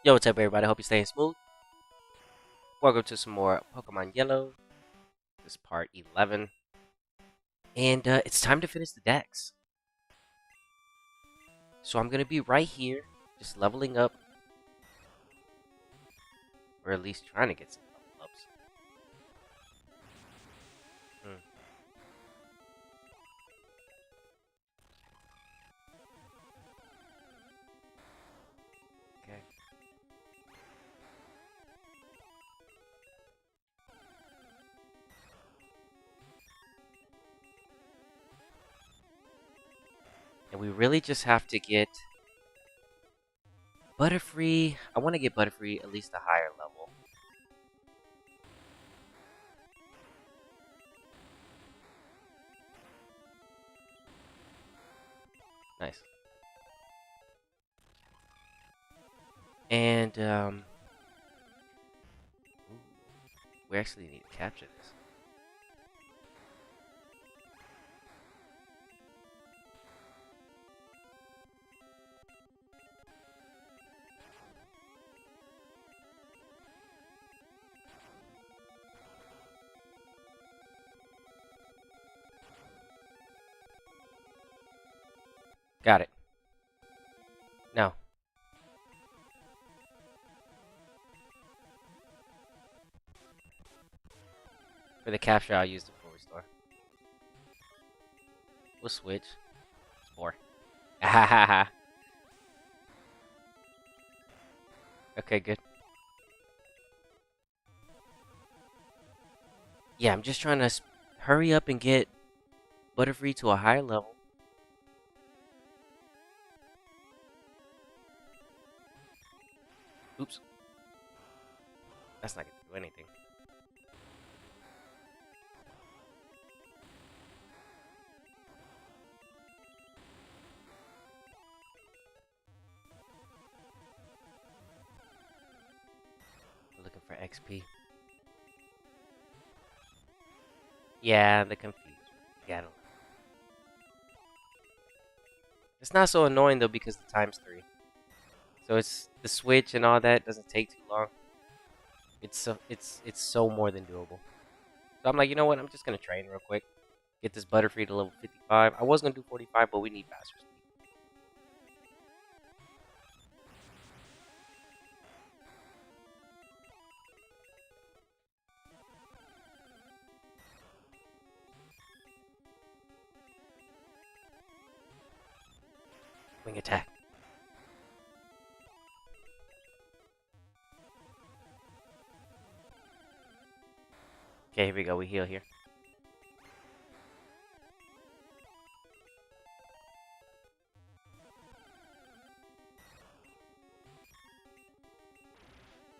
Yo, what's up, everybody? Hope you're staying smooth. Welcome to some more Pokemon Yellow. This is part 11. And it's time to finish the Dex. So I'm going to be right here, just leveling up. Or at least trying to get some level ups. Hmm, okay. And we really just have to get Butterfree. I want to get Butterfree at least a higher level. Nice. And, we actually need to capture this. Got it. Now, for the capture, I'll use the full restore. We'll switch. Spore. Okay, good. Yeah, I'm just trying to hurry up and get Butterfree to a higher level. Oops. That's not gonna do anything. We're looking for XP. Yeah, the confused. Yeah, I don't. It's not so annoying though because the time's 3. So it's the switch and all that doesn't take too long. It's so more than doable. So I'm like, you know what? I'm just gonna train real quick. Get this Butterfree to level 55. I was gonna do 45, but we need faster speed. Wing attack. Okay, here we go. We heal here.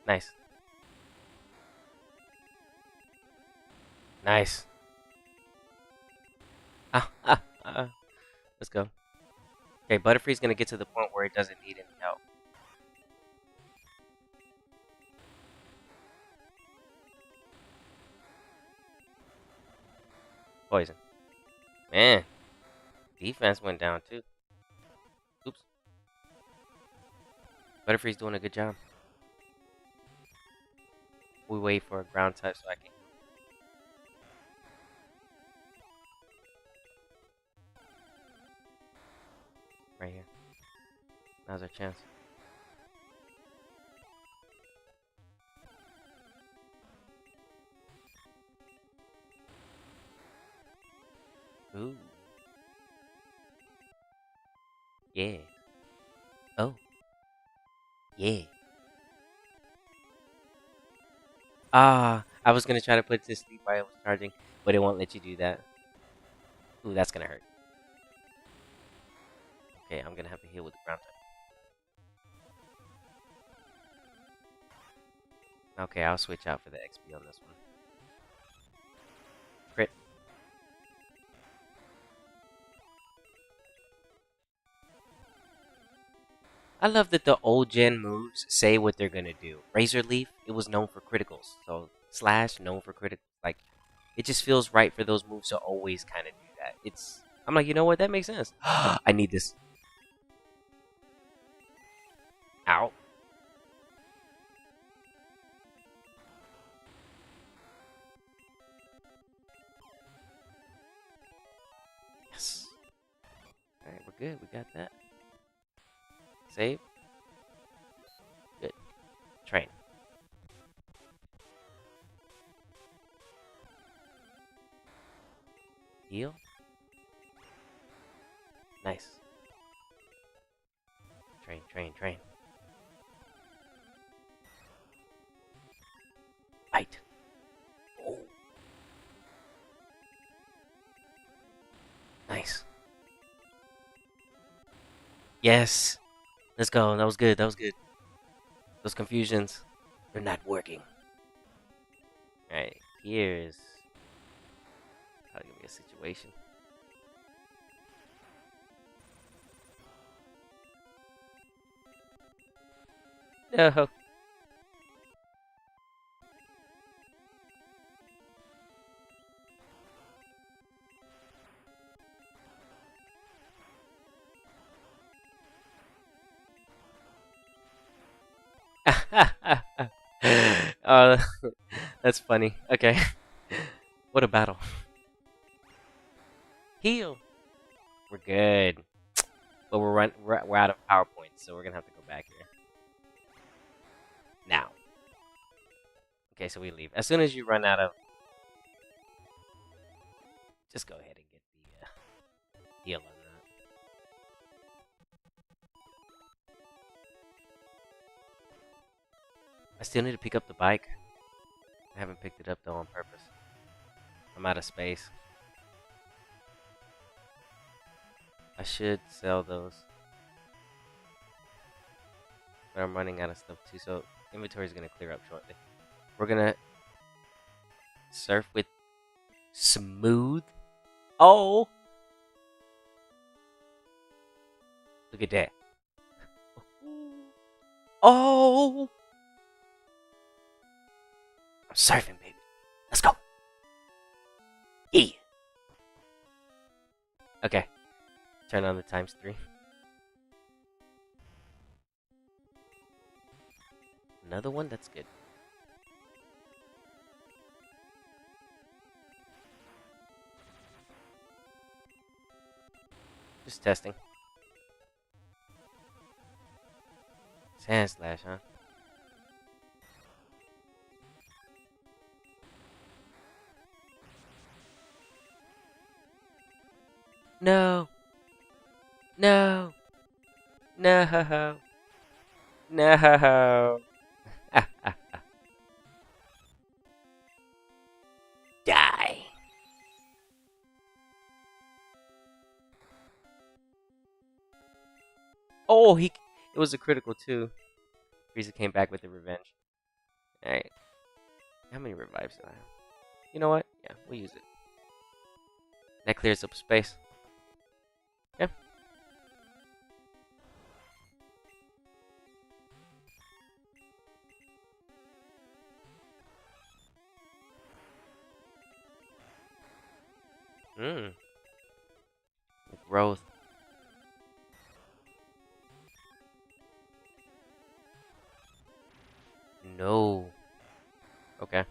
Nice. Nice. Let's go. Okay, Butterfree's gonna get to the point where it doesn't need any help. Poison. Man, defense went down too. Oops. Butterfree's doing a good job. We wait for a ground type so I can. Right here. Now's our chance. Ooh. Yeah. Oh. Yeah. I was gonna try to put it to sleep while I was charging, but it won't let you do that. Ooh, that's gonna hurt. Okay, I'm gonna have to heal with the ground type. Okay, I'll switch out for the XP on this one. Crit. I love that the old gen moves say what they're gonna do. Razor Leaf, it was known for criticals. So Slash, known for critical. Like, it just feels right for those moves to always kind of do that. I'm like, you know what? That makes sense. I need this. Ow. good. We got that. Save. Good. Train. Heal. Nice. Train, train, train. Bite. Oh. Nice. Yes. Let's go. That was good. That was good. Those confusions, they're not working. Alright, here's how to give me a situation. No. uh, that's funny. Okay. What a battle. Heal. We're good. But we're out of power points, so we're gonna have to go back here. Now. Okay, so we leave. As soon as you run out of, just go ahead and get the heal on that. I still need to pick up the bike. I haven't picked it up though on purpose. I'm out of space. I should sell those. But I'm running out of stuff too, so inventory is gonna clear up shortly. We're gonna surf with smooth. Oh! Look at that. Oh! I'm surfing, baby. Let's go. Yeah. Okay. Turn on the ×3. Another one? That's good. Just testing. Sand slash, huh? No. No. No. No. Die. Oh, it was a critical too. Frieza came back with the revenge. Alright. How many revives do I have? You know what? Yeah, we'll use it. That clears up space. Yeah. Mmm. Growth. No. Okay.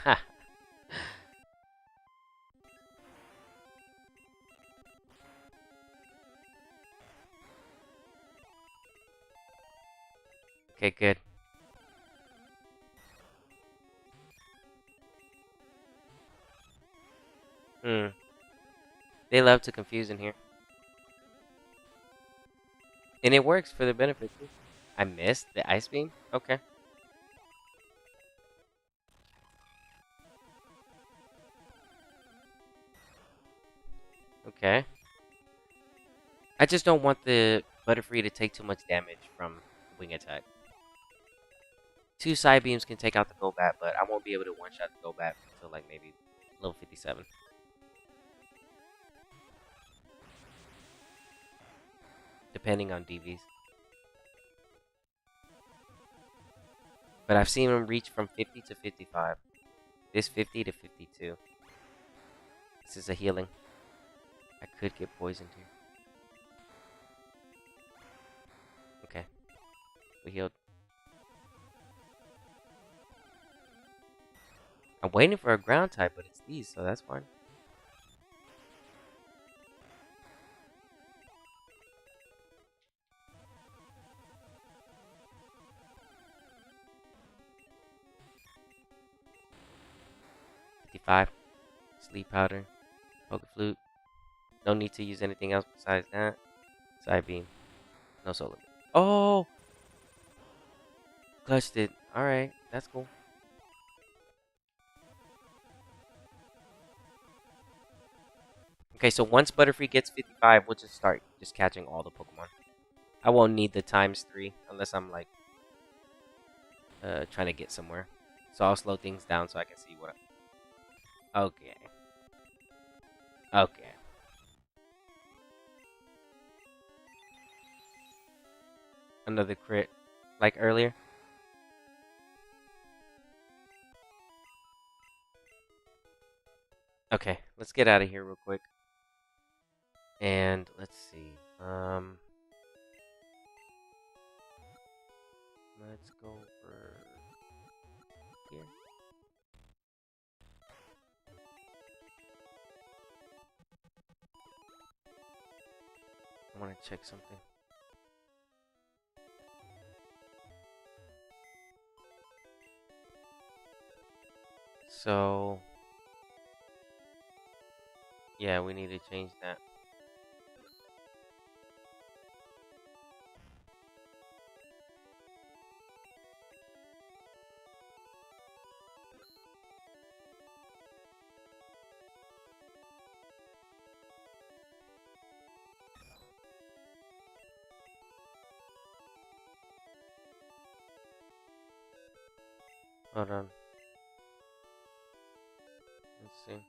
Ha. Okay, good. Hmm. They love to confuse in here. And it works for their benefit too. I missed the ice beam? Okay. Okay. I just don't want the Butterfree to take too much damage from wing attack. 2 side beams can take out the Golbat, but I won't be able to one-shot the Golbat until like maybe level 57. Depending on DVs. But I've seen him reach from 50 to 55. This 50 to 52. This is a healing. I could get poisoned here. Okay. We healed. I'm waiting for a ground type, but it's these, so that's fine. $55. Sleep powder. Poke flute. No need to use anything else besides that. Side beam. No solar beam. Oh! Clutched it. Alright, that's cool. Okay, so once Butterfree gets 55, we'll just start just catching all the Pokemon. I won't need the ×3 unless I'm like trying to get somewhere. So I'll slow things down so I can see what Okay. Okay. Another crit like earlier. Okay, let's get out of here real quick. And let's see. Let's go over here. I want to check something. So, yeah, we need to change that. Hold on. Let's see.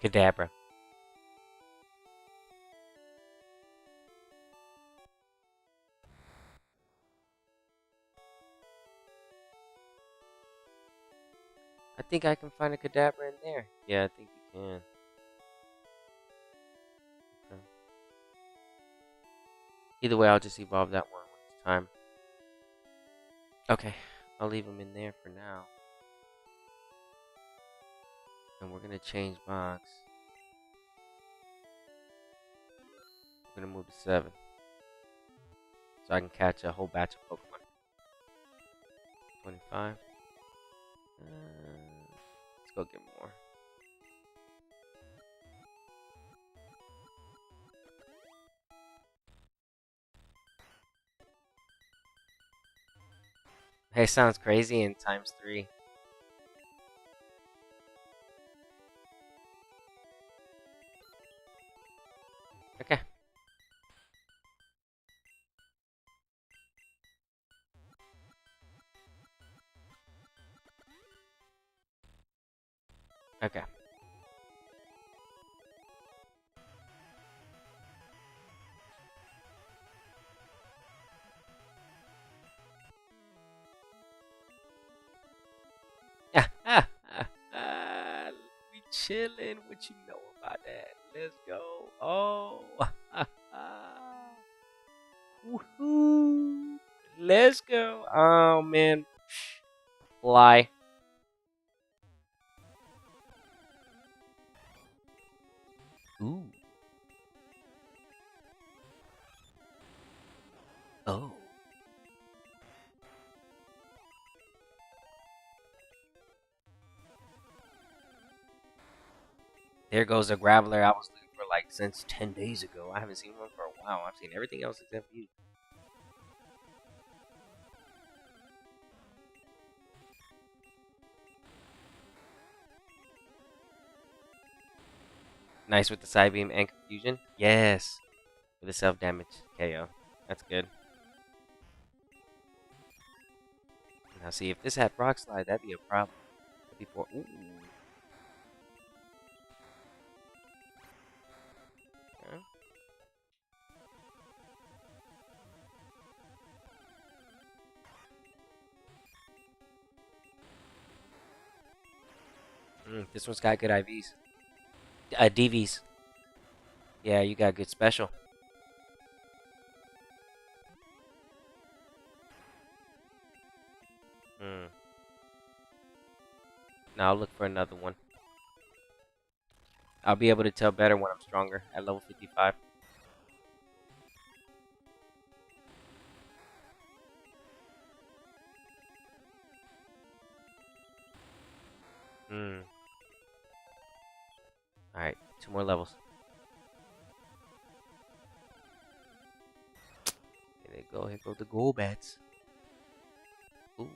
Kadabra. I think I can find a Kadabra in there. Yeah, I think you can. Okay. Either way, I'll just evolve that one when it's time. Okay, I'll leave him in there for now. And we're gonna change box. We're gonna move to 7. So I can catch a whole batch of Pokemon. 25. Let's go get more. Hey, sounds crazy in ×3. Okay. Okay. We chilling. What you know about that? Let's go. Oh. Woohoo. Let's go. Oh, man. Fly. Ooh. Oh. There goes a Graveler I was looking for like since 10 days ago. I haven't seen one for a while. I've seen everything else except you. Nice with the side beam and confusion. Yes. With the self-damage KO. That's good. Now see, if this had Rock Slide, that'd be a problem. Before, ooh. Okay. This one's got good IVs. DVs. Yeah, you got good special. Now I'll look for another one. I'll be able to tell better when I'm stronger at level 55. Alright, 2 more levels. Here they go. Here go the gold bats. Ooh.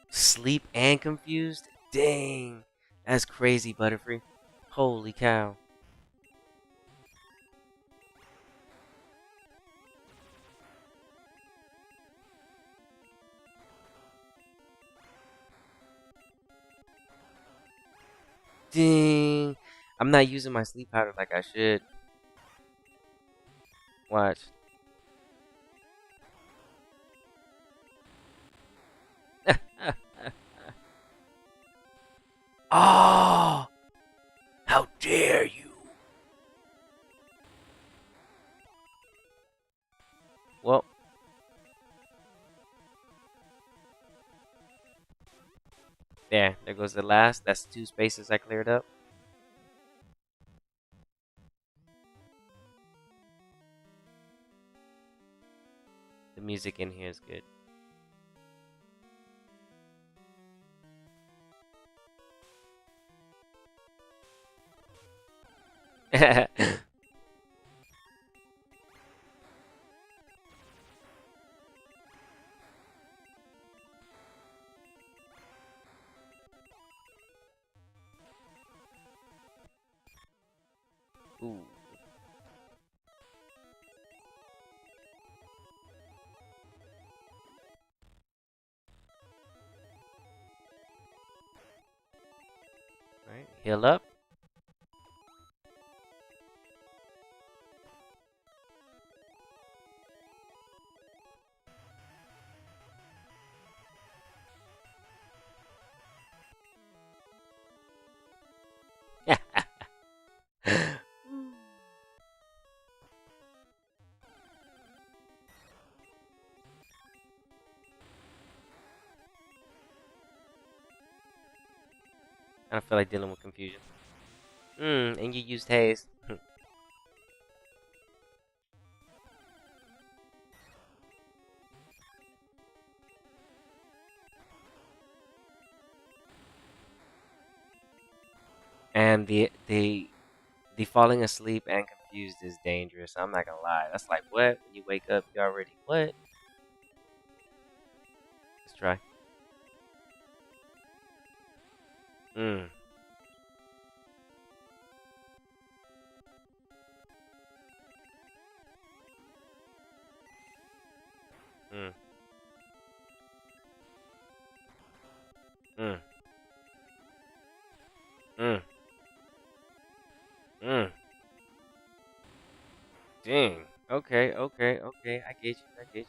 Sleep and confused? Dang. That's crazy, Butterfree. Holy cow. Dang. I'm not using my sleep powder like I should. Watch. Oh! How dare you! Well. There goes the last. That's 2 spaces I cleared up. The music in here is good. Ooh. Alright, heal up. I don't feel like dealing with confusion. And you used haze. And the falling asleep and confused is dangerous. I'm not gonna lie. That's like what? When you wake up, you already what? Let's try. Mm. Mm. Mm. Mm. Mm. Dang. Okay, okay, okay. I get you. I get you.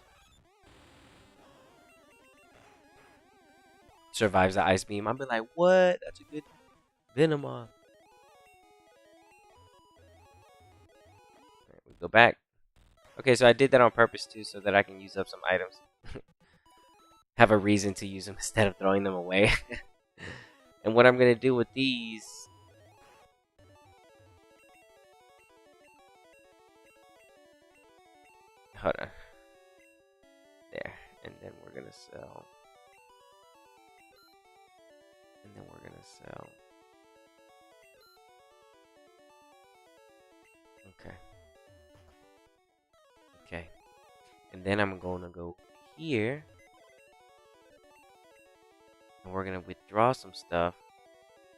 Survives the ice beam. I'll be like, what? That's a good Venomoth. Alright, we go back. Okay, so I did that on purpose too, so that I can use up some items. Have a reason to use them instead of throwing them away. And what I'm gonna do with these. Hold on. There. And then we're gonna sell. And then we're gonna sell. Okay. Okay. And then I'm gonna go here. And we're gonna withdraw some stuff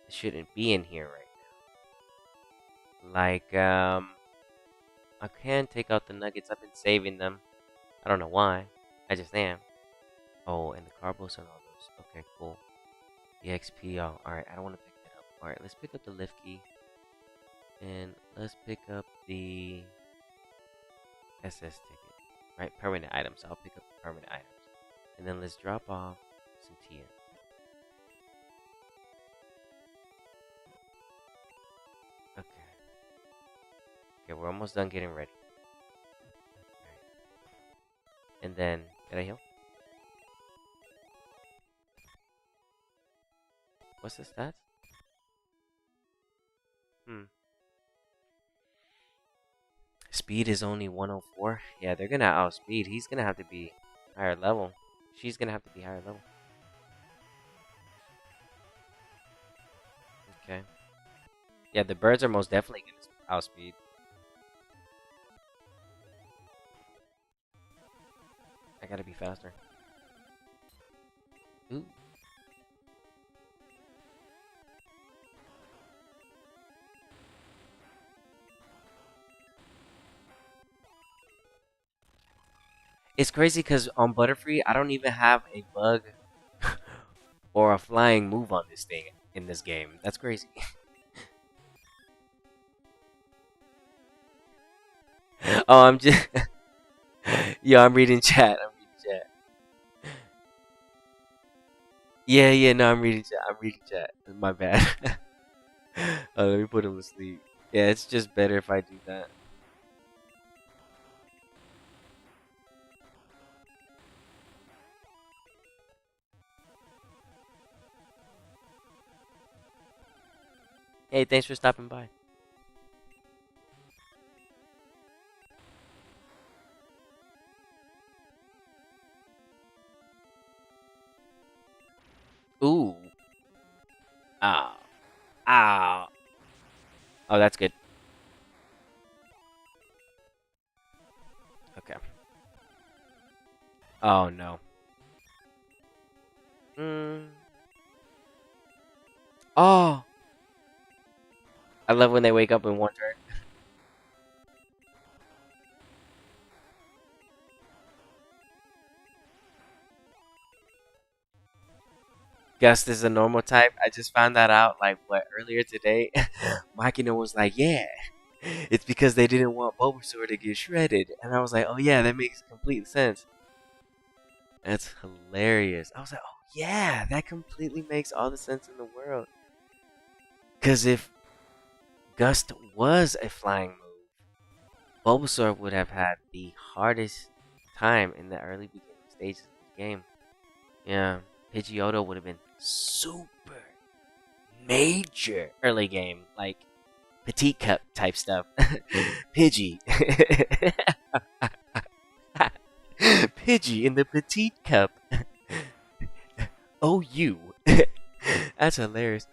that shouldn't be in here right now. Like, I can take out the nuggets. I've been saving them. I don't know why. I just am. Oh, and the carbos and all those. Okay, cool. The XP, oh, alright, I don't want to pick that up. Alright, let's pick up the lift key. And let's pick up the SS ticket. Right, permanent items. I'll pick up the permanent items. And then let's drop off some TN. Okay. Okay, we're almost done getting ready. Right. And then, did I heal? What's the stats? Speed is only 104. Yeah, they're gonna outspeed. He's gonna have to be higher level. She's gonna have to be higher level. Okay. Yeah, the birds are most definitely gonna outspeed. I gotta be faster. Ooh. It's crazy because on Butterfree, I don't even have a bug or a flying move on this thing in this game. That's crazy. Oh, I'm just. Yeah, I'm reading chat. I'm reading chat. Yeah, yeah, no, I'm reading chat. I'm reading chat. My bad. Let me put him to sleep. Yeah, it's just better if I do that. Hey, thanks for stopping by. Ooh. Ah. Ah. Oh, that's good. Okay. Oh, no. Mm. Oh. I love when they wake up in one turn. Gust is a normal type. I just found that out, like, what, earlier today? Makino was like, yeah, it's because they didn't want Bulbasaur to get shredded. And I was like, oh, yeah, that makes complete sense. That's hilarious. I was like, oh, yeah, that completely makes all the sense in the world. Because if Gust was a flying move, Bulbasaur would have had the hardest time in the early beginning stages of the game. Yeah, Pidgeotto would have been super major early game, like petite cup type stuff. Pidgey. Pidgey in the petite cup. Oh, you. That's hilarious.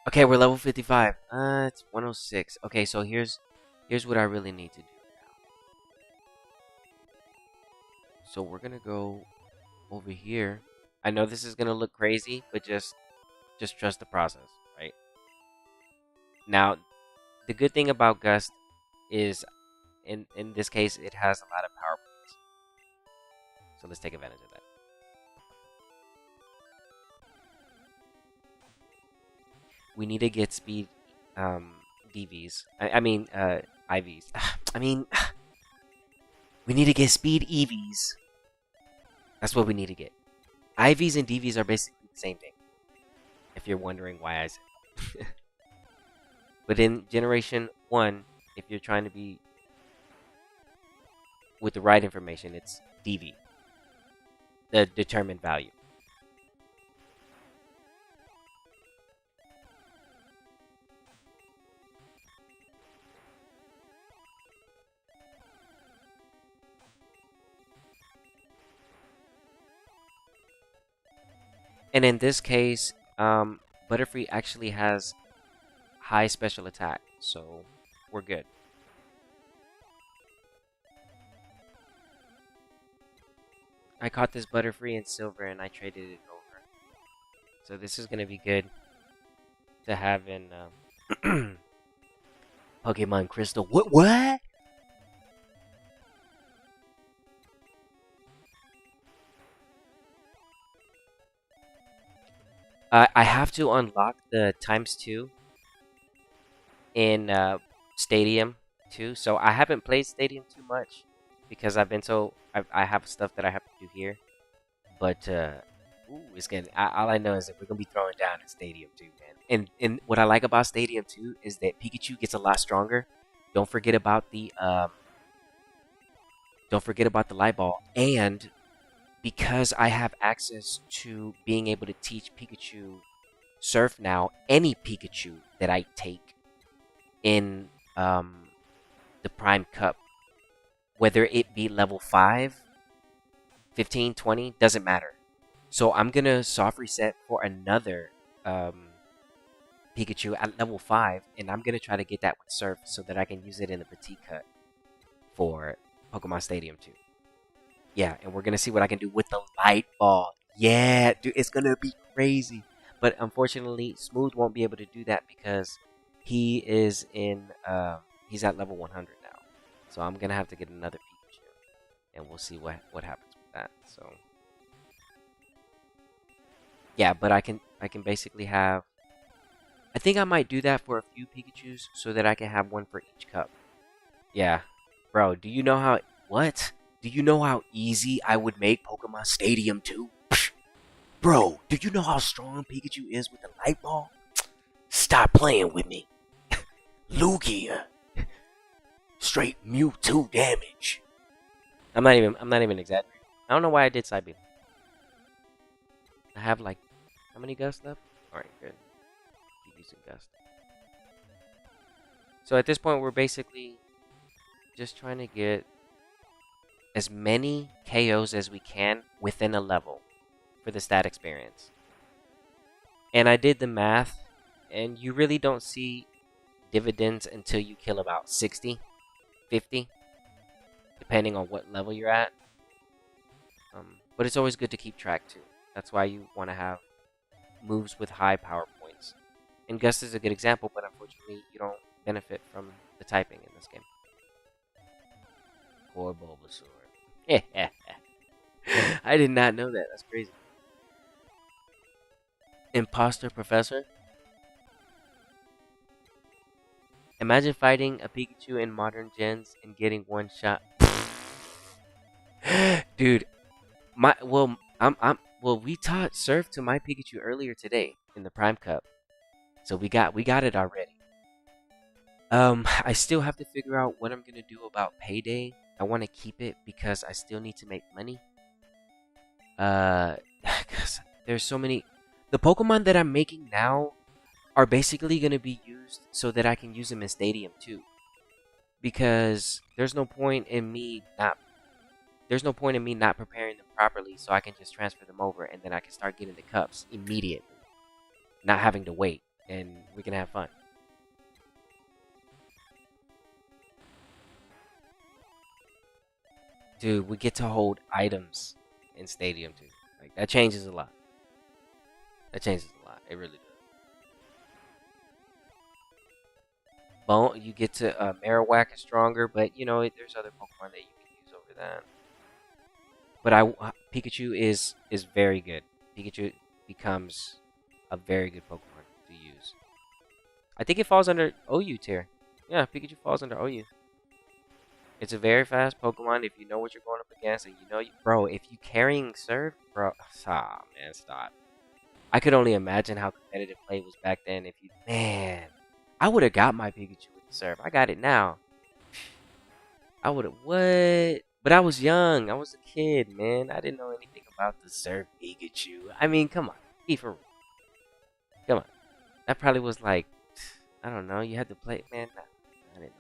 Okay, we're level 55. It's 106. Okay, so here's what I really need to do now. So we're gonna go over here. I know this is gonna look crazy, but just trust the process, right? Now, the good thing about Gust is in this case it has a lot of power points. So let's take advantage of that. We need to get speed DVs. I mean IVs. I mean we need to get speed EVs. That's what we need to get. IVs and DVs are basically the same thing. If you're wondering why I said that. But in Generation 1, if you're trying to be with the right information, it's DV. The determined value. And in this case, Butterfree actually has high special attack, so we're good. I caught this Butterfree in silver and I traded it over. So this is going to be good to have in Pokemon Crystal. What? I have to unlock the ×2 in Stadium too. So I haven't played Stadium too much because I've been I have stuff that I have to do here. But ooh, it's gonna. All I know is that we're gonna be throwing down in Stadium too, man. And what I like about Stadium too is that Pikachu gets a lot stronger. Don't forget about the light ball. And because I have access to being able to teach Pikachu Surf now, any Pikachu that I take in the Prime Cup, whether it be level 5, 15, 20, doesn't matter. So I'm gonna soft reset for another Pikachu at level 5, and I'm gonna try to get that with Surf so that I can use it in the Petite Cut for Pokemon Stadium 2. Yeah, and we're gonna see what I can do with the light ball. Yeah, dude, it's gonna be crazy. But unfortunately, Smooth won't be able to do that because he is in he's at level 100 now. So I'm gonna have to get another Pikachu, and we'll see what happens with that. So yeah, but I can basically have. I think I might do that for a few Pikachus so that I can have one for each cup. Yeah, bro. Do you know how? What? Do you know how easy I would make Pokemon Stadium 2? Bro, do you know how strong Pikachu is with the light ball? Stop playing with me. Lugia. Straight Mewtwo damage. I'm not even exaggerating. I don't know why I did Psybeam. I have like how many Gust left? Alright, good. Keep using Gust. So at this point we're basically just trying to get as many KOs as we can within a level for the stat experience. And I did the math, and you really don't see dividends until you kill about 60, 50, depending on what level you're at. But it's always good to keep track too. That's why you want to have moves with high power points. And Gust is a good example, but unfortunately you don't benefit from the typing in this game. Poor Bulbasaur. I did not know that. That's crazy. Imposter Professor. Imagine fighting a Pikachu in modern gens and getting one shot. Dude, we taught Surf to my Pikachu earlier today in the Prime Cup. So we got it already. I still have to figure out what I'm gonna do about Payday. I want to keep it because I still need to make money. Cause there's so many. The Pokemon that I'm making now are basically gonna be used so that I can use them in Stadium too. Because there's no point in me not preparing them properly, so I can just transfer them over and then I can start getting the cups immediately, not having to wait, and we can have fun. Dude, we get to hold items in Stadium too. Like that changes a lot. That changes a lot. It really does. Bone, you get to Marowak is stronger, but you know there's other Pokemon that you can use over that. But Pikachu is very good. Pikachu becomes a very good Pokemon to use. I think it falls under OU tier. Yeah, Pikachu falls under OU. It's a very fast Pokemon if you know what you're going up against, and bro, if you carrying Surf, bro, man, stop. I could only imagine how competitive play was back then. Man, I would have got my Pikachu with the Surf. I got it now. I would have what? But I was young. I was a kid, man. I didn't know anything about the Surf Pikachu. I mean, come on, be for real. Come on, that probably was like, I don't know. You had to play, man. Nah, I didn't know.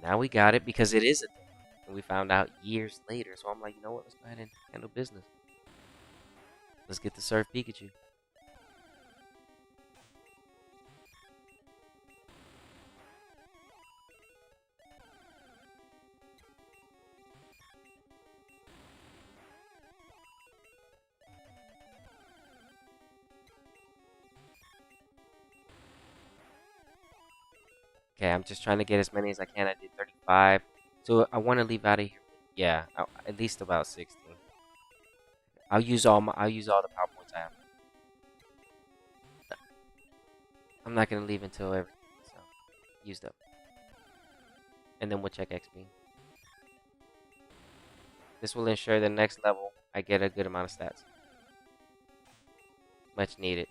Now we got it because it is a thing. And we found out years later. So I'm like, you know what? Let's go ahead and handle business. Let's get the Surf Pikachu. Okay, I'm just trying to get as many as I can. I did 35. So I want to leave out of here. Yeah, at least about 60. I'll use all the power points I have. I'm not gonna leave until everything's used up. And then we'll check XP. This will ensure the next level I get a good amount of stats. Much needed.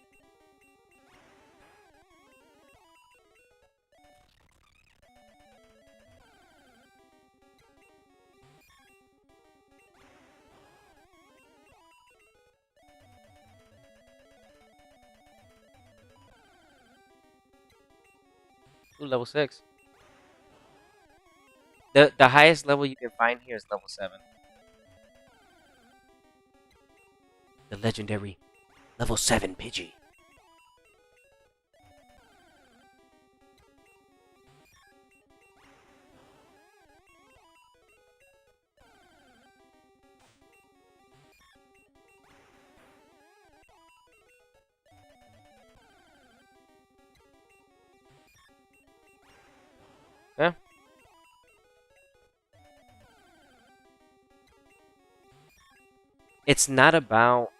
Ooh, level 6. The highest level you can find here is level 7. The legendary level 7 Pidgey. Yeah. It's not about.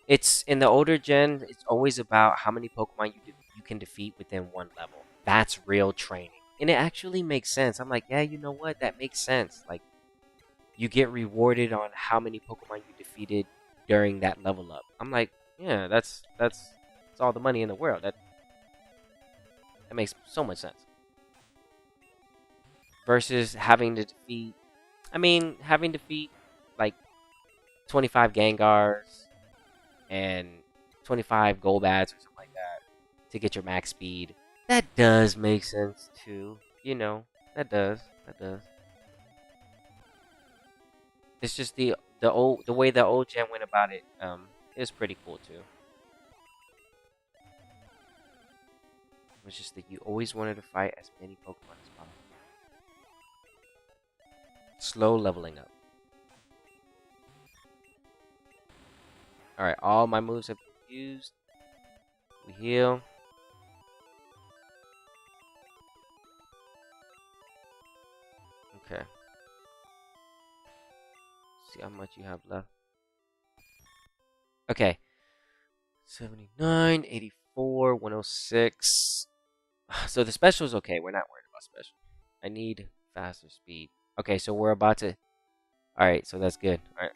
It's in the older gen. It's always about how many Pokemon you can defeat within one level. That's real training, and it actually makes sense. I'm like, yeah, you know what? That makes sense. Like, you get rewarded on how many Pokemon you defeated during that level up. I'm like, yeah, that's all the money in the world. That makes so much sense. Versus having to defeat. I mean, having to defeat like 25 Gengars and 25 Golbats or something like that to get your max speed. That does make sense too. You know, that does. That does. It's just the way the old gen went about it. Is pretty cool too. It was just that you always wanted to fight as many Pokemon as possible. Slow leveling up. Alright, all my moves have been used. We heal. Okay. See how much you have left. Okay. 79, 84, 106. So the special is okay. We're not worried about special. I need faster speed. Okay, so we're about to... Alright, so that's good. Alright.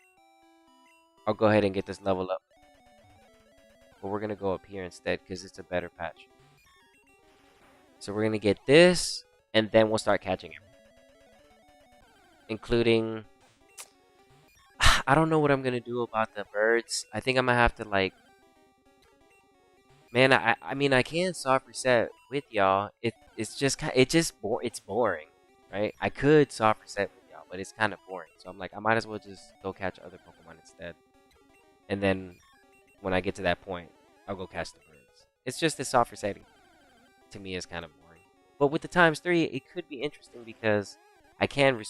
I'll go ahead and get this level up. But we're going to go up here instead because it's a better patch. So we're going to get this, and then we'll start catching it. Including... I don't know what I'm going to do about the birds. I think I'm going to have to, like... Man, I mean, I can soft reset with y'all. It's boring, right? I could soft reset with y'all, but it's kind of boring. So I'm like, I might as well just go catch other Pokemon instead. And then when I get to that point, I'll go catch the birds. It's just the soft resetting to me is kind of boring. But with the times 3, it could be interesting because I can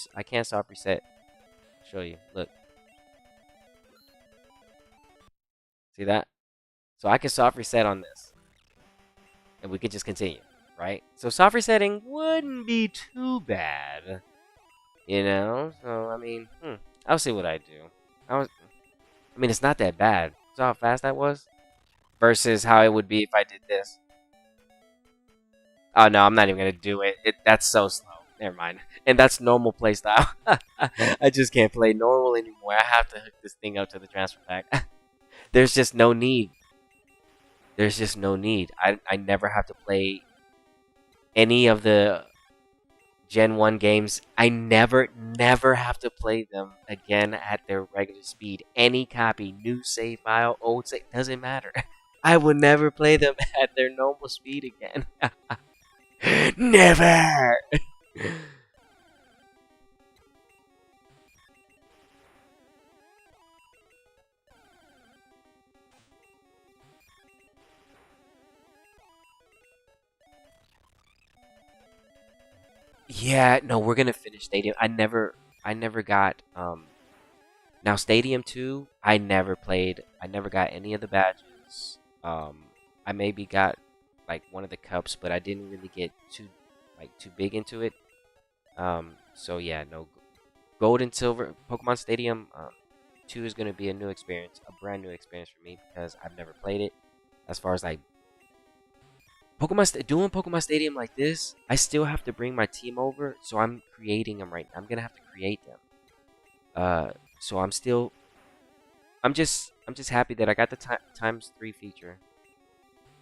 soft reset. I'll show you. Look. See that? So I can soft reset on this. And we could just continue, right? So soft resetting wouldn't be too bad. You know? So, I mean, I'll see what I do. I mean, it's not that bad. See how fast that was? Versus how it would be if I did this. Oh, no, I'm not even going to do it. That's so slow. Never mind. And that's normal playstyle. I just can't play normal anymore. I have to hook this thing up to the transfer pack. There's just no need. There's just no need. I never have to play any of the Gen 1 games. I never have to play them again at their regular speed. Any copy, new save file, old save, doesn't matter. I will never play them at their normal speed again. Never! Yeah, no, we're gonna finish Stadium. I never got now Stadium 2, I never played. I never got any of the badges. I maybe got like one of the cups, but I didn't really get too big into it. So yeah, no, Gold and Silver Pokemon Stadium 2 is gonna be a new experience, a brand new experience for me because I've never played it. As far as like Doing Pokemon Stadium like this, I still have to bring my team over, so I'm creating them right now. I'm gonna have to create them. So I'm just happy that I got the times 3 feature,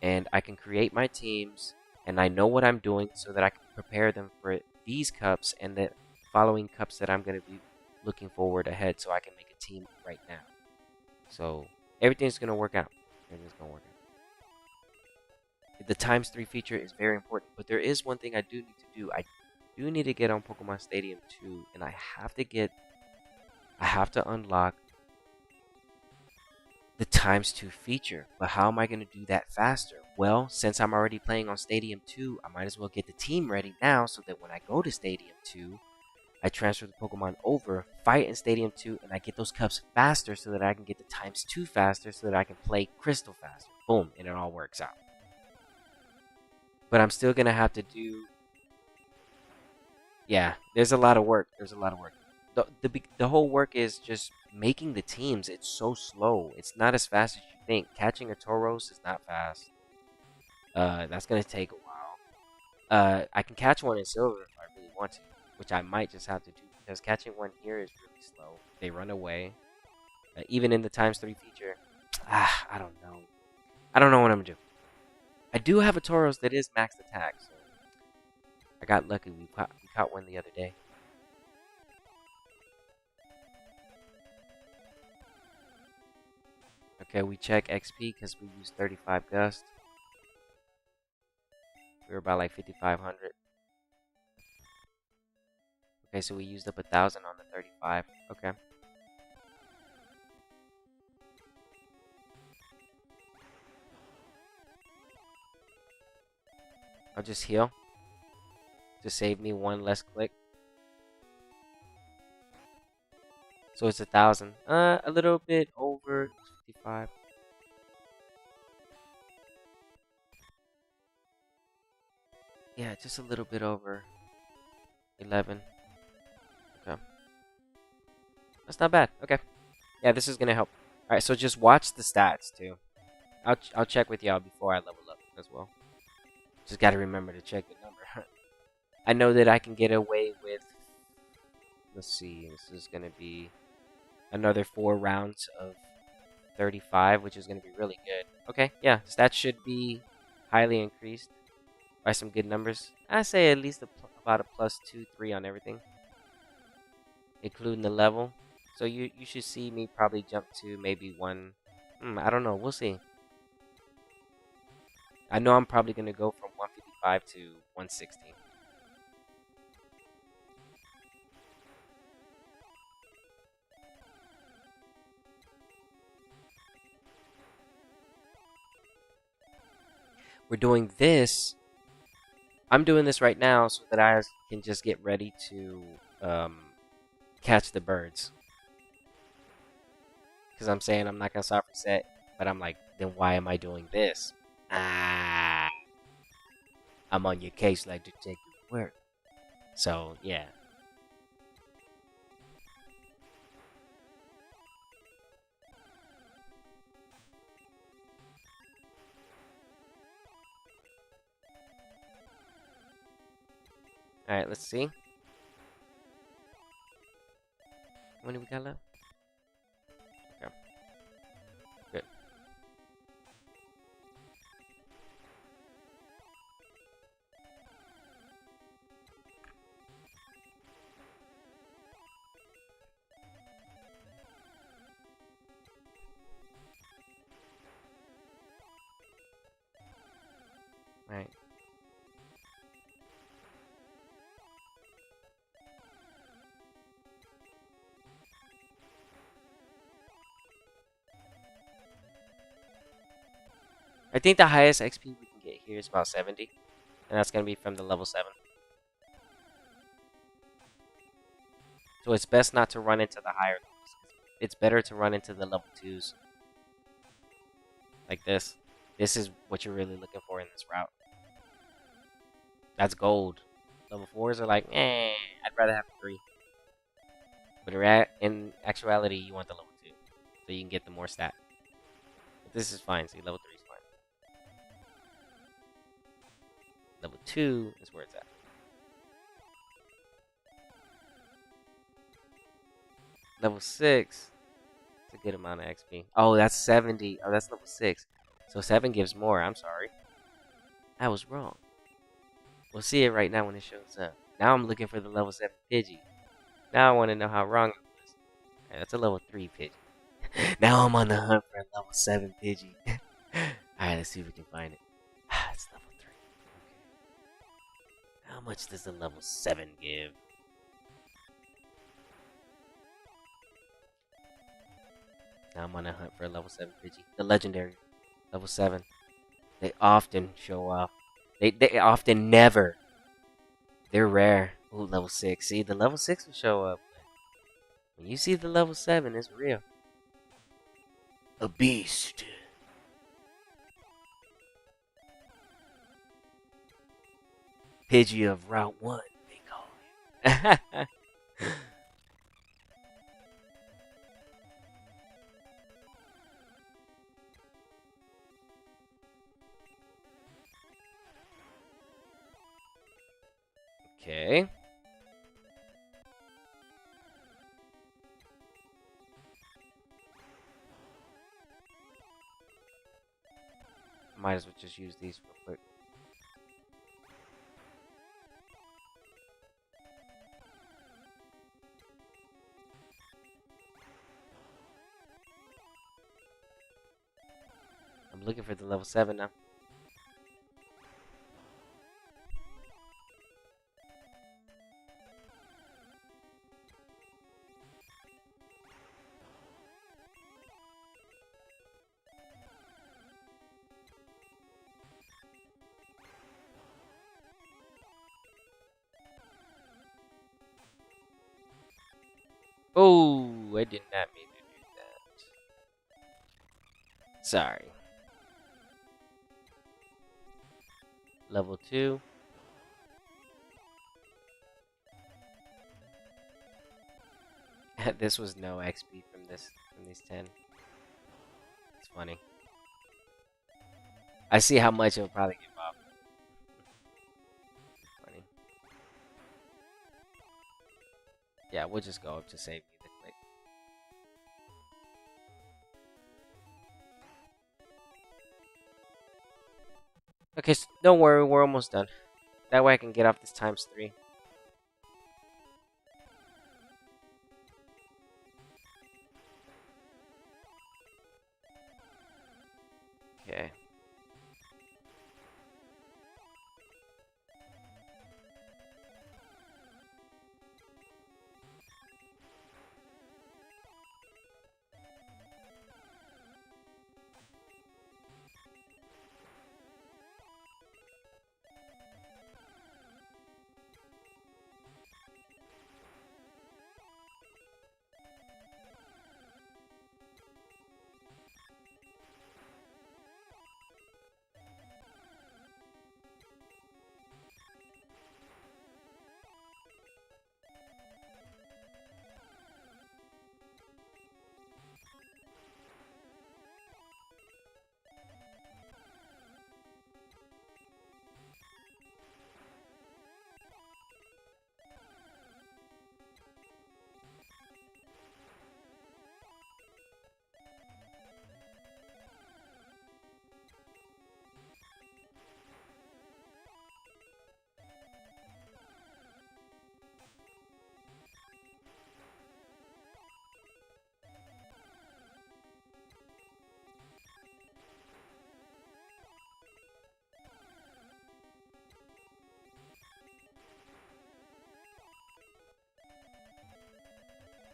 and I can create my teams, and I know what I'm doing, so that I can prepare them for these cups and the following cups that I'm gonna be looking forward ahead, so I can make a team right now. So everything's gonna work out. Everything's gonna work out. The times 3 feature is very important, but there is one thing I do need to do. I do need to get on Pokemon Stadium 2, and I have to unlock the times 2 feature. But how am I going to do that faster? Well, since I'm already playing on Stadium 2, I might as well get the team ready now, so that when I go to Stadium 2, I transfer the Pokemon over, fight in Stadium 2, and I get those cups faster, so that I can get the times 2 faster, so that I can play Crystal faster. Boom, and it all works out. But I'm still going to have to do... Yeah, there's a lot of work. The whole work is just making the teams. It's so slow. It's not as fast as you think. Catching a Tauros is not fast. That's going to take a while. I can catch one in Silver if I really want to, which I might just have to do, because catching one here is really slow. They run away. Even in the times 3 feature. I don't know. I don't know what I'm going to do. I do have a Tauros that is maxed attack, so I got lucky. We caught one the other day. Okay, we check XP because we used 35 Gust. We were about like 5,500. Okay, so we used up 1,000 on the 35. Okay. I'll just heal to save me one less click. So it's 1,000. A little bit over 55. Yeah, just a little bit over 11. Okay. That's not bad. Okay. Yeah, this is gonna help. Alright, so just watch the stats too. I'll check with y'all before I level up as well. Just gotta remember to check the number. I know that I can get away with... Let's see, this is gonna be another 4 rounds of 35, which is gonna be really good. Okay, yeah, stats should be highly increased by some good numbers. I say at least about a +2, 3 on everything, including the level. So you should see me probably jump to maybe 1. I don't know. We'll see. I know I'm probably gonna go from 155 to 160. We're doing this. I'm doing this right now so that I can just get ready to catch the birds. Because I'm saying I'm not going to stop reset. But I'm like, then why am I doing this? I'm on your case like Detective Work. So, yeah. Alright, let's see. When do we got left? Okay. Good. Alright. I think the highest XP we can get here is about 70. And that's going to be from the level 7. So it's best not to run into the higher levels. It's better to run into the level 2s. Like this. This is what you're really looking for in this route. That's gold. Level 4s are like, I'd rather have 3. But in actuality, you want the level 2. So you can get the more stat. But this is fine. See, level 3 is fine. Level 2 is where it's at. Level 6. It's a good amount of XP. Oh, that's 70. Oh, that's level 6. So 7 gives more. I'm sorry. I was wrong. We'll see it right now when it shows up. Now I'm looking for the level 7 Pidgey. Now I want to know how wrong I was. Yeah, that's a level 3 Pidgey. Now I'm on the hunt for a level 7 Pidgey. Alright, let's see if we can find it. It's level 3. Okay. How much does the level 7 give? Now I'm on a hunt for a level 7 Pidgey. The legendary. Level 7. They often show off. They often never. They're rare. Ooh, level 6. See, the level 6 will show up. When you see the level 7, it's real. A beast. Pidgey of Route 1, they call him. Okay. Might as well just use these real quick. I'm looking for the level 7 now. Oh, I did not mean to do that. Sorry. Level 2. This was no XP from these 10. It's funny. I see how much it'll probably give up. Funny. Yeah, we'll just go up to save me the click. Okay, so don't worry, we're almost done. That way I can get off this ×3. Okay.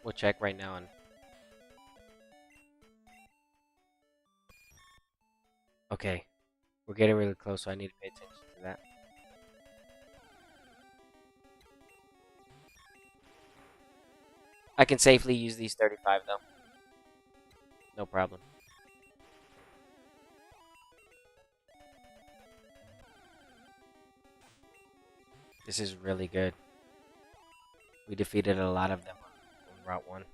We'll check right now on. Okay. We're getting really close, so I need to pay attention to that. I can safely use these 35 though. No problem. This is really good. We defeated a lot of them on Route 1.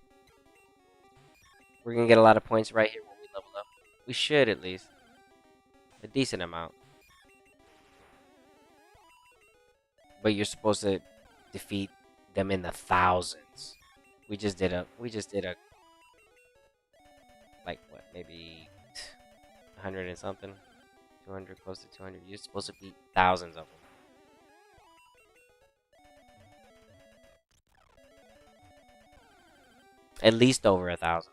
We're gonna get a lot of points right here when we level up. We should at least. A decent amount. but you're supposed to defeat them in the thousands. We just did a like what, maybe 100 and something, 200, close to 200. You're supposed to beat thousands of them. At least over 1,000.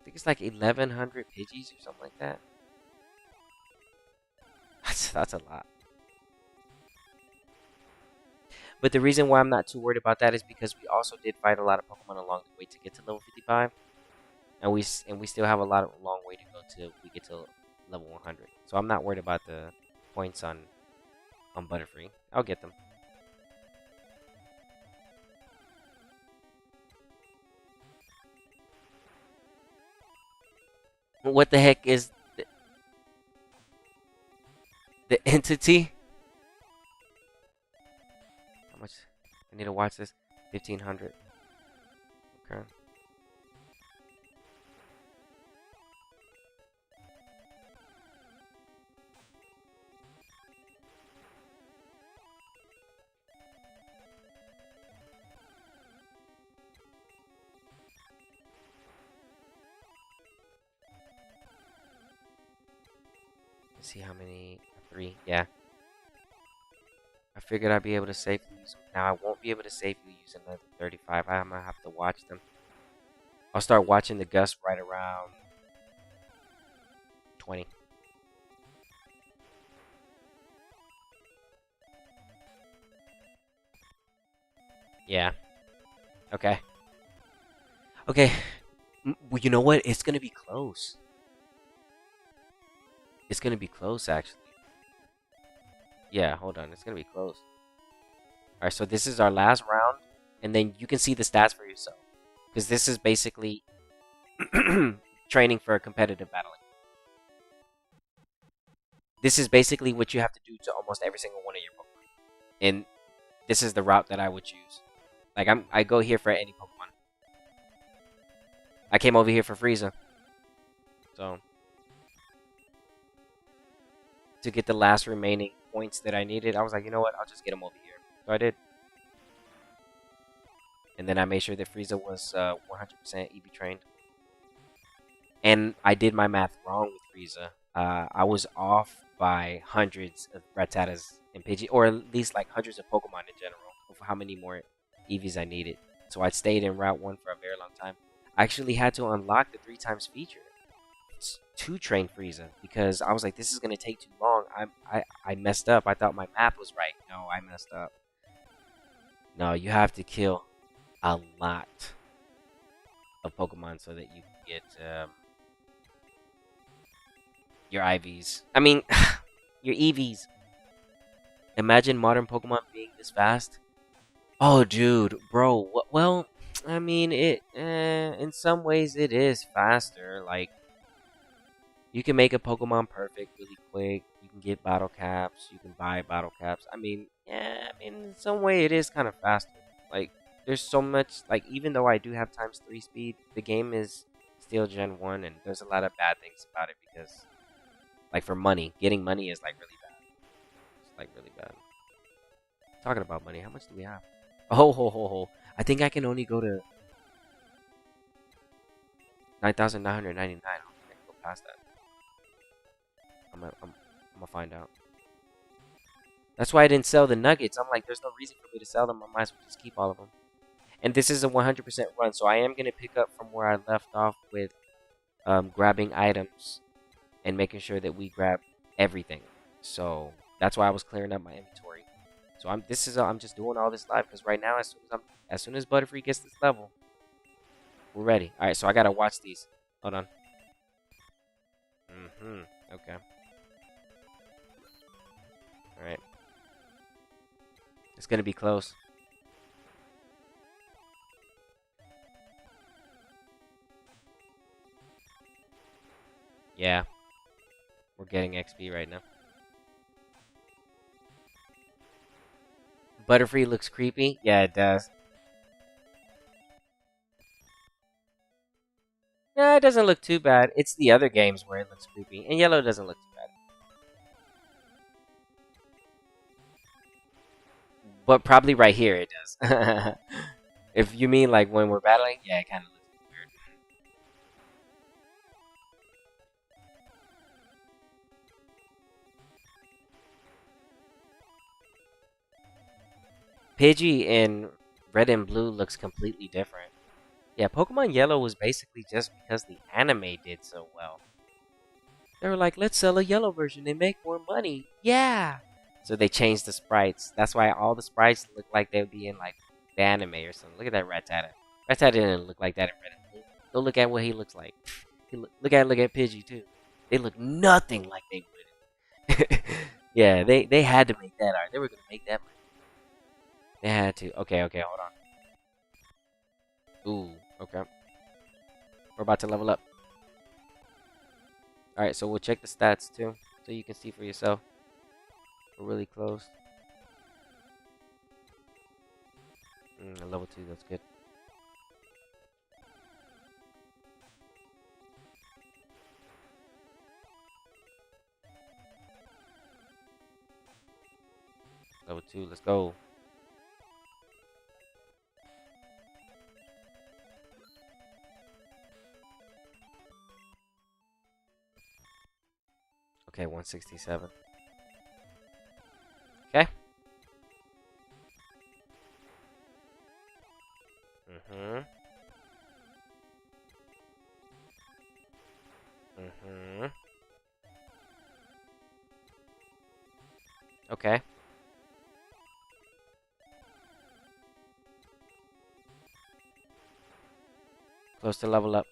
I think it's like 1,100 Pidgeys or something like that. That's a lot. But the reason why I'm not too worried about that is because we also did fight a lot of Pokemon along the way to get to level 55, and we still have a long way to go till we get to level 100. So I'm not worried about the points on Butterfree. I'll get them. What the heck is the entity? How much? I need to watch this. 1,500. Okay. Let's see how many. 3. Yeah. I figured I'd be able to safely use them. Now I won't be able to safely use another 35. I'm gonna have to watch them. I'll start watching the gust right around 20. Yeah. Okay. Okay. Well, you know what? It's gonna be close. It's gonna be close, actually. Yeah, hold on. It's gonna be close. Alright, so this is our last round. And then you can see the stats for yourself. Because this is basically training for competitive battling. This is basically what you have to do to almost every single one of your Pokemon. And this is the route that I would choose. Like, I go here for any Pokemon. I came over here for Frieza. So, to get the last remaining points that I needed, I was like, you know what? I'll just get them over here. So I did. And then I made sure that Frieza was 100% EV trained. And I did my math wrong with Frieza. I was off by hundreds of Rattatas and Pidgey, or at least like hundreds of Pokemon in general, of how many more EVs I needed. So I stayed in Route 1 for a very long time. I actually had to unlock the 3 times feature to train Frieza because I was like, this is gonna take too long. I messed up. I thought my math was right. No, I messed up. No, you have to kill a lot of Pokemon so that you can get your IVs. I mean, your EVs. Imagine modern Pokemon being this fast. Oh, dude, bro. Well, I mean, in some ways it is faster. Like, you can make a Pokemon perfect really quick. You can get battle caps. You can buy battle caps. I mean, yeah, I mean, in some way it is kind of faster. Like, there's so much, like, even though I do have ×3 speed, the game is still Gen 1, and there's a lot of bad things about it because, like, for money, getting money is, like, really bad. It's, like, really bad. Talking about money, how much do we have? Oh, ho, ho, ho. I think I can only go to 9,999. I don't think I can go past that. I'm gonna find out. That's why I didn't sell the nuggets. I'm like, there's no reason for me to sell them. I might as well just keep all of them. And this is a 100% run, so I am gonna pick up from where I left off with grabbing items and making sure that we grab everything. So that's why I was clearing up my inventory. So I'm just doing all this live because right now, as soon as Butterfree gets this level, we're ready. All right, so I gotta watch these. Hold on. Okay. All right. It's gonna be close. Yeah. We're getting XP right now. Butterfree looks creepy. Yeah, it does. Nah, it doesn't look too bad. It's the other games where it looks creepy. And yellow doesn't look too bad. But probably right here it does. If you mean like when we're battling, yeah, it kind of looks weird. Pidgey in red and blue looks completely different. Yeah, Pokemon Yellow was basically just because the anime did so well. They were like, let's sell a yellow version and make more money. Yeah. So they changed the sprites. That's why all the sprites look like they would be in like the anime or something. Look at that Rattata. Rattata didn't look like that in red and blue. Go look at what he looks like. Look at Pidgey too. They look nothing like they would. Yeah, they had to make that art. They were gonna make that money. They had to. Okay, okay, hold on. Ooh, okay. We're about to level up. Alright, so we'll check the stats too, so you can see for yourself. We're really close. Level 2, that's good. Level 2, let's go. Okay, 167. Okay. Mm-hmm. Mm-hmm. Okay. Close to level up.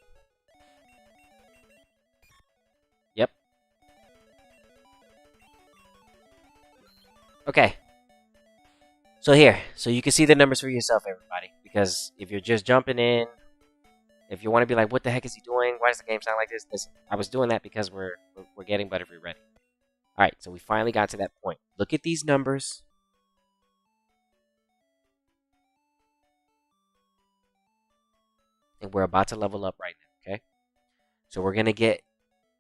Yep. Okay. So here, so you can see the numbers for yourself, everybody. Because if you're just jumping in, if you want to be like, what the heck is he doing? Why does the game sound like this? Listen, I was doing that because we're getting Butterfree ready. Alright, so we finally got to that point. Look at these numbers. And we're about to level up right now, okay? So we're going to get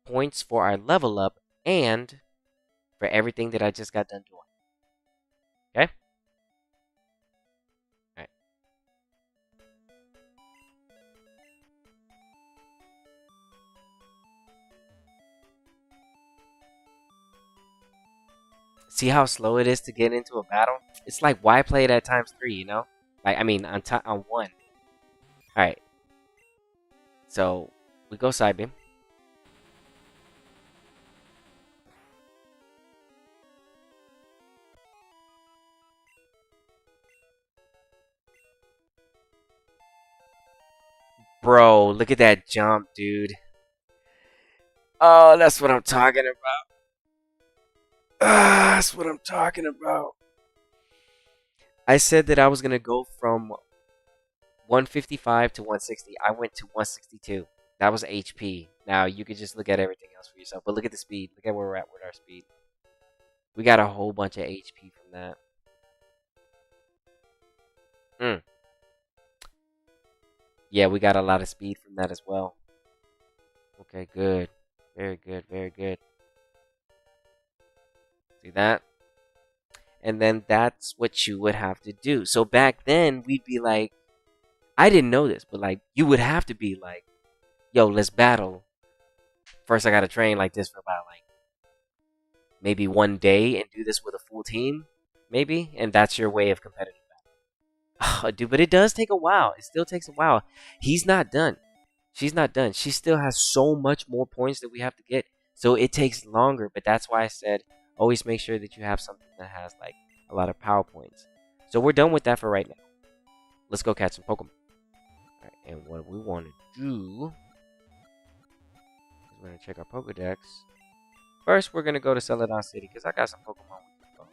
points for our level up and for everything that I just got done doing. Okay? Alright. See how slow it is to get into a battle? It's like, why play it at times 3, you know? Like, I mean, on 1. Alright. So, we go side beam. Bro, look at that jump, dude. Oh, that's what I'm talking about. That's what I'm talking about. I said that I was going to go from 155 to 160. I went to 162. That was HP. Now, you could just look at everything else for yourself. But look at the speed. Look at where we're at with our speed. We got a whole bunch of HP from that. Yeah, we got a lot of speed from that as well. Okay, good. Very good, very good. See that? And then that's what you would have to do. So back then, we'd be like, I didn't know this, but like, you would have to be like, yo, let's battle. First, I gotta train like this for about like maybe 1 day and do this with a full team, maybe. And that's your way of competitive battle. Oh, dude, but it does take a while. It still takes a while. He's not done. She's not done. She still has so much more points that we have to get. So it takes longer, but that's why I said always make sure that you have something that has like a lot of power points. So we're done with that for right now. Let's go catch some Pokemon. Alright, and what we want to do is we're going to check our Pokedex. First, we're going to go to Celadon City because I got some Pokemon we can go.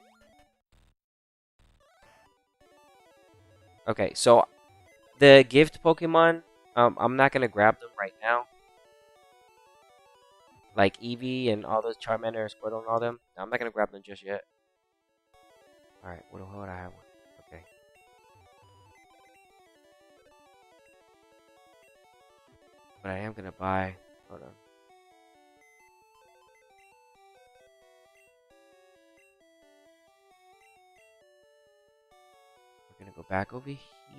Okay, so the gift Pokemon, I'm not going to grab them right now. Like Eevee and all those Charmander and Squirtle and all them. No, I'm not going to grab them just yet. Alright, what would I have? Okay. But I am gonna buy. Hold on. We're gonna go back over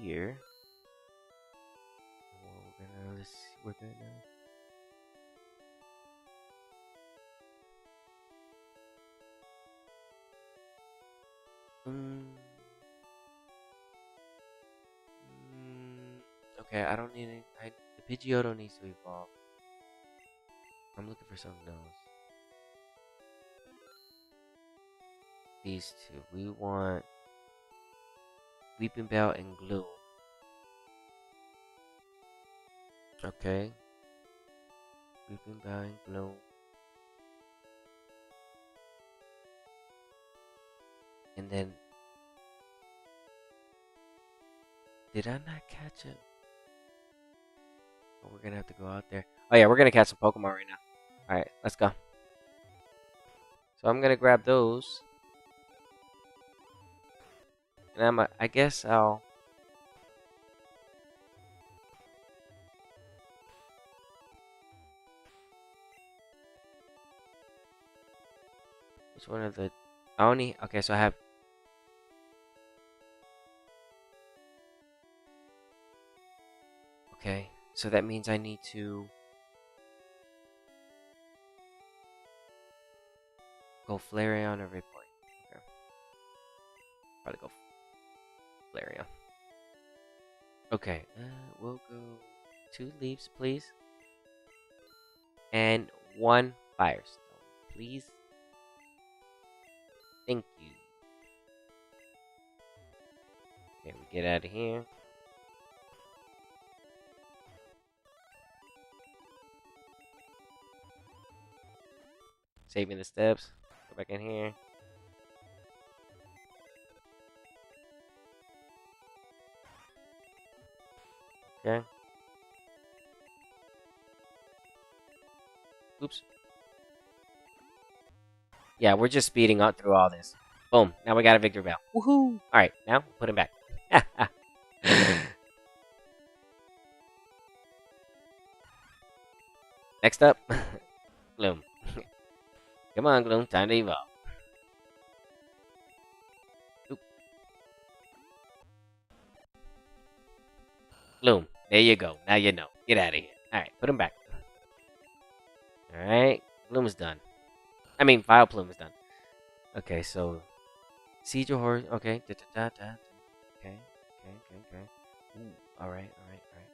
here. We're gonna let's see. We're gonna. Mm, okay, I don't need any. The Pidgeotto needs to evolve. I'm looking for something else. These two. We want Weeping Bell and Glue. Okay. Weeping Bell and Glue. And then did I not catch it? Oh, we're gonna have to go out there. Oh yeah, we're gonna catch some Pokemon right now. Alright, let's go. So I'm gonna grab those. And I guess I'll which one of the I only okay, so I have okay, so that means I need to go Flareon or Vaporeon. Okay. Probably go Flareon. Okay, we'll go 2 leaves, please. And 1 Firestone, please. Thank you. Okay, we get out of here. Saving the steps. Go back in here. Okay. Oops. Yeah, we're just speeding up through all this. Boom. Now we got a Victor Bell. Woohoo! Alright, now put him back. Next up, Gloom. Come on, Gloom. Time to evolve. Oop. Gloom. There you go. Now you know. Get out of here. Alright, put him back. Alright. Gloom is done. I mean, Vileplume is done. Okay, so Siege your horse. Okay. Da, da, da, da. Okay. Okay. Okay. Okay. Ooh. All right. All right. All right.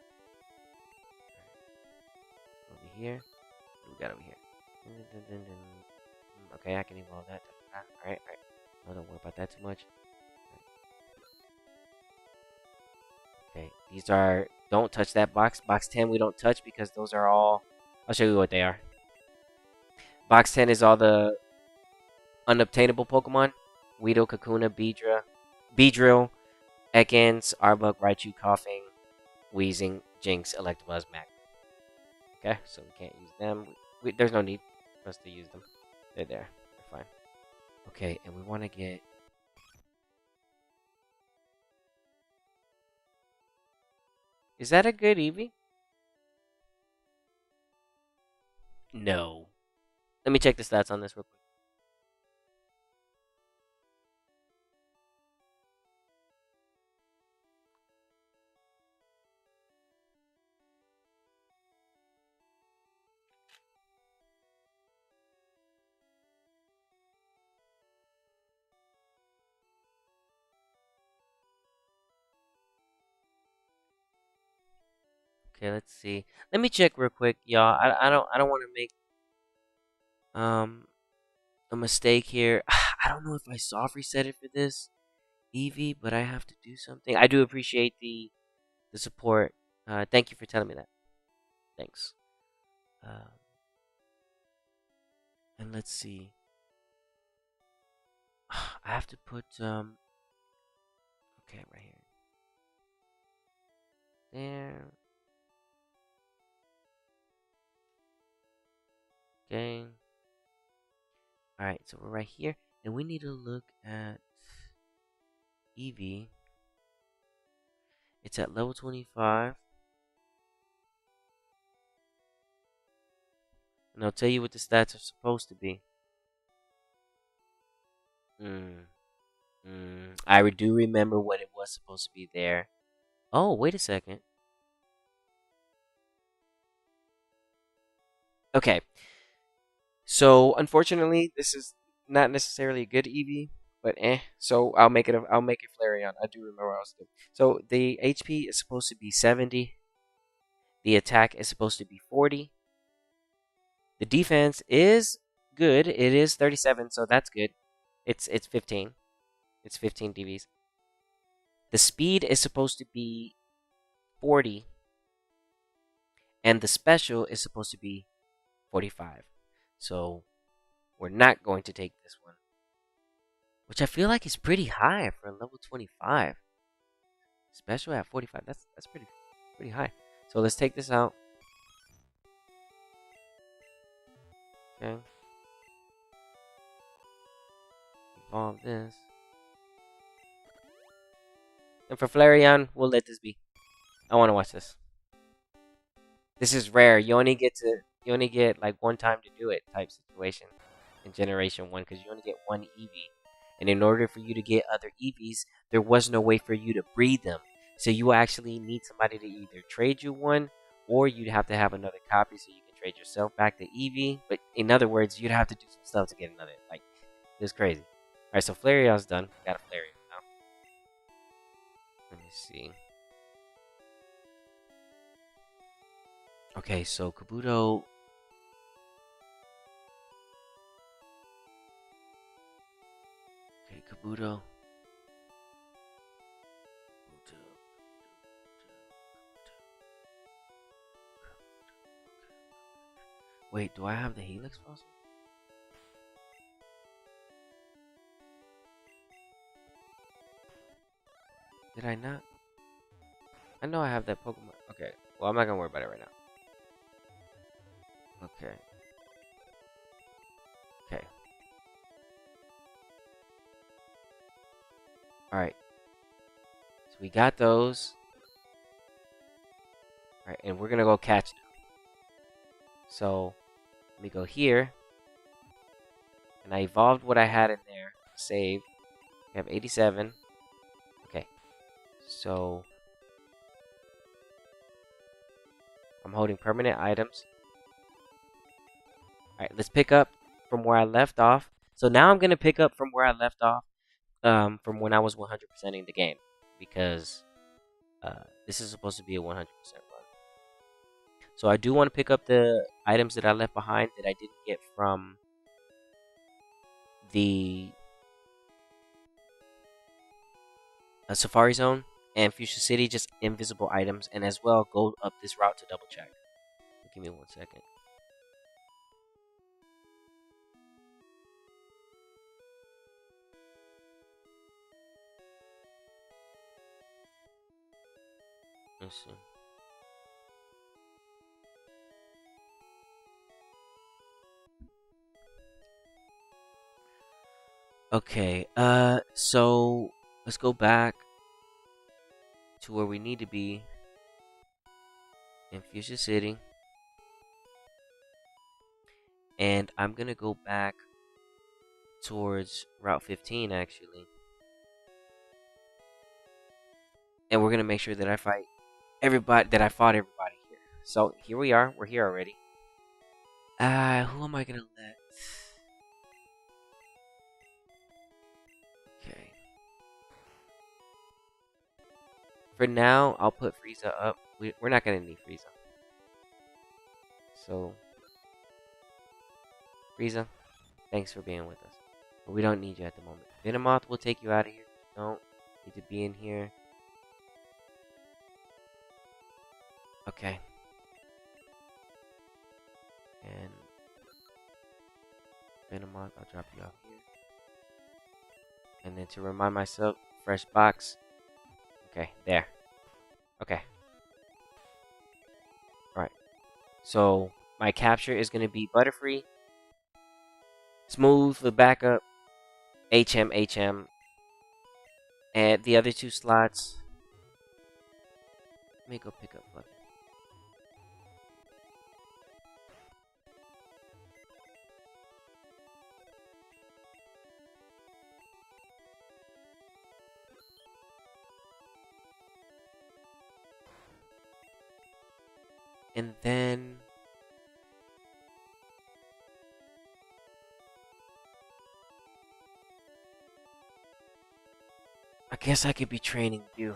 Over here. What do we got over here? Dun, dun, dun, dun, dun. Okay, I can evolve that. All right. All right. Oh, don't worry about that too much. Okay. These are. Don't touch that box. Box 10 we don't touch because those are all. I'll show you what they are. Box 10 is all the unobtainable Pokemon. Weedle, Kakuna, Beedrill, Ekans, Arbok, Raichu, Coughing, Wheezing, Jinx, Electabuzz, Mac. Okay, so we can't use them. There's no need for us to use them. They're there. They're fine. Okay, and we want to get... Is that a good Eevee? No. Let me check the stats on this real quick. Okay, let's see. Let me check real quick, y'all. I don't want to make a mistake here. I don't know if I soft reset it for this Eevee, but I have to do something. I do appreciate the support. Thank you for telling me that. Thanks. And let's see. I have to put okay, right here. There. Okay. Alright, so we're right here. And we need to look at Eevee. It's at level 25. And I'll tell you what the stats are supposed to be. I do remember what it was supposed to be there. Oh, wait a second. Okay. So unfortunately, this is not necessarily a good EV, but eh. So I'll make it Flareon. I do remember what I was doing. So the HP is supposed to be 70. The attack is supposed to be 40. The defense is good. It is 37, so that's good. It's 15. It's 15 DVs. The speed is supposed to be 40, and the special is supposed to be 45. So we're not going to take this one, which I feel like is pretty high for a level 25. Special at 45. That's pretty high. So let's take this out. Okay. Evolve this. And for Flareon, we'll let this be. I want to watch this. This is rare. You only get like one time to do it type situation in Generation 1 because you only get one Eevee. And in order for you to get other Eevees, there was no way for you to breed them. So you actually need somebody to either trade you one, or you'd have to have another copy so you can trade yourself back to Eevee. But in other words, you'd have to do some stuff to get another. Like, it's crazy. Alright, so Flareon's done. Got a Flareon now. Let me see. Okay, so Kabuto. Okay, Kabuto. Wait, do I have the Helix fossil? Did I not? I know I have that Pokemon. Okay, well, I'm not gonna worry about it right now. Okay. Okay. Alright. So we got those. Alright, and we're gonna go catch them. So, let me go here. And I evolved what I had in there. Save. We have 87. Okay. So, I'm holding permanent items. Alright, let's pick up from where I left off. So now I'm going to pick up from where I left off from when I was 100%ing the game. Because this is supposed to be a 100% run. So I do want to pick up the items that I left behind that I didn't get from the Safari Zone and Fuchsia City, just invisible items. And as well, go up this route to double check. Give me 1 second. Let's see. Okay, so let's go back to where we need to be in Fuchsia City. And I'm gonna go back towards Route 15 actually. And we're gonna make sure that I fight everybody, that I fought everybody here. So here we are, we're here already. Who am I gonna let? Okay. For now, I'll put Frieza up. We're not gonna need Frieza. So, Frieza, thanks for being with us. But we don't need you at the moment. Venomoth will take you out of here. You don't need to be in here. Okay. And Venomoth, I'll drop you off here. And then to remind myself, fresh box. Okay, there. Okay. Alright. So, my capture is going to be Butterfree, Smooth, the backup, HM, and the other two slots. Let me go pick up Fluffy. And then I guess I could be training you.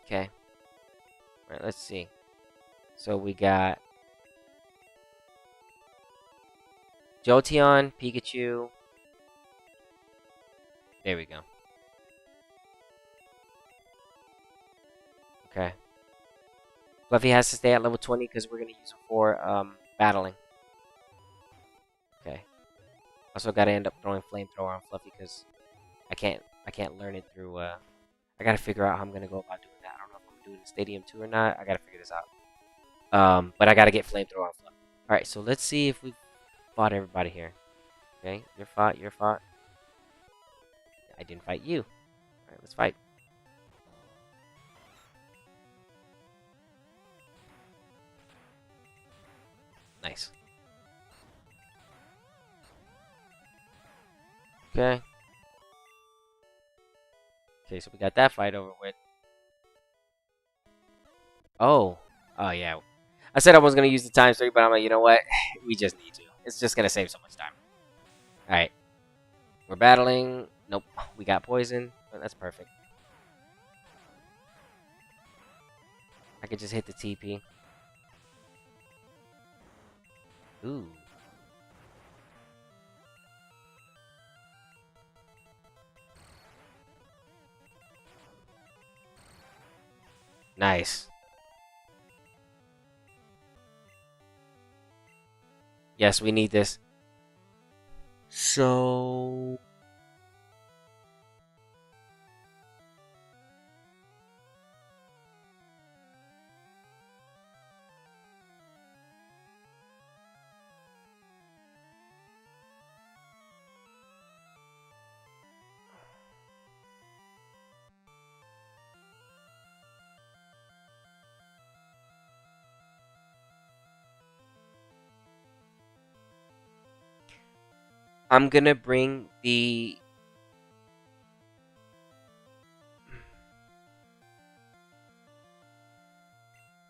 Okay. Alright, let's see. So we got Jolteon, Pikachu. There we go. Okay. Fluffy has to stay at level 20 because we're going to use him for battling. Okay. Also got to end up throwing Flamethrower on Fluffy because I can't learn it through I got to figure out how I'm going to go about doing that. I don't know if I'm doing the Stadium 2 or not. I got to figure this out. But I got to get Flamethrower on Fluffy. Alright, so let's see if we fought everybody here. Okay, you're fought. I didn't fight you. Alright, let's fight. Nice. Okay. Okay, so we got that fight over with. Oh. Oh, yeah. I said I was going to use the times 3, but I'm like, you know what? We just need to. It's just going to save so much time. Alright. We're battling. Nope. We got poison. Oh, that's perfect. I could just hit the TP. Ooh. Nice. Yes, we need this. So... I'm gonna bring the...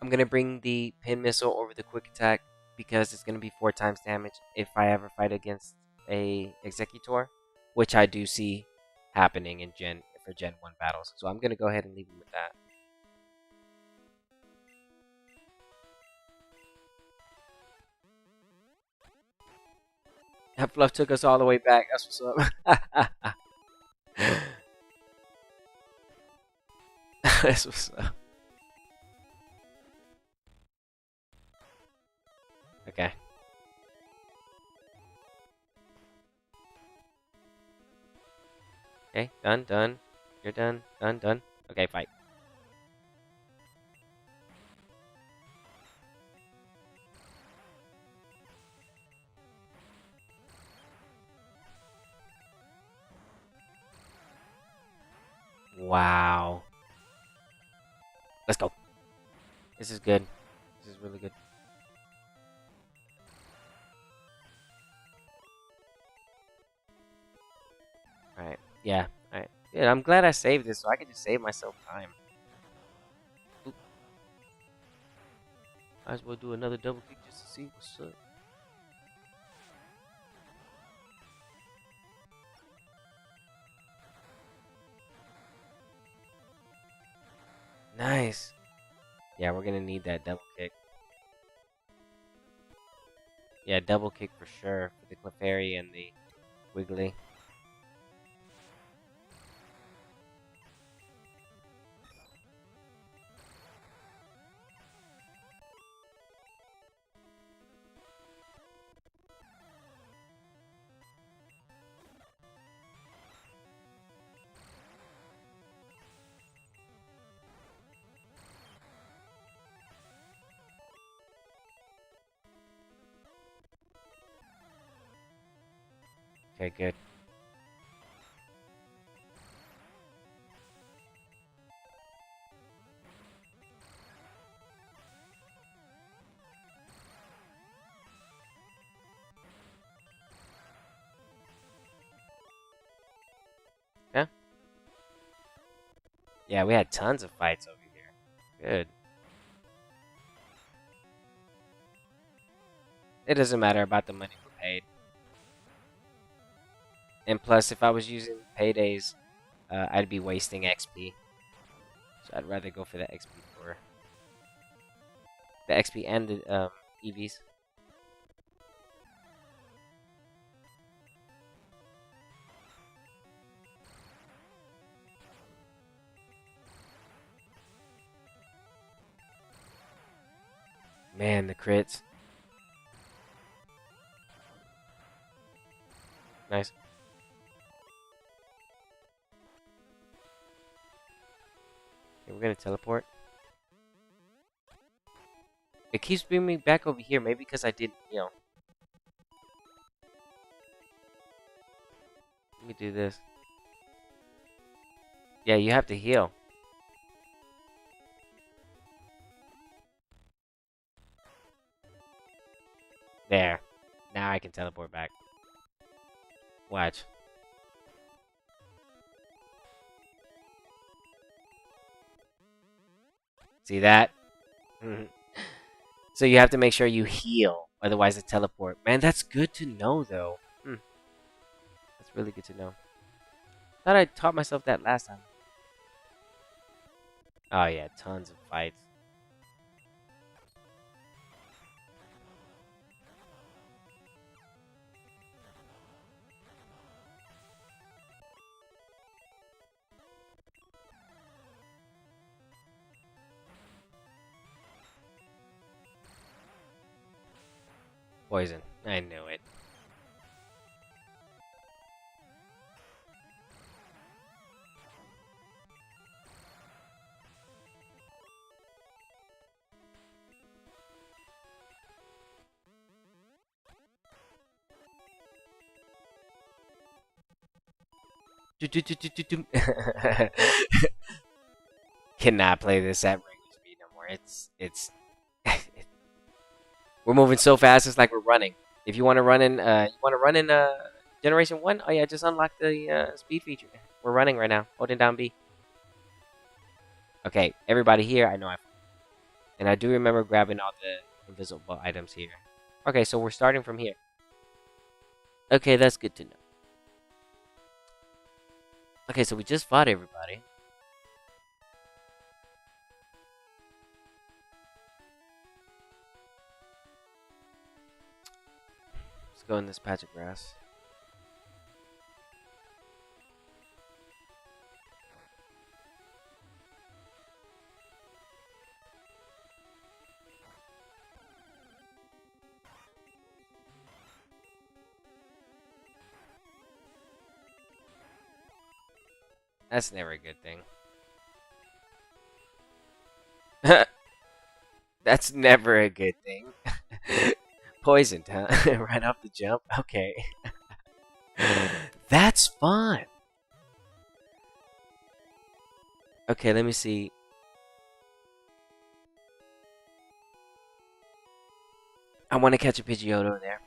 I'm gonna bring the pin missile over the quick attack because it's gonna be 4 times damage if I ever fight against a Executor, which I do see happening in Gen 1 battles. So I'm gonna go ahead and leave him with that. That Fluff took us all the way back. That's what's up. That's what's up. Okay. Okay, done. You're done. Done. Okay, fight. Wow. Let's go. This is good. This is really good. Alright. Yeah. Alright. Good. I'm glad I saved this so I can just save myself time. Oop. Might as well do another double kick just to see what's up. Nice. Yeah, we're gonna need that double kick. Yeah, double kick for sure for the Clefairy and the Wiggly. Okay, good. Yeah. Yeah, we had tons of fights over here. Good. It doesn't matter about the money we paid. And plus, if I was using paydays, I'd be wasting XP. So I'd rather go for the XP for the XP and the EVs. Man, the crits. Nice. Okay, we're gonna teleport. It keeps bringing me back over here. Maybe because I did, you know. Let me do this. Yeah, you have to heal. There. Now I can teleport back. Watch. See that? So you have to make sure you heal. Otherwise, it teleport. Man, that's good to know, though. That's really good to know. Thought I taught myself that last time. Oh, yeah. Tons of fights. Poison. I knew it. Cannot play this at regular speed no more. It's we're moving so fast. It's like we're running. If you want to run in, Generation 1. Oh yeah, just unlock the speed feature. We're running right now. Holding down B. Okay, everybody here. I know and I do remember grabbing all the invisible items here. Okay, so we're starting from here. Okay, that's good to know. Okay, so we just fought everybody. Let's go in this patch of grass. That's never a good thing. That's never a good thing. Poisoned, huh? Right off the jump? Okay. That's fun. Okay, let me see. I want to catch a Pidgeotto there.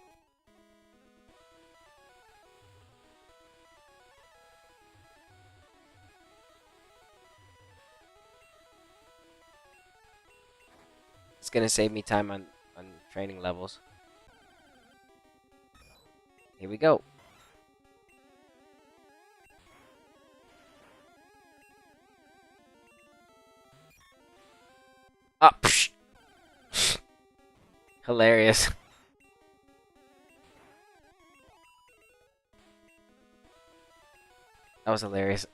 It's gonna save me time on training levels. Here we go. Oh, psh. Hilarious. That was hilarious.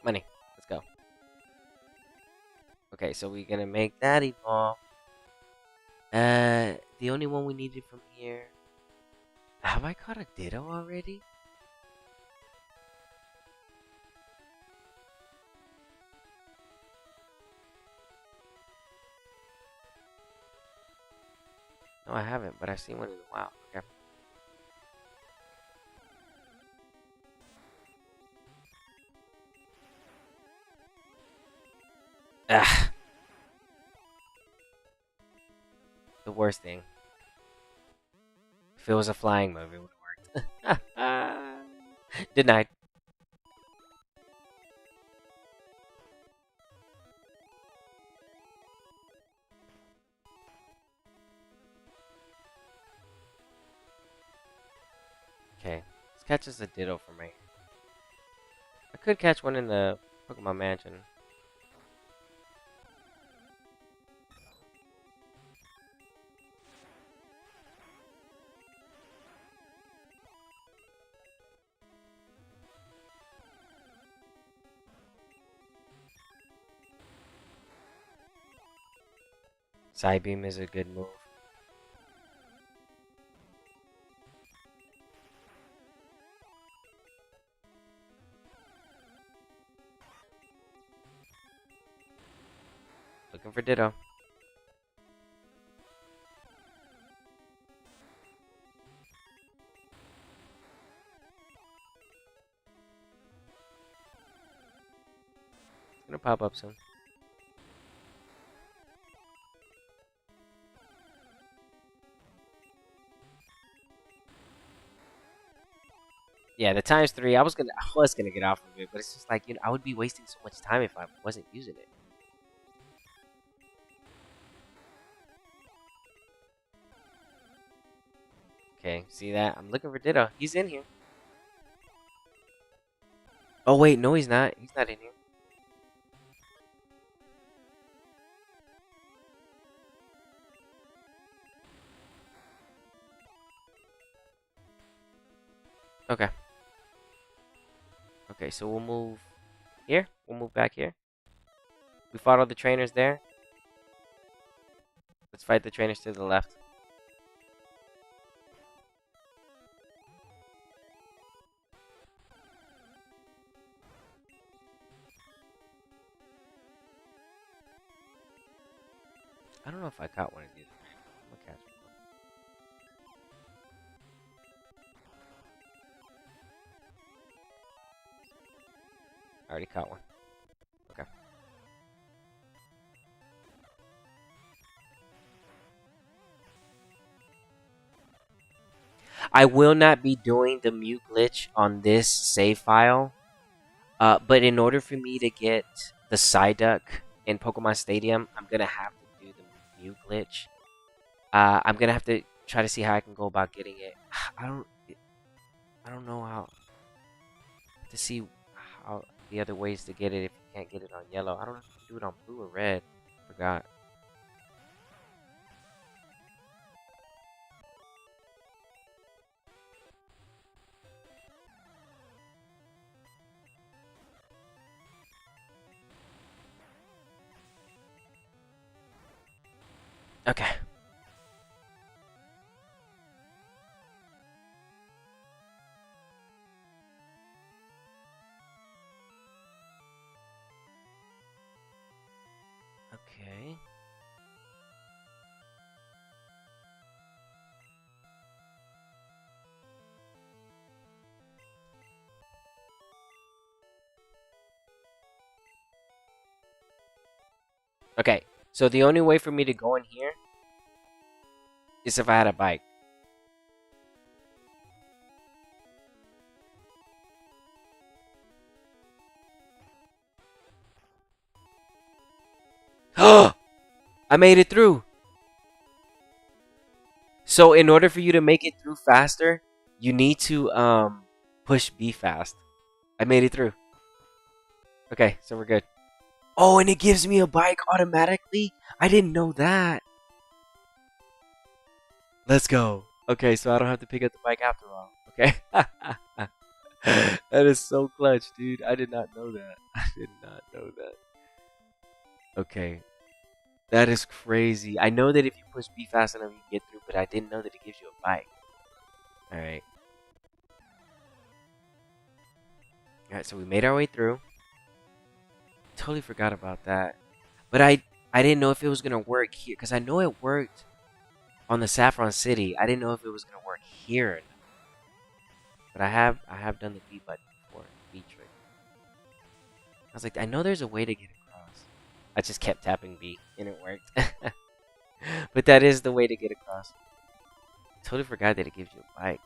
Money. Let's go. Okay, so we're gonna make that evolve. The only one we needed from here. Have I caught a Ditto already? No, I haven't, but I've seen one in a while. Okay. Ah. The worst thing. If it was a flying move, it would have worked. Denied. Okay. This catches a Ditto for me. I could catch one in the Pokemon Mansion. Psybeam is a good move. Looking for Ditto. It's gonna pop up soon. Yeah, the ×3. I was gonna get off of it, but it's just like, I would be wasting so much time if I wasn't using it. Okay, see that? I'm looking for Ditto. He's in here. Oh wait, no, he's not. He's not in here. Okay. Okay, so we'll move here. We'll move back here. We fought all the trainers there. Let's fight the trainers to the left. I don't know if I caught one of these. I'm gonna catch one. I already caught one. Okay. I will not be doing the mute glitch on this save file. But in order for me to get the Psyduck in Pokemon Stadium, I'm gonna have to do the mute glitch. I'm gonna have to try to see how I can go about getting it. I don't know how to see how the other ways to get it if you can't get it on yellow. I don't know if you can do it on blue or red. Forgot. Okay. Okay. Okay. So the only way for me to go in here is if I had a bike. I made it through. So in order for you to make it through faster, you need to push B fast. I made it through. Okay, so we're good. Oh, and it gives me a bike automatically? I didn't know that. Let's go. Okay, so I don't have to pick up the bike after all. Okay. That is so clutch, dude. I did not know that. I did not know that. Okay. That is crazy. I know that if you push B fast enough, you can get through, but I didn't know that it gives you a bike. Alright. Alright, so we made our way through. Totally forgot about that. But I didn't know if it was going to work here, because I know it worked on the Saffron City. I didn't know if it was going to work here. But I have done the B button before. B trick. I was like, I know there's a way to get across. I just kept tapping B, and it worked. But that is the way to get across. Totally forgot that it gives you a bike.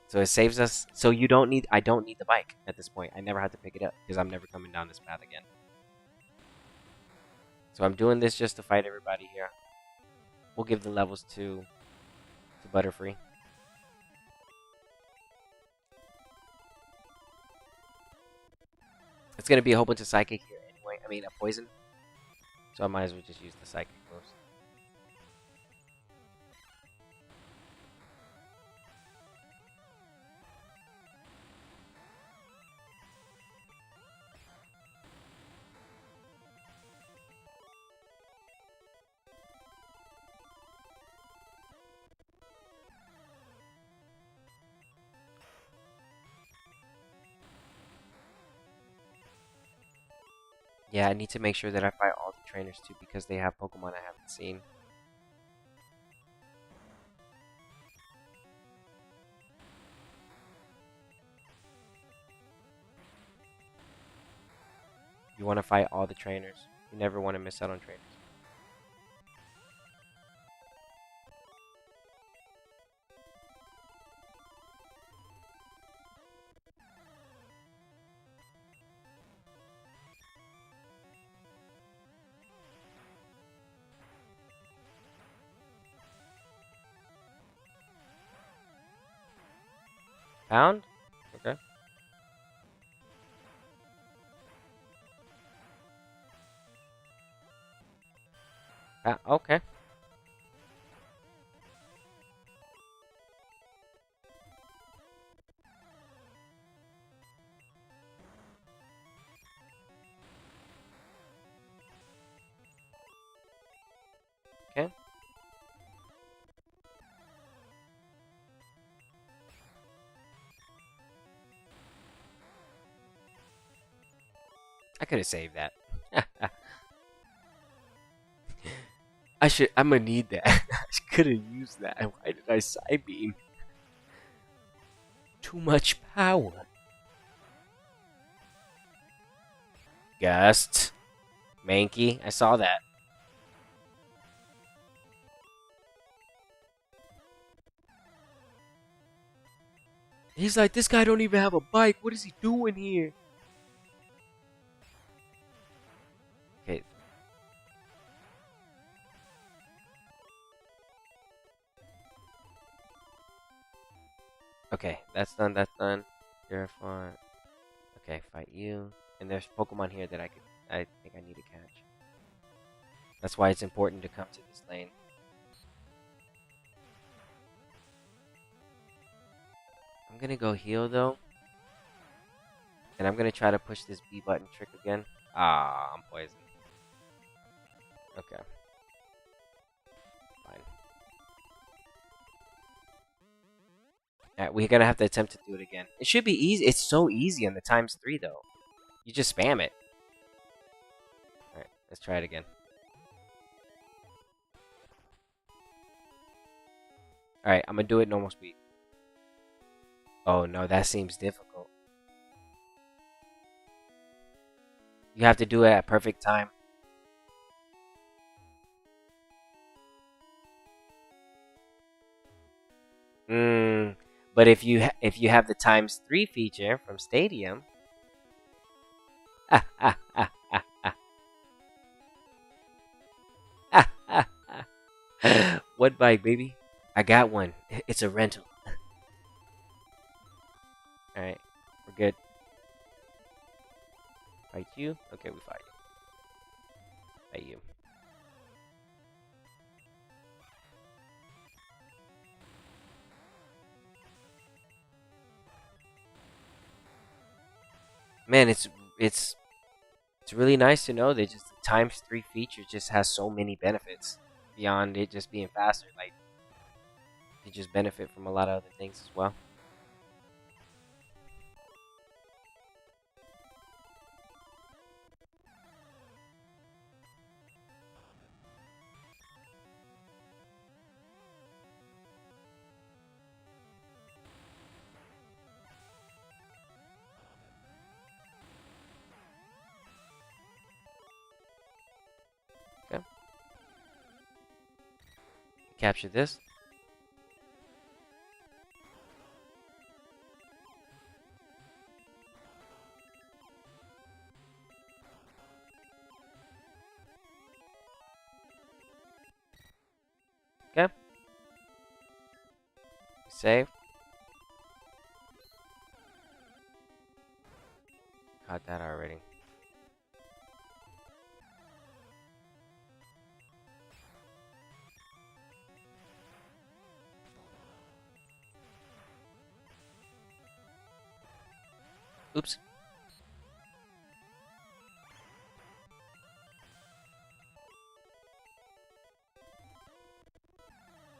So it saves us. So you don't need. I don't need the bike at this point. I never have to pick it up because I'm never coming down this path again. So I'm doing this just to fight everybody here. We'll give the levels to Butterfree. It's gonna be a whole bunch of psychic here anyway. I mean, a poison. So I might as well just use the psychic moves. Yeah, I need to make sure that I fight all the trainers too because they have Pokemon I haven't seen. You want to fight all the trainers. You never want to miss out on trainers. Pound? Okay. Okay. Okay. I could have saved that. I'm gonna need that. I could have used that. Why did I side beam? Too much power. Gust. Mankey. I saw that. He's like, this guy don't even have a bike. What is he doing here? Okay. Okay, that's done, that's done. Purify. Okay, fight you. And there's Pokemon here that I think I need to catch. That's why it's important to come to this lane. I'm gonna go heal though. And I'm gonna try to push this B button trick again. Ah, I'm poisoned. Okay. Fine. Alright, we're gonna have to attempt to do it again. It should be easy. It's so easy on the ×3 though. You just spam it. Alright, let's try it again. Alright, I'm gonna do it normal speed. Oh no, that seems difficult. You have to do it at perfect time. But if you have the ×3 feature from Stadium, what bike, baby? I got one. It's a rental. All right, we're good. Fight you? Okay, we fight you. Fight you. Man, it's really nice to know that just the ×3 feature just has so many benefits beyond it just being faster. Like, you just benefit from a lot of other things as well. Okay. capture this. Okay. Save. Caught that already. Oops.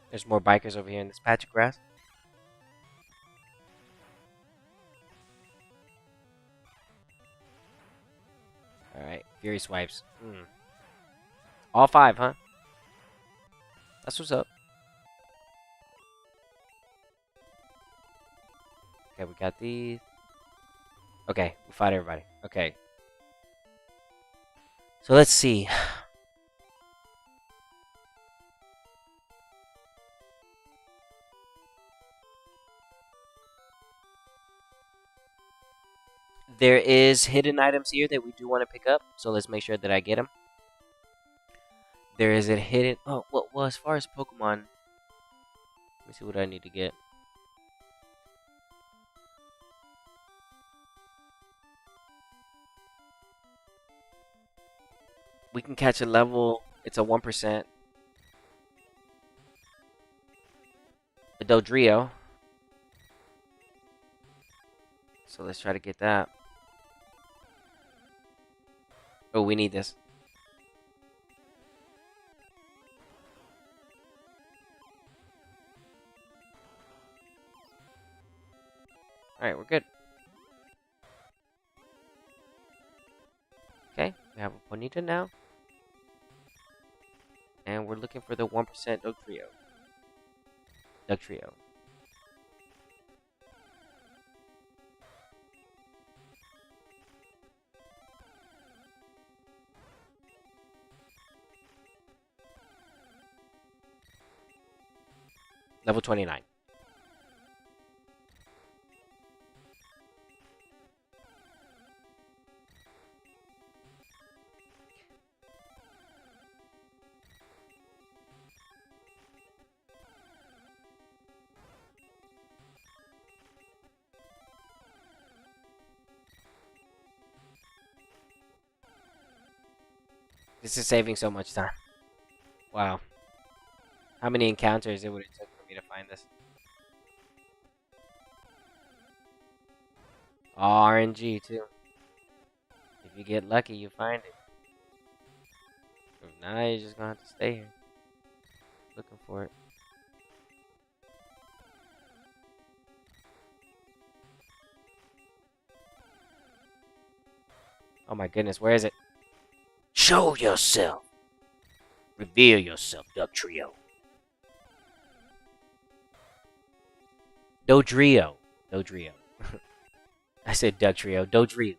There's more bikers over here in this patch of grass. Alright, Fury Swipes. All 5, huh? That's what's up. Okay, we got these. Okay, we fought everybody. Okay. So let's see. There is hidden items here that we do want to pick up, so let's make sure that I get them. There is a hidden... Oh, well, as far as Pokemon... Let me see what I need to get. We can catch a level... It's a 1%. A Dodrio. So let's try to get that. Oh, we need this. Alright, we're good. Okay, we have a Ponyta now. And we're looking for the 1% Dugtrio. Level 29. This is saving so much time. Wow. How many encounters it would have took for me to find this? All RNG too. If you get lucky, you find it. If not, you're just gonna have to stay here. Looking for it. Oh my goodness, where is it? Show yourself. Reveal yourself, Dugtrio. Dodrio. I said Dugtrio. Dodrio.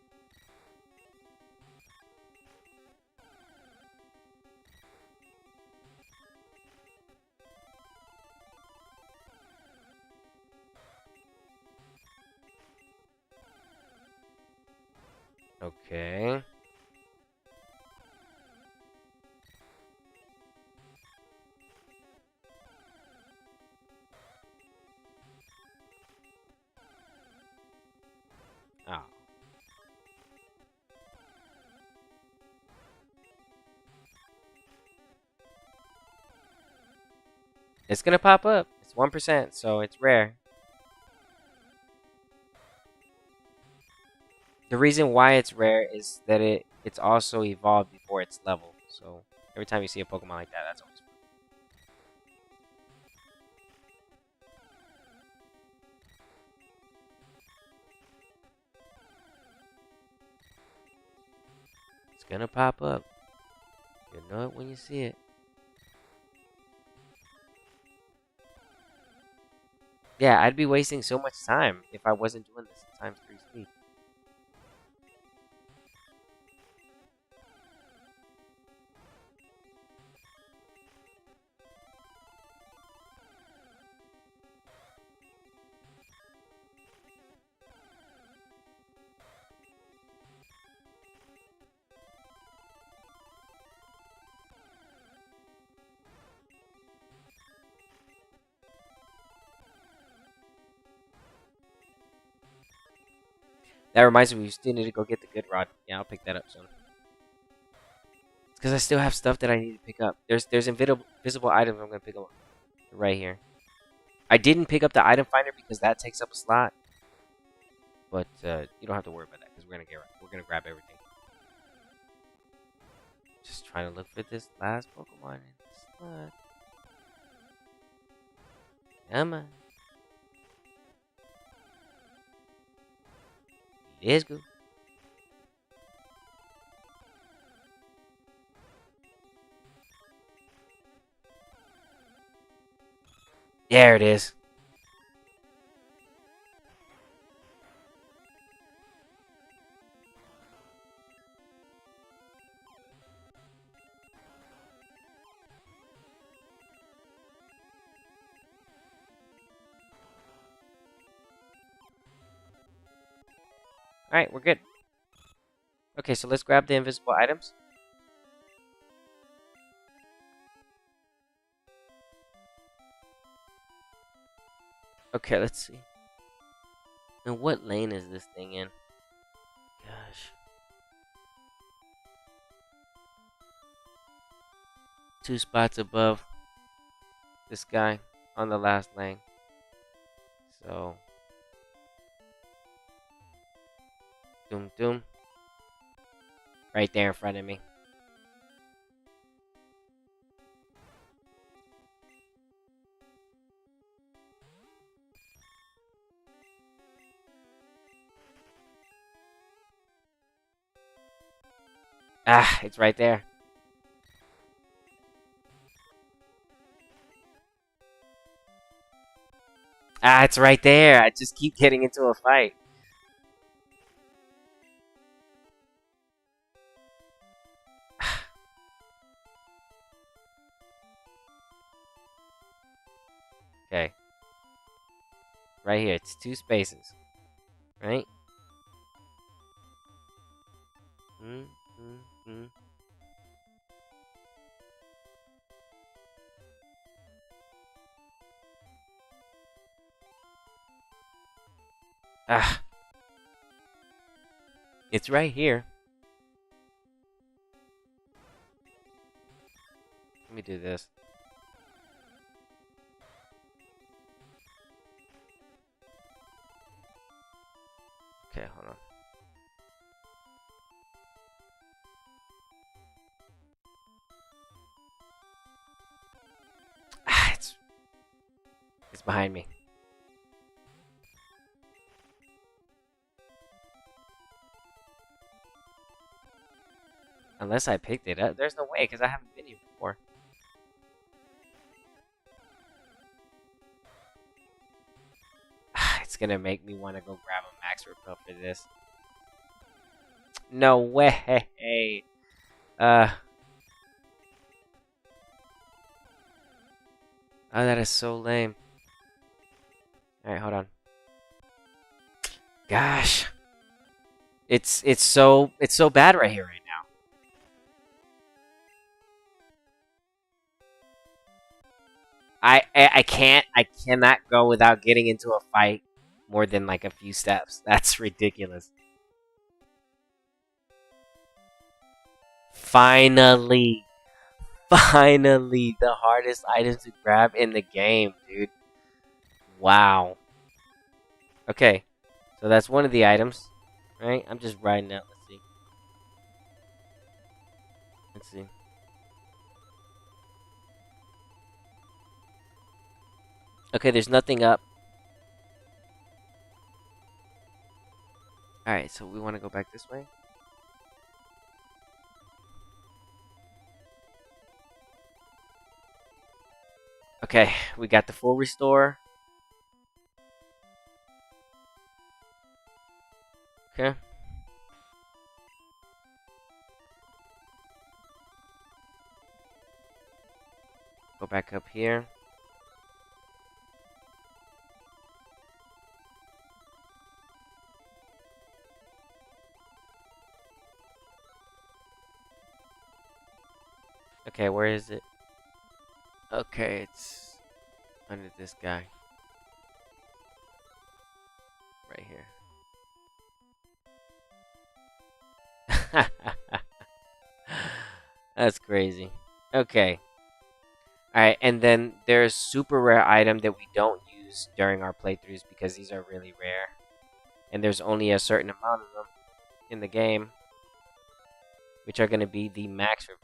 Okay. Oh. It's gonna pop up. It's 1%, so it's rare. The reason why it's rare is that it's also evolved before its level. So every time you see a Pokemon like that, that's always it's gonna pop up. You know it when you see it. Yeah, I'd be wasting so much time if I wasn't doing this at times 3 speed. That reminds me, we still need to go get the good rod. Yeah, I'll pick that up soon. Because I still have stuff that I need to pick up. There's invisible items I'm gonna pick up right here. I didn't pick up the item finder because that takes up a slot. But you don't have to worry about that because we're gonna grab everything. Just trying to look for this last Pokemon in the slot. Come on. Let's go. There it is. Alright, we're good. Okay, so let's grab the invisible items. Okay, let's see. And what lane is this thing in? Gosh. 2 spots above this guy on the last lane. So. Doom doom. Right there in front of me. Ah, it's right there. Ah, it's right there. I just keep getting into a fight. Okay. Right here. It's 2 spaces. Right? Ah. It's right here. Let me do this. Okay, hold on. Ah, it's behind me. Unless I picked it up. There's no way, because I haven't been here before. It's gonna make me want to go grab a max repel for this. No way! Oh, that is so lame. Alright, hold on. Gosh. It's so bad right here right now. I cannot go without getting into a fight more than like a few steps. That's ridiculous. Finally, the hardest items to grab in the game, dude. Wow. Okay, so that's one of the items, right? I'm just writing out. Let's see. Let's see. Okay, there's nothing up. Alright, so we want to go back this way. Okay, we got the full restore. Okay. Go back up here. Okay, where is it? Okay, it's under this guy. Right here. That's crazy. Okay. Alright, and then there's super rare item that we don't use during our playthroughs because these are really rare. And there's only a certain amount of them in the game, which are going to be the max revives.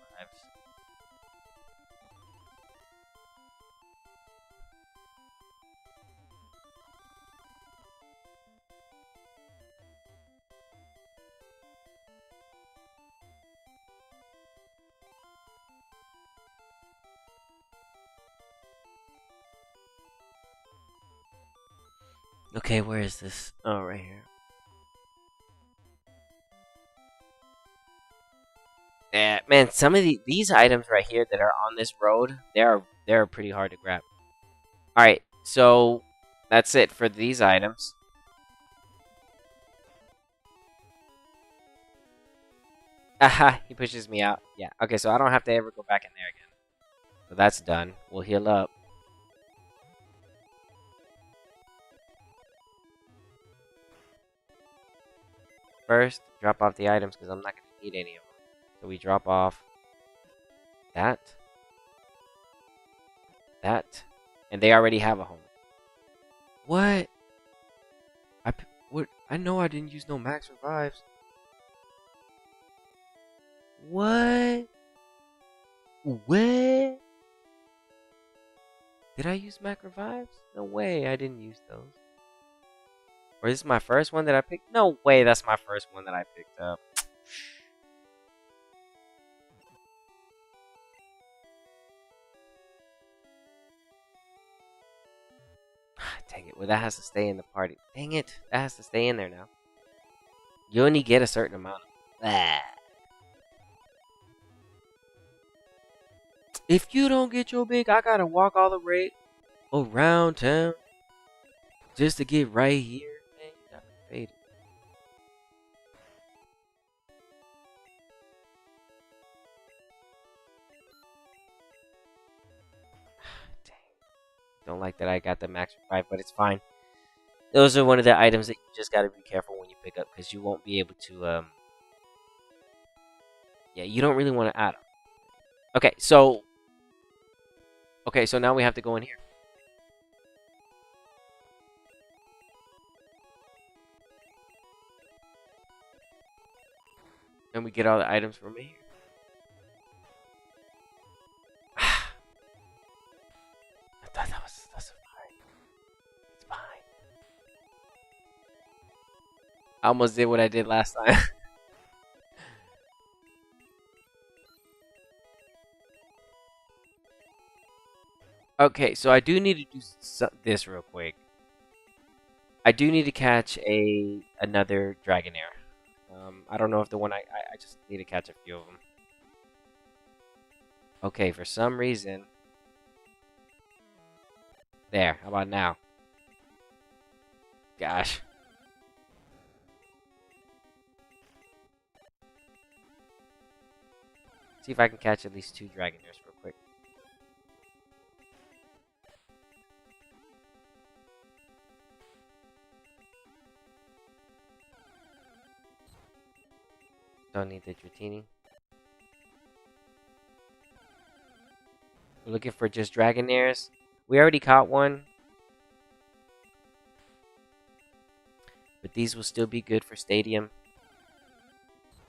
Okay, where is this? Oh, right here. Yeah, man, some of these items right here that are on this road, they're pretty hard to grab. All right, so that's it for these items. Aha, he pushes me out. Yeah, okay, so I don't have to ever go back in there again. So that's done. We'll heal up. First, drop off the items because I'm not going to need any of them. So we drop off that, that, and they already have a home. What? What? I know I didn't use no max revives. What? What? Did I use max revives? No way, I didn't use those. Or is this my first one that I picked? No way, that's my first one that I picked up. Dang it, well that has to stay in the party. Dang it, that has to stay in there now. You only get a certain amount. If you don't get your big, I gotta walk all the way around town just to get right here. Man, you got me faded. Dang. Don't like that I got the max revive, but it's fine. Those are one of the items that you just gotta be careful when you pick up because you won't be able to, yeah, you don't really want to add them. Okay, so now we have to go in here. And we get all the items from here. I thought that's fine. It's fine. I almost did what I did last time. Okay, so I do need to do this real quick. I do need to catch another Dragonair. I don't know if the one I just need to catch a few of them. Okay, for some reason. There, how about now? Gosh. See if I can catch at least 2 Dragonairs real quick. Don't need the Dratini. We're looking for just Dragonairs. We already caught one. But these will still be good for Stadium.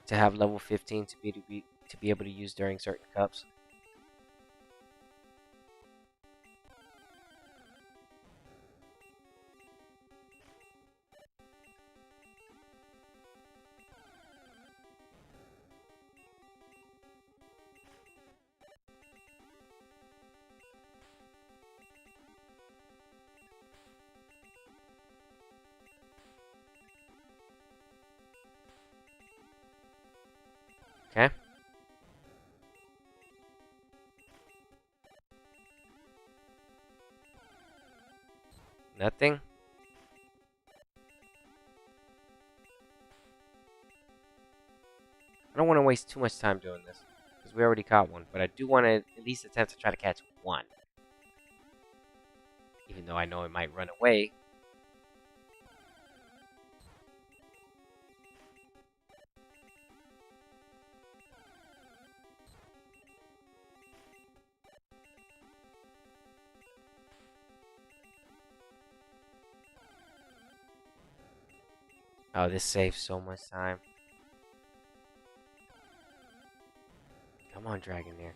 To have level 15 to be able to use during certain cups. Okay. Nothing. I don't want to waste too much time doing this. Because we already caught one. But I do want to at least attempt to try to catch one. Even though I know it might run away. Oh, this saves so much time. Come on, Dragonair.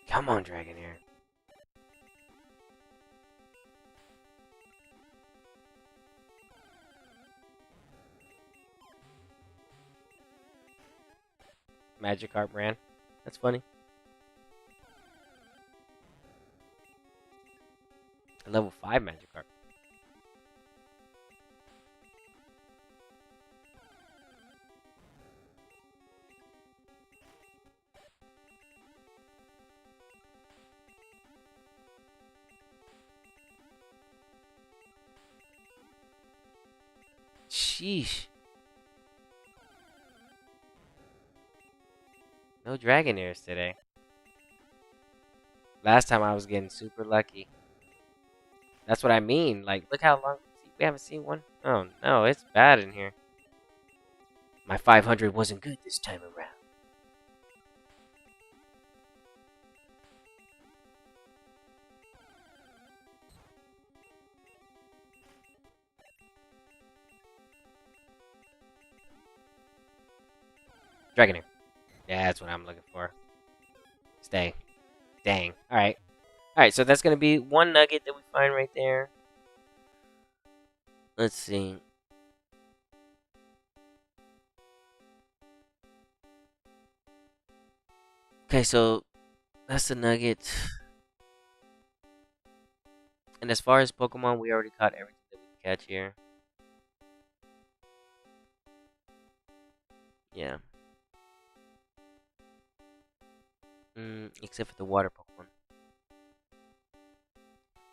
Come on, Dragonair. Magikarp ran. That's funny. A level 5 Magikarp. Sheesh. No Dragonairs today. Last time I was getting super lucky. That's what I mean. Like, look how long we haven't seen one. Oh no, it's bad in here. My 500 wasn't good this time around. Dragonair. Yeah, that's what I'm looking for. Stay. Dang. Alright. Alright, so that's going to be one nugget that we find right there. Let's see. Okay, so that's the nugget. And as far as Pokemon, we already caught everything that we can catch here. Yeah. Except for the water Pokemon.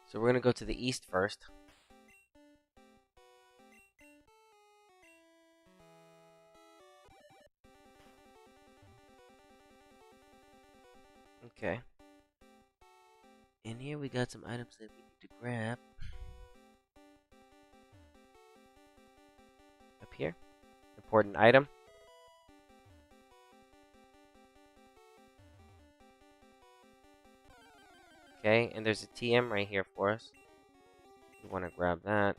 So we're going to go to the east first. Okay. In here we got some items that we need to grab. Up here. Important item. Okay, and there's a TM right here for us. We want to grab that.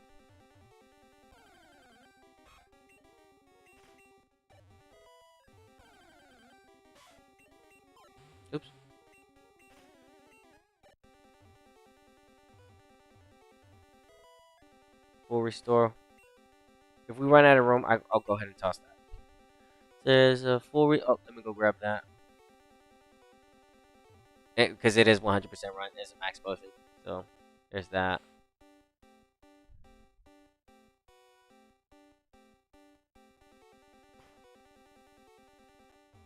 Oops. Full restore. If we run out of room, I'll go ahead and toss that. There's a full oh, let me go grab that. Because it is 100% run. There's a max potion. So, there's that.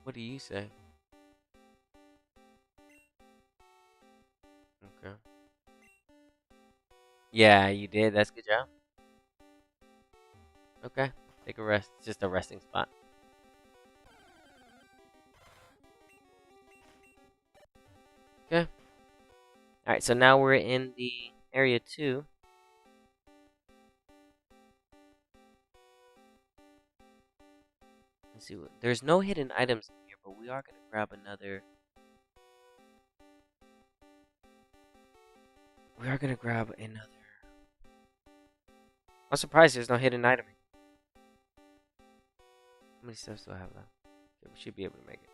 What do you say? Okay. Yeah, you did. That's a good job. Okay. Take a rest. It's just a resting spot. Okay. Alright, so now we're in the area 2. Let's see. There's no hidden items in here, but we are going to grab another. We are going to grab another. I'm surprised there's no hidden item. How many steps do I have left? Okay, we should be able to make it.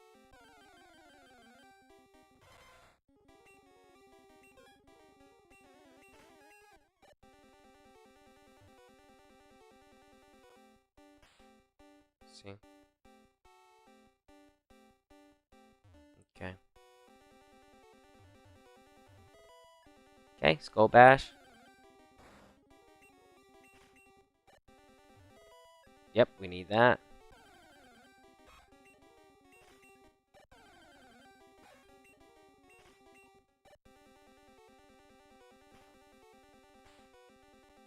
Let's see. Okay. Okay, Skull Bash. Yep, we need that.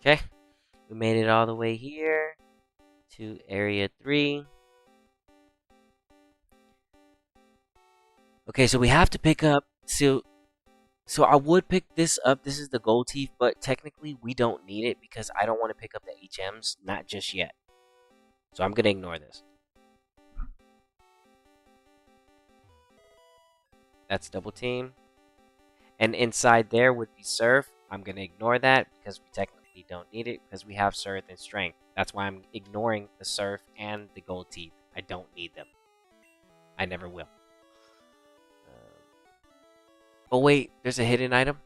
Okay, we made it all the way here to area 3. Okay, so we have to pick up. So I would pick this up. This is the gold teeth, but technically we don't need it because I don't want to pick up the HMs, not just yet. So I'm gonna ignore this. That's double team. And inside there would be Surf. I'm going to ignore that because we technically don't need it because we have Surf and Strength. That's why I'm ignoring the Surf and the Gold Teeth. I don't need them. I never will. Oh wait, there's a hidden item.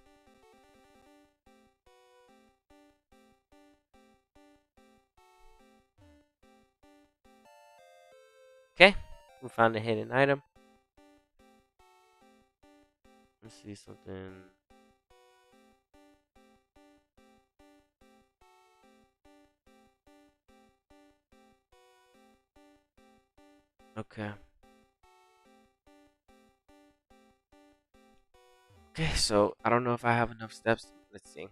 Okay, we found a hidden item. Let's see something. Okay. Okay, so I don't know if I have enough steps. Let's see.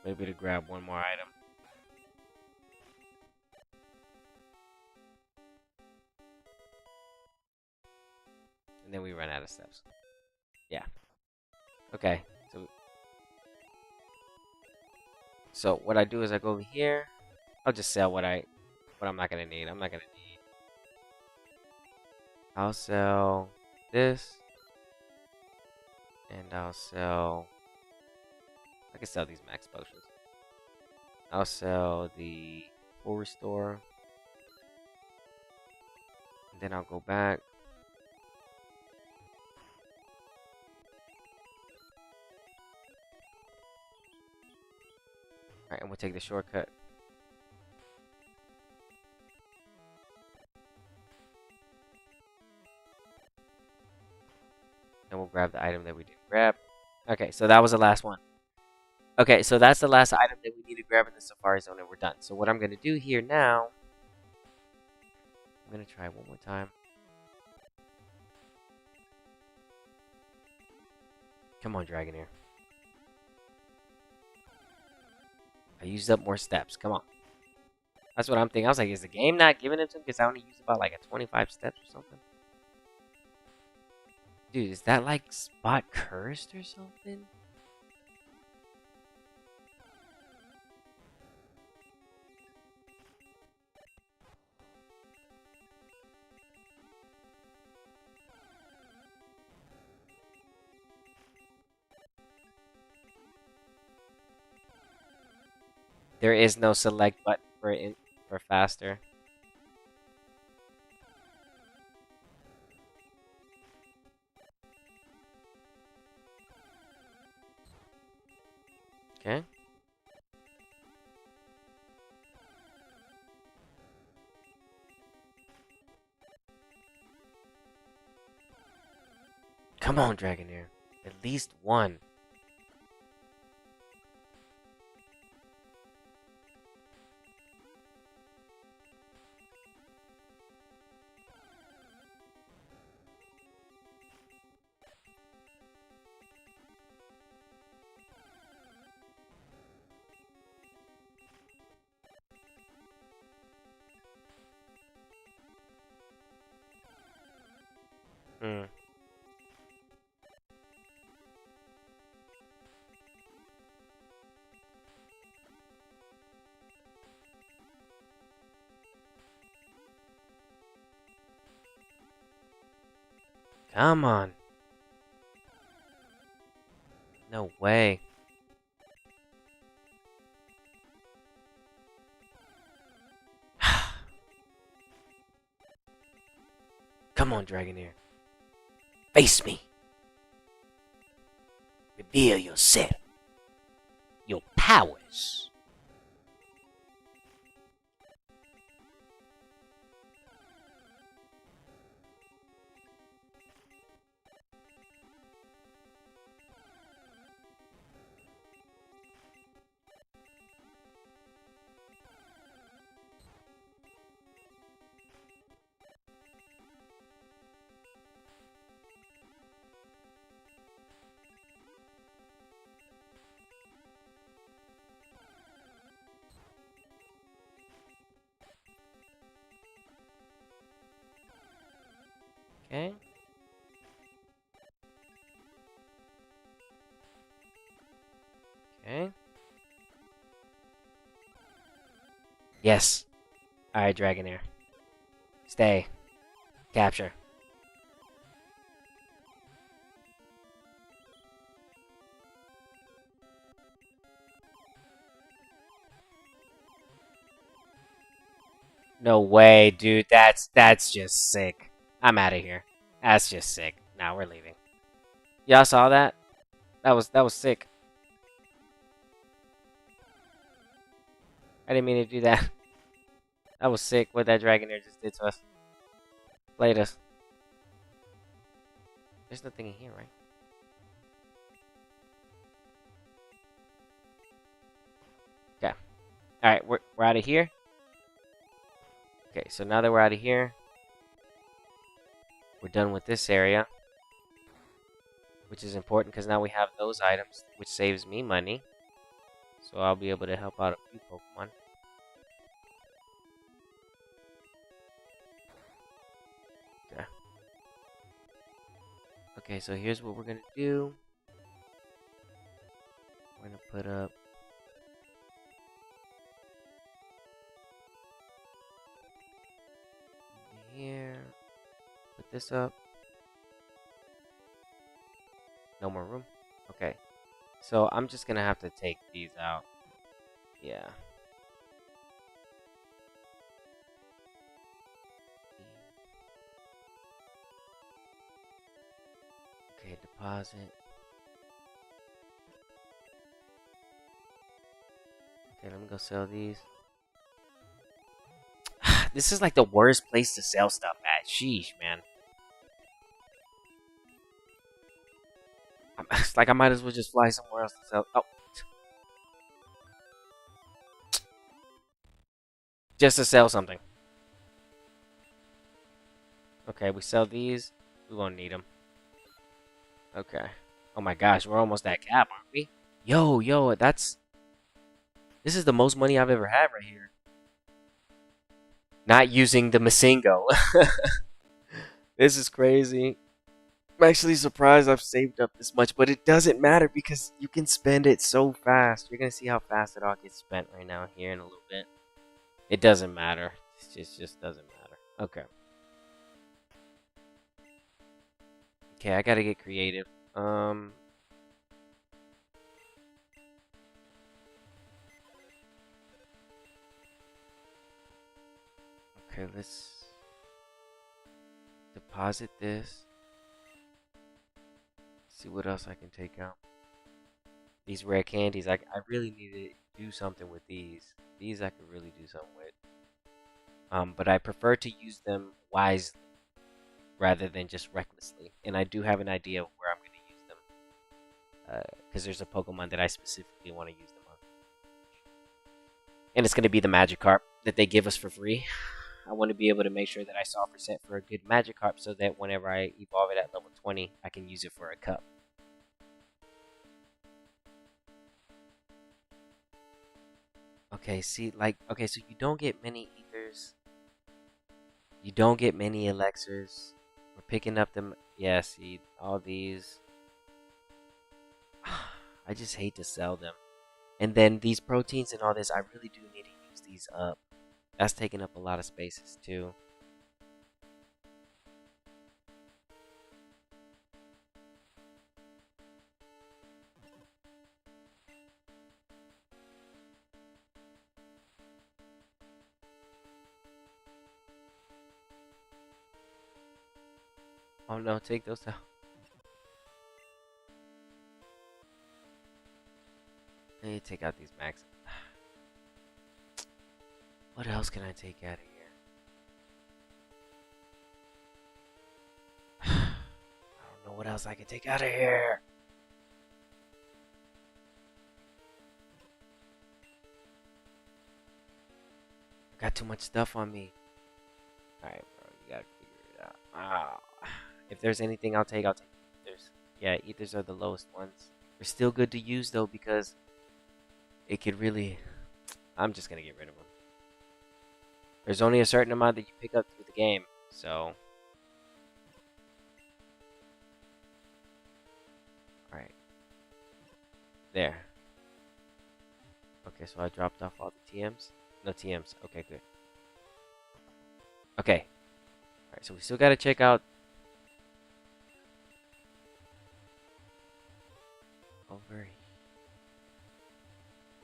Maybe to grab one more item. And then we run out of steps. Yeah. Okay. So what I do is I go over here. I'll just sell what I'm not gonna need. I'm not gonna need. I'll sell this. And I'll sell. I can sell these max potions. I'll sell the full restore. And then I'll go back. Alright, and we'll take the shortcut. And we'll grab the item that we didn't grab. Okay, so that was the last one. Okay, so that's the last item that we need to grab in the Safari Zone, and we're done. So what I'm going to do here now, I'm going to try one more time. Come on, Dragonair. I used up more steps. Come on. That's what I'm thinking. I was like, is the game not giving it to him? Because I only used about like a 25 steps or something. Dude, is that like spot cursed or something? There is no select button for faster. Okay. Come on, Dragonair. At least one. Hmm. Come on. No way. Come on, Dragonair. Face me. Reveal yourself. Your powers. Okay. Yes. Alright, Dragonair. Stay. Capture. No way, dude. That's just sick. I'm out of here. That's just sick. Now we're leaving. Y'all saw that? That was sick. I didn't mean to do that. That was sick what that Dragonair just did to us. Played us. There's nothing in here, right? Okay. Alright, we're out of here. Okay, so now that we're out of here, we're done with this area. Which is important because now we have those items, which saves me money. So I'll be able to help out a few Pokemon. Okay. Okay, so here's what we're gonna do. We're gonna put up here. Put this up. No more room. Okay. So I'm just gonna have to take these out. Yeah. Okay, deposit. Okay, let me go sell these. This is like the worst place to sell stuff at. Sheesh, man. It's like I might as well just fly somewhere else to sell. Oh. Just to sell something. Okay, we sell these. We won't need them. Okay. Oh my gosh, we're almost at cap, aren't we? Yo, that's... This is the most money I've ever had right here. Not using the Masingo. This is crazy. I'm actually surprised I've saved up this much, but it doesn't matter because you can spend it so fast. You're gonna see how fast it all gets spent right now here in a little bit. It doesn't matter. It just doesn't matter. Okay. Okay, I gotta get creative. Okay, let's deposit this. See what else I can take out. These rare candies, I really need to do something with these. These I could really do something with. But I prefer to use them wisely rather than just recklessly. And I do have an idea of where I'm going to use them. Because there's a Pokemon that I specifically want to use them on. And it's going to be the Magikarp that they give us for free. I want to be able to make sure that I soft reset for a good Magikarp so that whenever I evolve it at level 20, I can use it for a cup. Okay, see, like, okay, so you don't get many ethers. You don't get many elixirs. We're picking up them. Yeah, see, all these. I just hate to sell them. And then these proteins and all this, I really do need to use these up. That's taking up a lot of spaces too. Oh no, take those out. I need to take out these max. What else can I take out of here? I don't know what else I can take out of here. I got too much stuff on me. Alright, bro, you gotta figure it out. If there's anything I'll take ethers. Yeah, ethers are the lowest ones. They're still good to use though because it could really... I'm just gonna get rid of them. There's only a certain amount that you pick up through the game, so... Alright. There. Okay, so I dropped off all the TMs. No TMs. Okay, good. Okay. Alright, so we still gotta check out over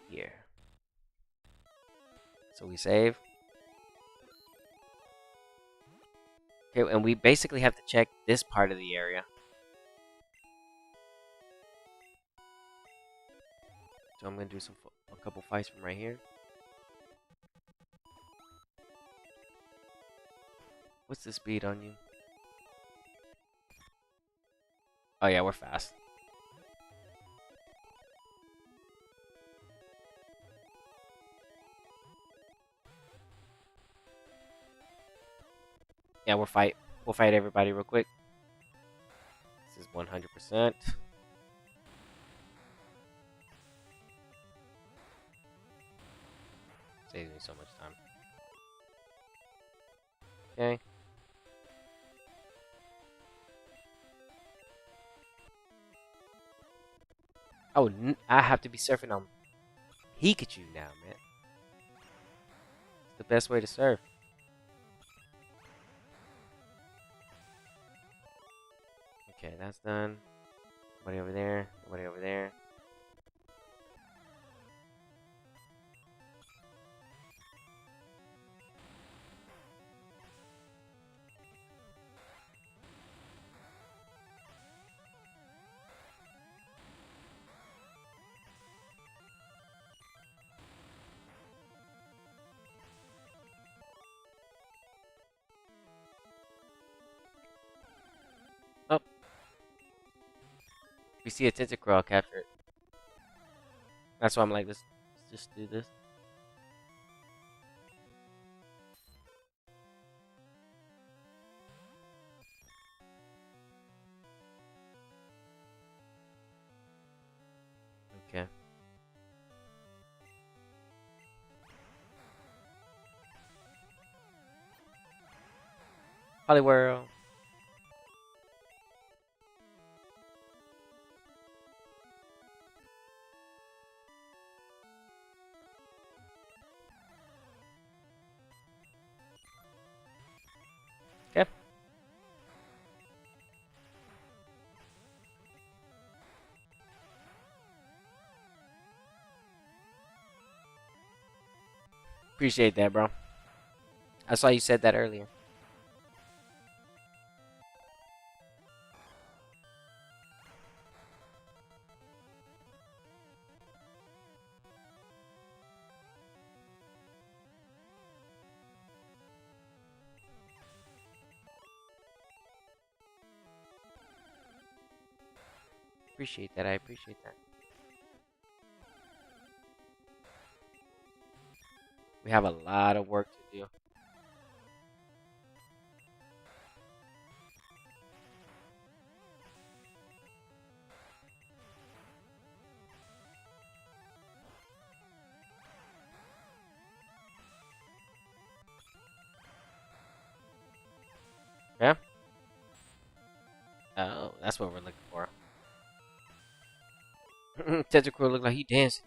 here. So we save. Okay, and we basically have to check this part of the area. So I'm gonna do a couple fights from right here. What's the speed on you? Oh yeah, we're fast. Yeah, we'll fight everybody real quick. This is 100%. Saves me so much time. Okay. Oh, I have to be surfing on Pikachu now, man. It's the best way to surf. Okay, that's done. Nobody over there. Nobody over there. Oh, we see a Tentacruel, I'll capture it. That's why I'm like, let's just do this. Okay. Poliwhirl. Okay. Appreciate that, bro. I saw you said that earlier. Appreciate that. I appreciate that. We have a lot of work to do. Yeah? Oh, that's what we're looking for. Tentacruel look like he dancing.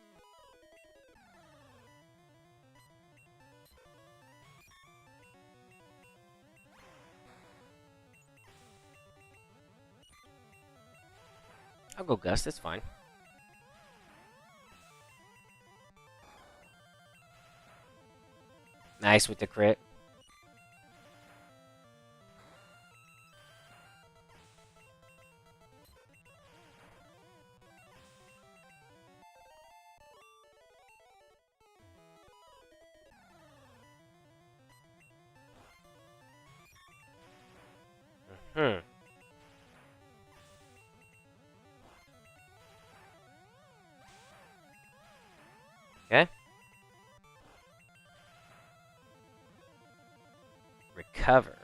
I'll go Gus, that's fine. Nice with the crit. Hmm. Okay. Recover.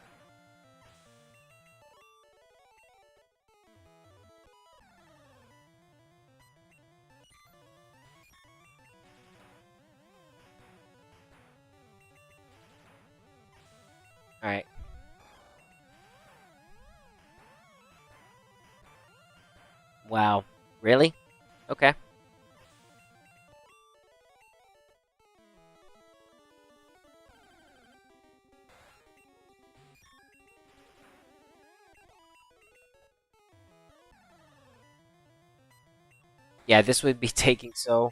Alright. Wow. Really? Okay. Yeah, this would be taking so.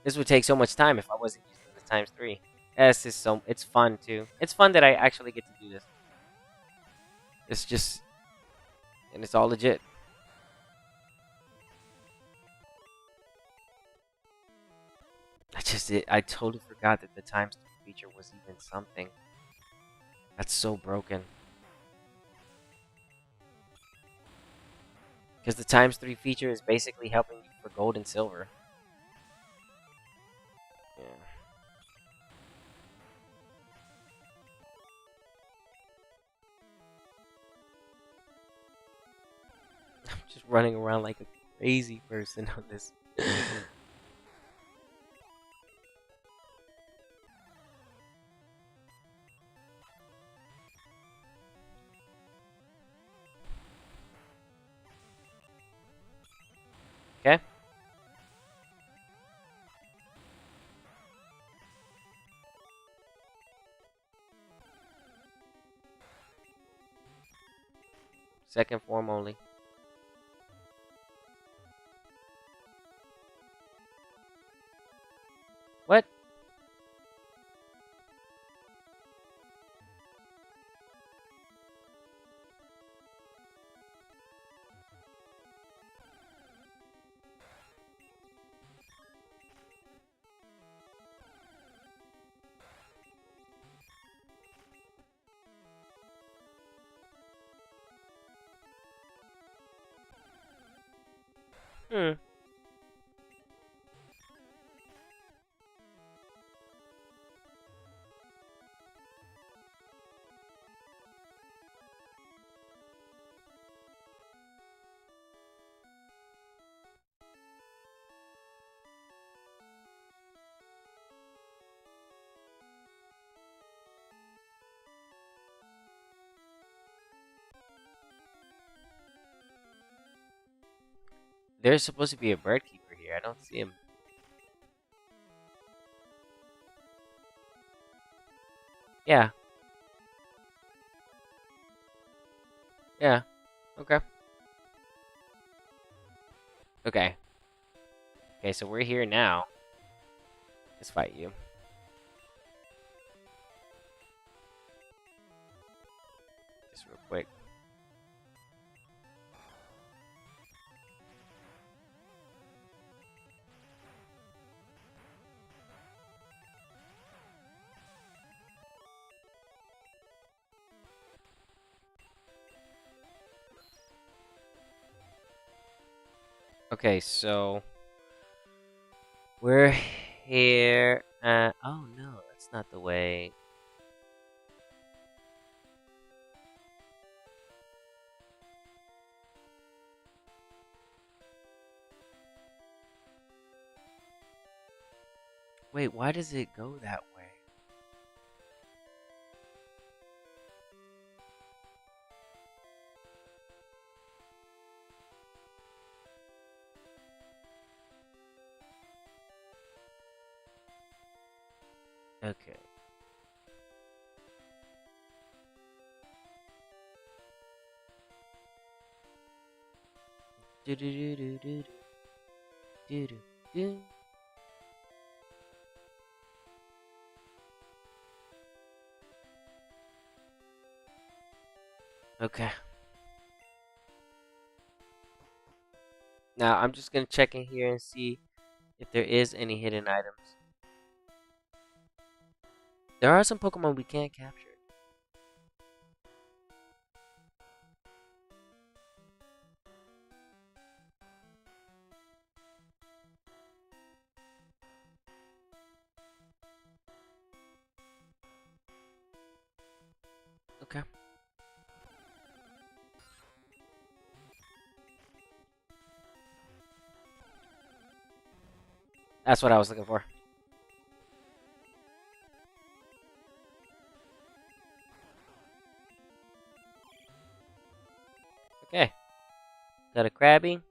This would take so much time if I wasn't using the times 3. Yes, it's so. It's fun too. It's fun that I actually get to do this. It's just, and it's all legit. I totally forgot that the times 3 feature was even something. That's so broken. Because the times 3 feature is basically helping you for gold and silver. Yeah. I'm just running around like a crazy person on this. Okay. Second form only. What? Hmm. There's supposed to be a bird keeper here. I don't see him. Yeah. Yeah. Okay. Okay. Okay, so we're here now. Let's fight you. Just real quick. Okay, so we're here. Oh no, that's not the way. Wait, why does it go that way? Okay. Do do do do do do do do. Okay. Now I'm just gonna check in here and see if there is any hidden items. There are some Pokemon we can't capture. Okay. That's what I was looking for. Okay. Got a Krabby.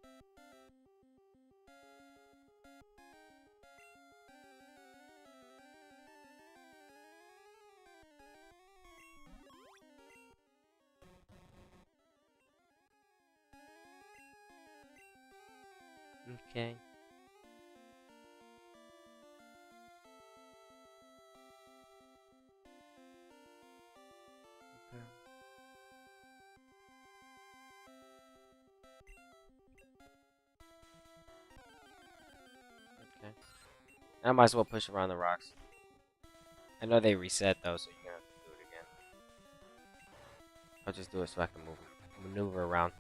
Okay. Okay. I might as well push around the rocks. I know they reset though, so you're gonna have to do it again. I'll just do it so I can maneuver around.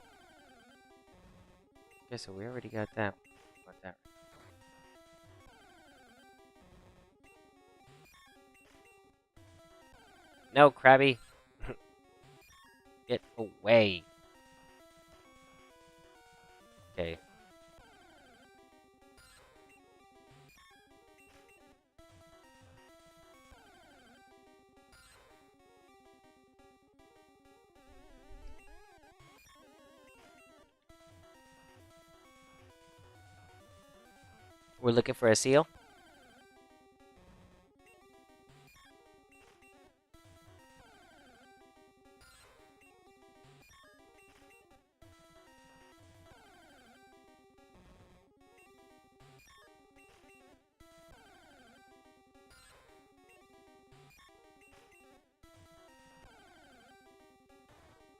Okay, so we already got that. Got that. No, Krabby. Get away. Okay. We're looking for a seal.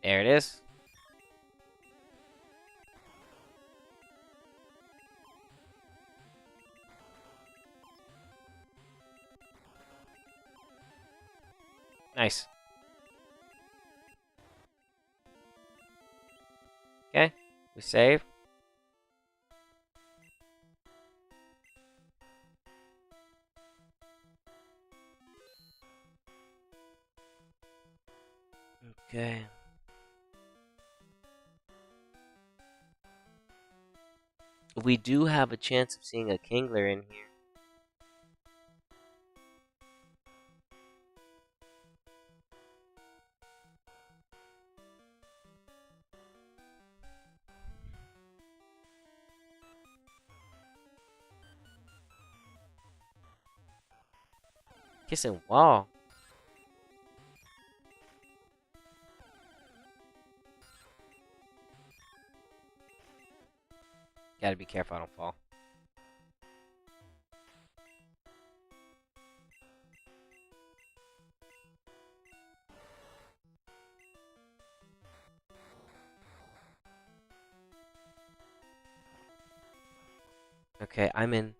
There it is. Nice. Okay. We save. Okay. We do have a chance of seeing a Kingler in here. Kissing wall. Gotta be careful I don't fall. Okay, I'm in.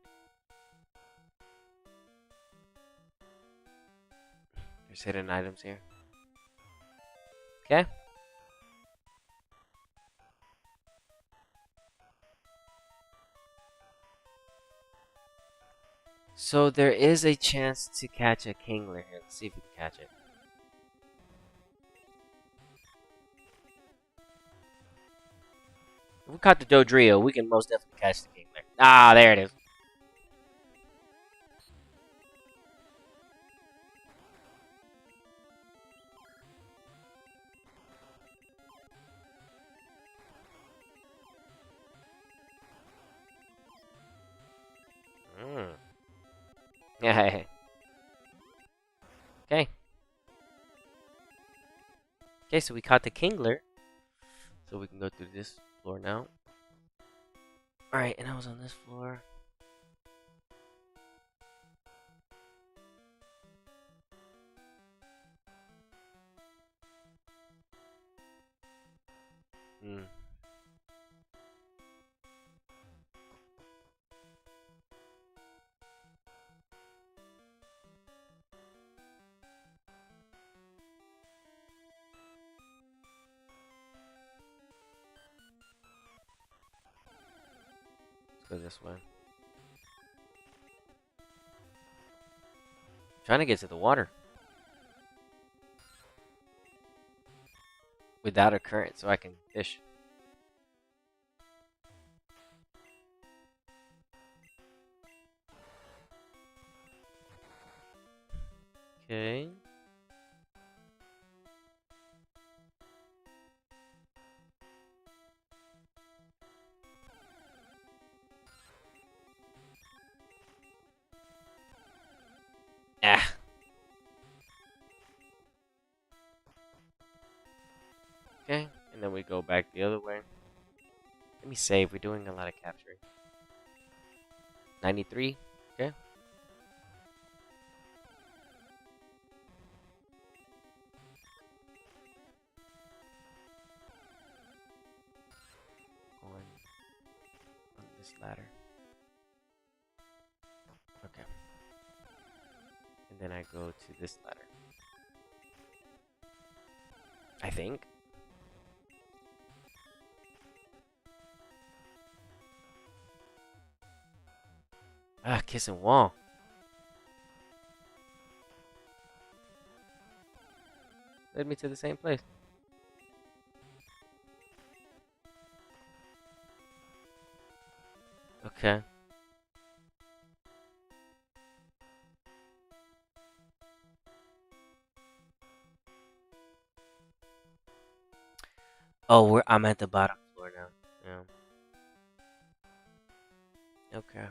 There's hidden items here. Okay. So there is a chance to catch a Kingler here. Let's see if we can catch it. If we caught the Dodrio, we can most definitely catch the Kingler. Ah, there it is. Mm. Yeah. Okay. Okay, so we caught the Kingler. So we can go through this floor now. Alright, and I was on this floor. Hmm. Let's go this way. Trying to get to the water. Without a current so I can fish. Okay. Ah. Okay. And then we go back the other way. Let me save. We're doing a lot of capturing. 93. Okay. Going on this ladder. then I go to this ladder. I think. Ah, kissing wall. Led me to the same place. Okay. Oh, I'm at the bottom floor now. Yeah. Okay.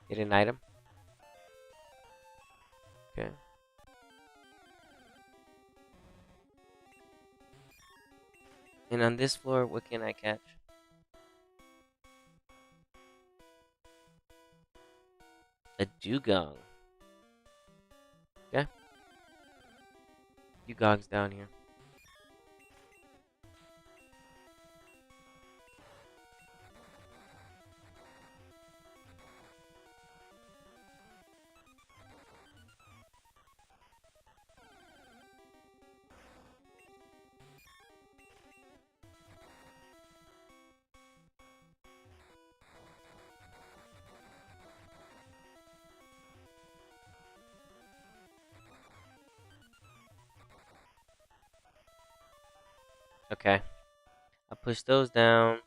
Get an item. Okay. And on this floor, what can I catch? A dugong. Okay. Dugong's down here. Okay. I push those down.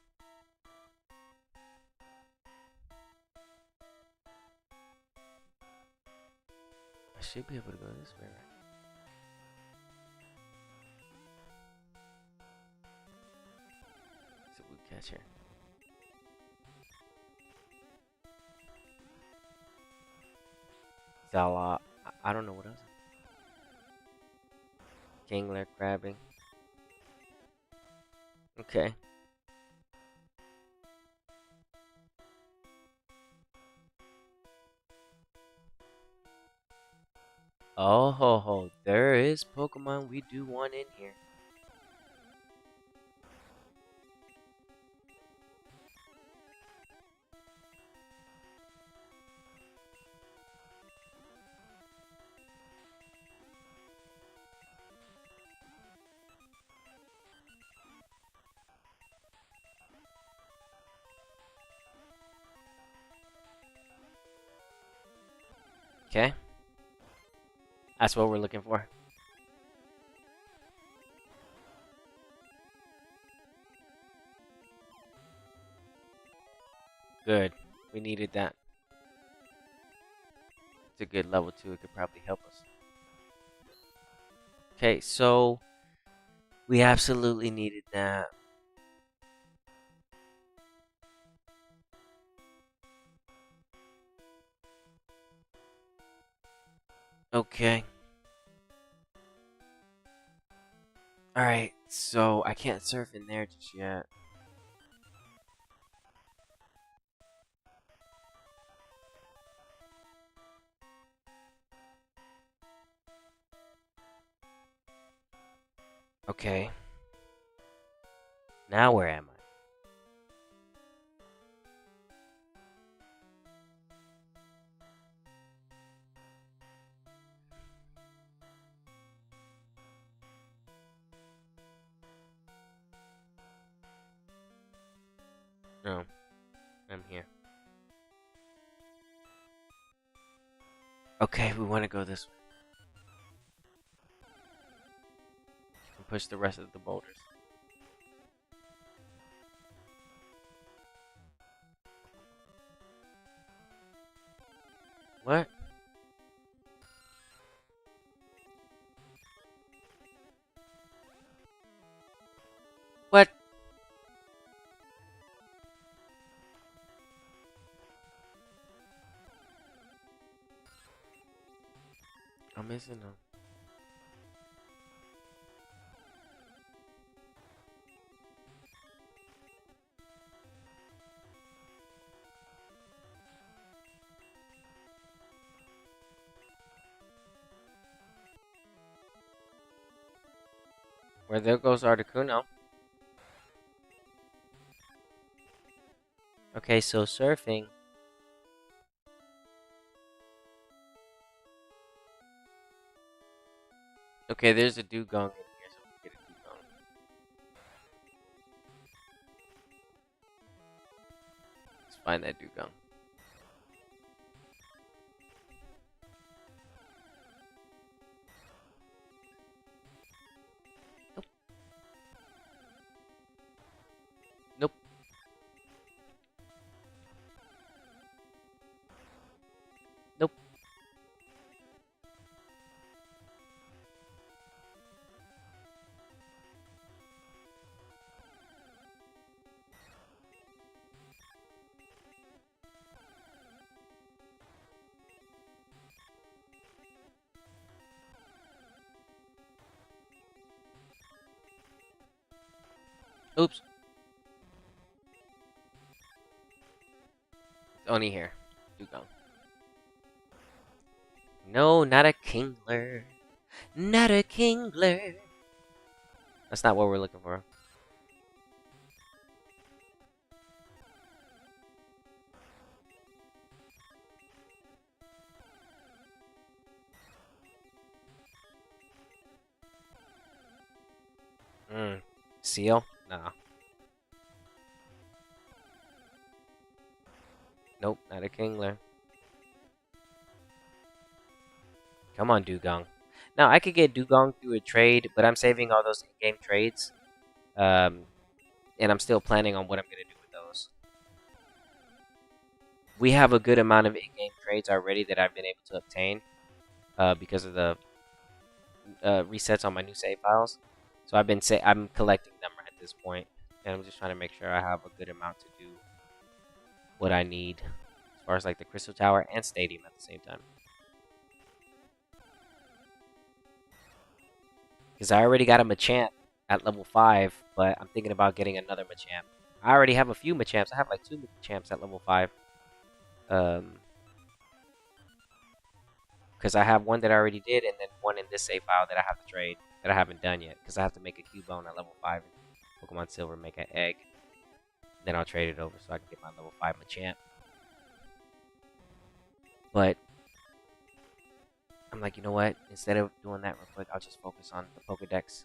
I should be able to go this way, right? So we catch here. Zala. I don't know what else. Kingler crabbing. Okay. Oh ho ho. There is Pokemon we do want in here. Okay. That's what we're looking for. Good. We needed that. It's a good level too. It could probably help us. Okay, so we absolutely needed that. Okay. Alright, so I can't surf in there just yet. Okay. Now where am I? No, I'm here. Okay, we want to go this way. And push the rest of the boulders. What? What? I'm missing them. Where there goes Articuno. Okay, so surfing. Okay, there's a dugong in here, so we can get a dugong. Let's find that dugong. Nope. Nope. Nope. Oops. It's only here. Dugong. No, not a kingler. Not a kingler. That's not what we're looking for. Seal? Nah. Nope, not a kingler. Come on, dugong. Now, I could get dugong through a trade, but I'm saving all those in-game trades. Um, and I'm still planning on what I'm going to do with those. We have a good amount of in-game trades already that I've been able to obtain because of the resets on my new save files. So I'm collecting them at this point, and I'm just trying to make sure I have a good amount to do what I need as far as like the Crystal Tower and Stadium at the same time. Because I already got a Machamp at level 5, but I'm thinking about getting another Machamp. I already have a few Machamps. I have like 2 Machamps at level 5. Because I have one that I already did, and then one in this save file that I have to trade that I haven't done yet. Because I have to make a Cubone at level 5 in Pokemon Silver, make an egg. Then I'll trade it over so I can get my level 5 Machamp. But I'm like, you know what? Instead of doing that real quick, I'll just focus on the Pokedex.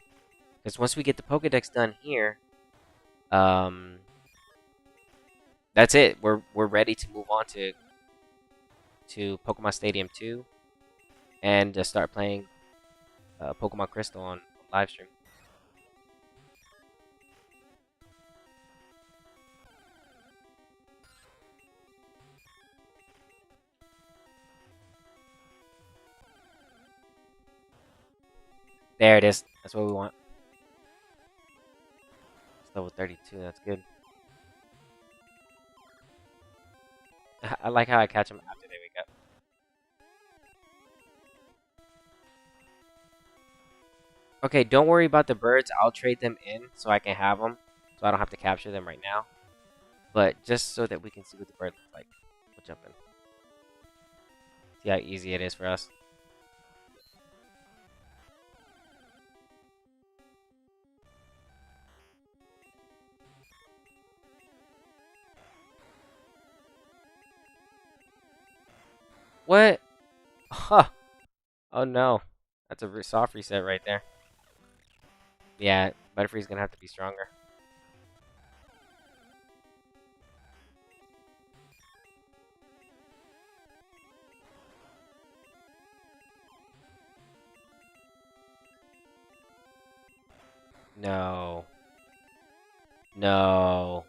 Because once we get the Pokedex done here, that's it. We're ready to move on to Pokemon Stadium 2 and start playing Pokemon Crystal on live stream. There it is. That's what we want. It's level 32. That's good. I like how I catch them after they wake up. Okay, don't worry about the birds. I'll trade them in so I can have them. So I don't have to capture them right now. But just so that we can see what the bird looks like. We'll jump in. See how easy it is for us. What? Huh. Oh no. That's a soft reset right there. Yeah, Butterfree's gonna have to be stronger. No. No.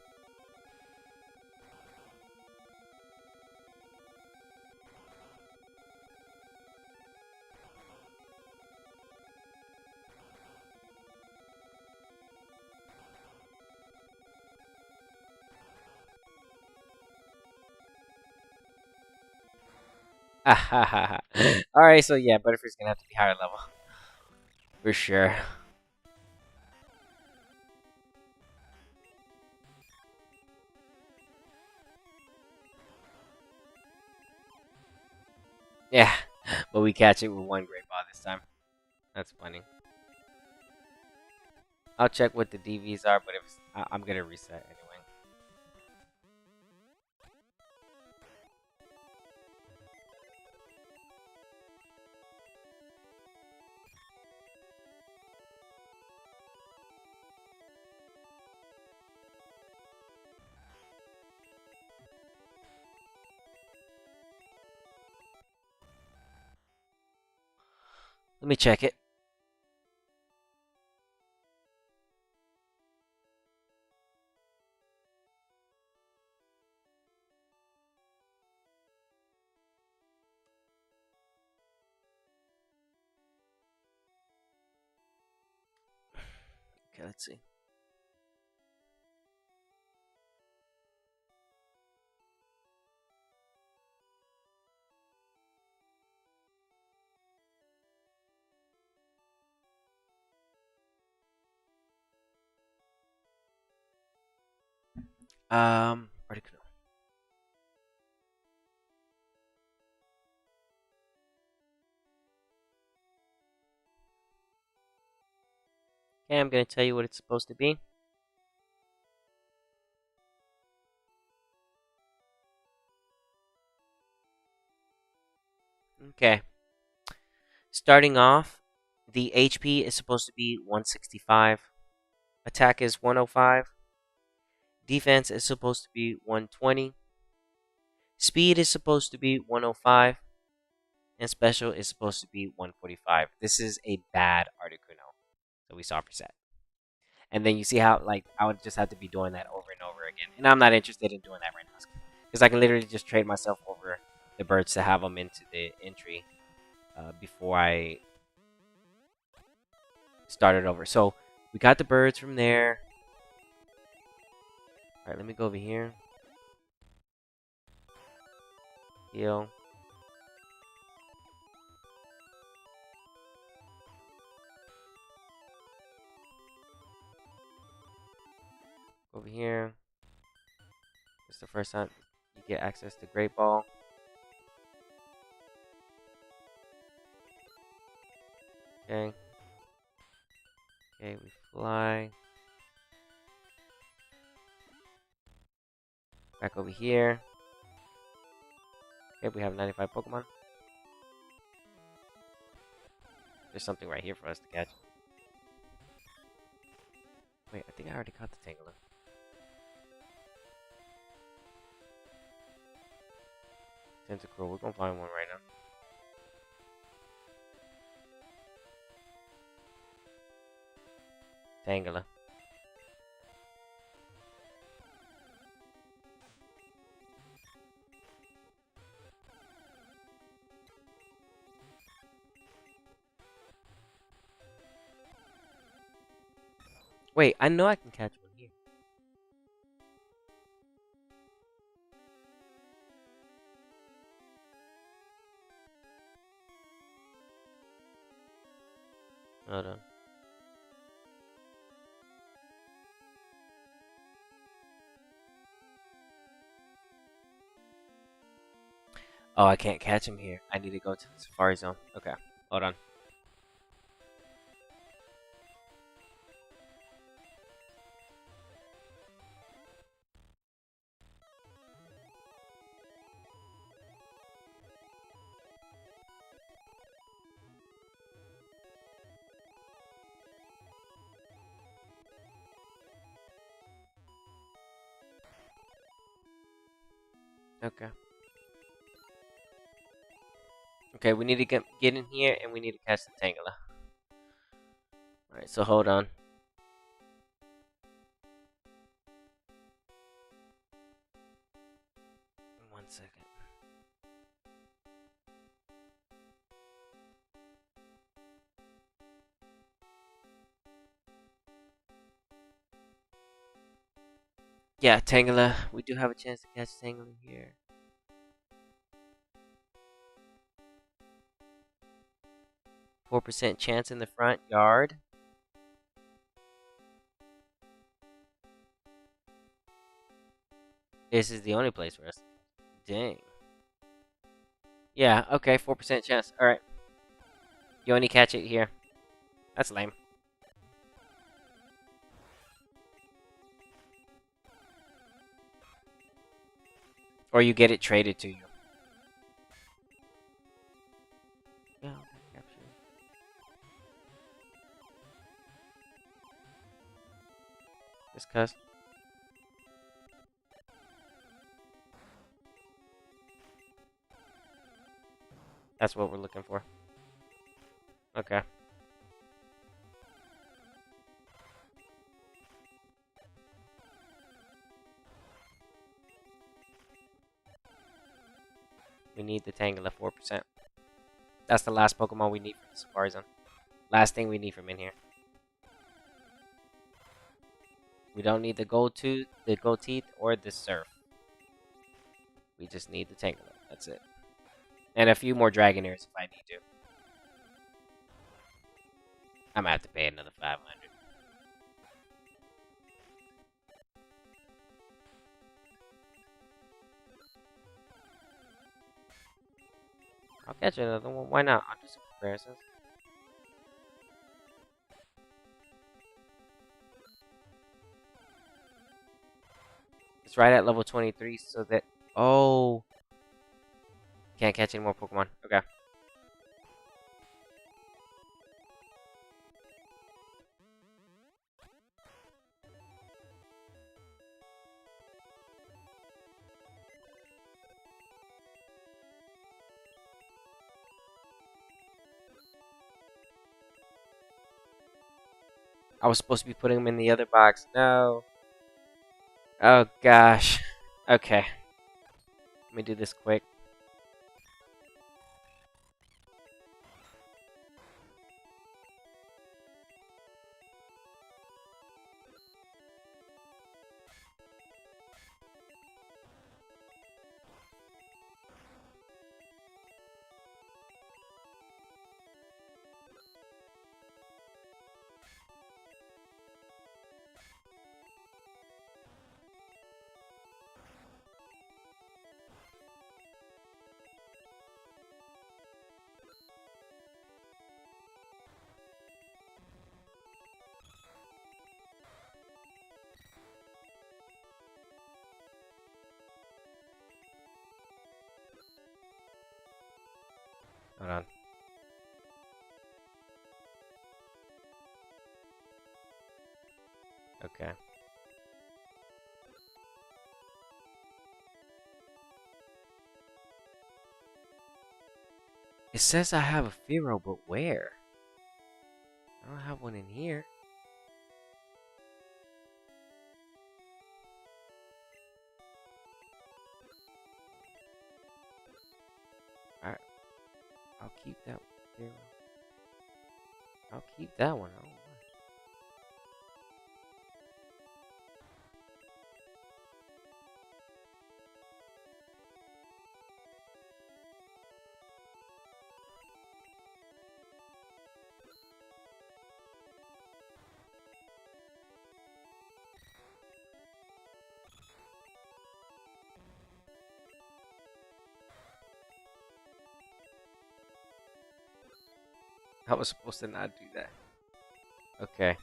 Alright, so yeah, Butterfree's gonna have to be higher level. For sure. Yeah, but we catch it with one Great Ball this time. That's funny. I'll check what the DVs are, but if I'm gonna reset anyway. Let me check it. Okay, let's see. Article. Okay, I'm gonna tell you what it's supposed to be. Okay. Starting off, the HP is supposed to be 165. Attack is 105. Defense is supposed to be 120. Speed is supposed to be 105. And special is supposed to be 145. This is a bad Articuno. So we saw preset. And then you see how, like, I would just have to be doing that over and over again. And I'm not interested in doing that right now. Because I can literally just trade myself over the birds to have them into the entry before I start it over. So we got the birds from there. Alright, let me go over here. Heal. Over here. It's the first time you get access to Great Ball. Okay. Okay, we fly. Back over here. Okay, we have 95 Pokemon. There's something right here for us to catch. Wait, I think I already caught the Tangela. Tentacruel, we're gonna find one right now. Tangela. Wait, I know I can catch one here. Hold on. Oh, I can't catch him here. I need to go to the Safari Zone. Okay, hold on. Okay. Okay, we need to get in here and we need to catch the Tangela. Alright, so hold on. One second. Yeah, Tangela. We do have a chance to catch Tangela here. %4 chance in the front yard. This is the only place for us. Dang. Yeah, okay, 4% chance. Alright. You only catch it here. That's lame. Or you get it traded to you. Yeah, okay, capture. Just cuz. That's what we're looking for. Okay. We need the Tangela 4%. That's the last Pokemon we need from the Safari Zone. Last thing we need from in here. We don't need the gold tooth, the gold teeth, or the surf. We just need the Tangela. That's it. And a few more Dragonairs if I need to. I'm gonna have to pay another 500. I'll catch another one. Why not? I'll do some comparisons. It's right at level 23, so that... Oh! Can't catch any more Pokemon. Okay. I was supposed to be putting them in the other box. No. Oh, gosh. Okay. Let me do this quick. Hold on. Okay. It says I have a Fearow, but where? I don't have one in here. Alright. I'll keep that Fearow. I'll keep that one. I don't mind. I was supposed to not do that. Okay.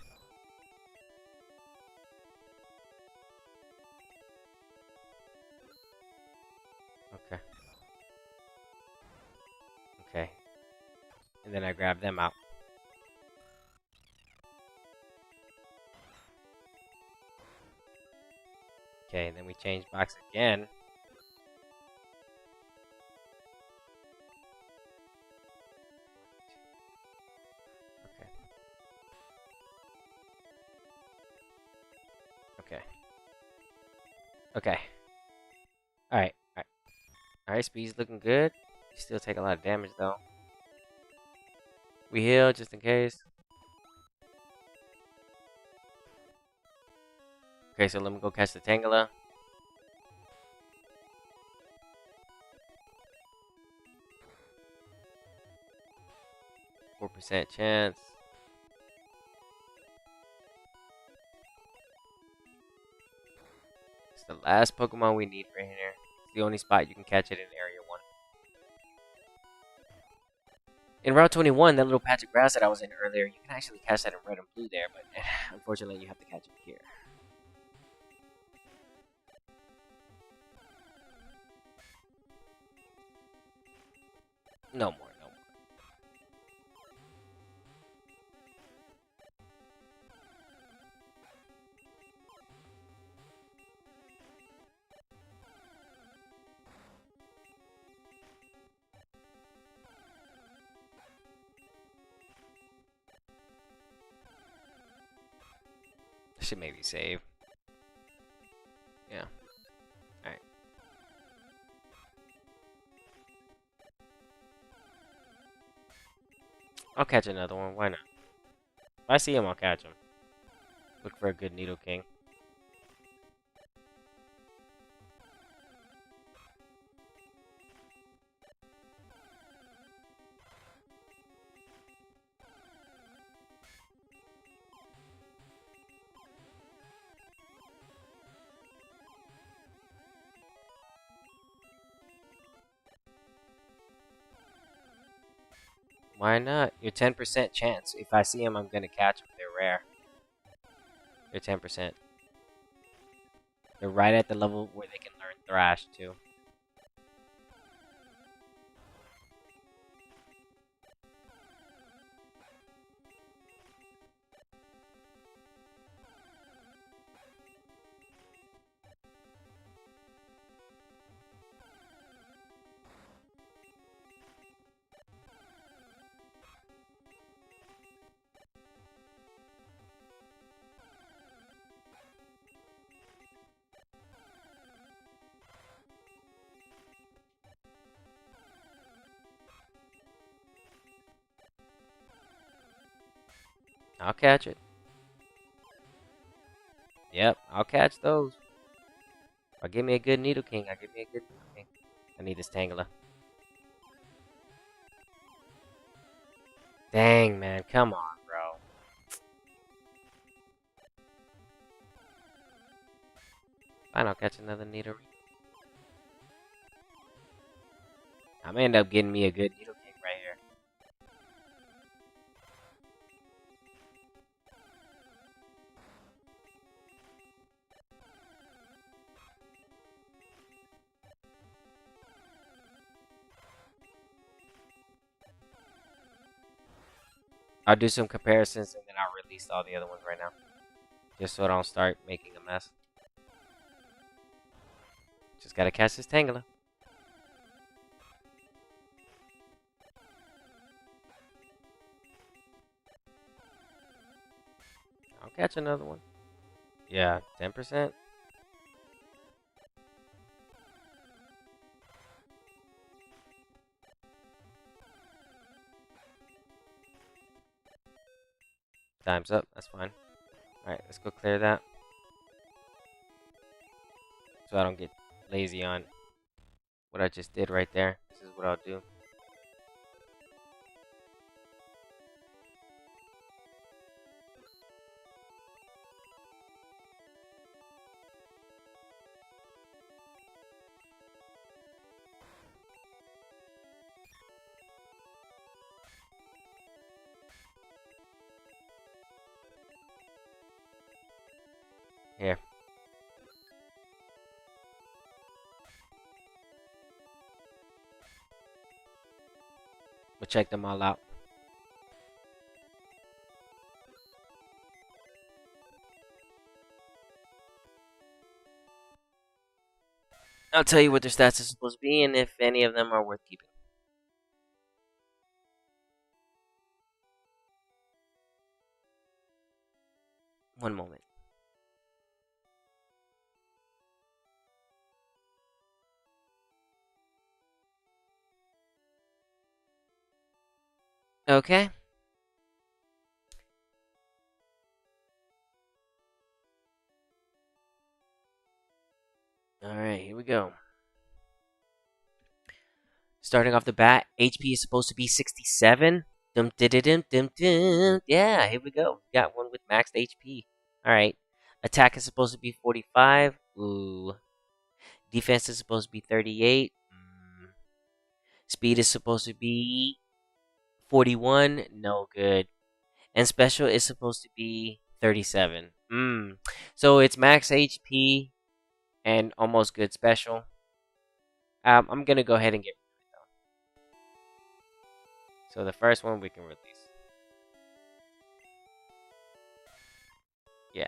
Okay. Okay. And then I grab them out. Okay, and then we change box again. Okay. Okay. Okay. Alright. Alright. Alright, speed's looking good. You still take a lot of damage though. We heal just in case. Okay, so let me go catch the Tangela. %4 chance. It's the last Pokemon we need right here. It's the only spot you can catch it in Area 1. In Route 21, that little patch of grass that I was in earlier, you can actually catch that in red and blue there, but unfortunately you have to catch it here. No more, no more. should maybe save. Yeah. Alright. I'll catch another one. Why not? If I see him, I'll catch him. Look for a good Needle King. Why not? Your 10% chance. If I see them, I'm gonna catch them. They're rare. They're 10%. They're right at the level where they can learn Thrash, too. I'll catch it. Yep, I'll catch those. Give me a good Needle King. Give me a good Needle King. I need this Tangela. Dang, man. Come on, bro. Fine, I'll catch another Needle. I'm gonna end up getting me a good Needle King right here. I'll do some comparisons and then I'll release all the other ones right now. Just so I don't start making a mess. Just gotta catch this Tangela. I'll catch another one. Yeah, 10%. Time's up. That's fine. Alright, let's go clear that. So I don't get lazy on what I just did right there. This is what I'll do. Here. We'll check them all out. I'll tell you what their stats are supposed to be and if any of them are worth keeping. One moment. Okay. Alright, here we go. Starting off the bat, HP is supposed to be 67. Dum dum dum dum dum. Yeah, here we go. Got one with maxed HP. Alright. Attack is supposed to be 45. Ooh. Defense is supposed to be 38. Speed is supposed to be 41. No good. And special is supposed to be 37. So it's max HP and almost good special. I'm gonna go ahead and get rid of it. So the first one we can release. Yeah.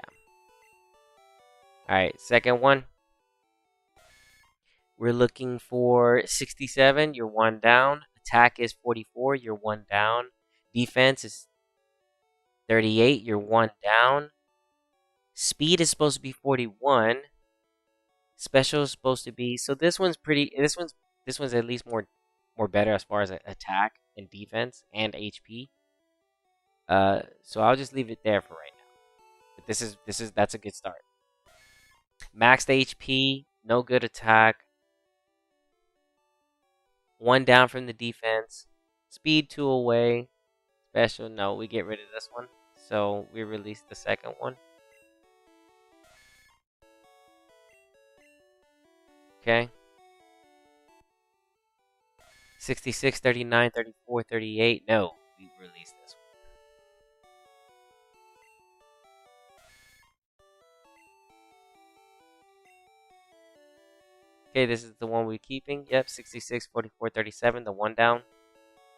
Alright, second one. We're looking for 67. You're one down. Attack is 44. You're one down. Defense is 38. You're one down. Speed is supposed to be 41. Special is supposed to be, so this one's pretty. This one's at least more better as far as attack and defense and HP. So I'll just leave it there for right now. But that's a good start. Maxed HP, no good attack. 1 down from the defense. Speed 2 away. Special, no, we get rid of this one. So we release the second one. Okay. 66, 39, 34, 38. No, we release this one. Okay, this is the one we're keeping. Yep, 66, 44, 37, the 1 down.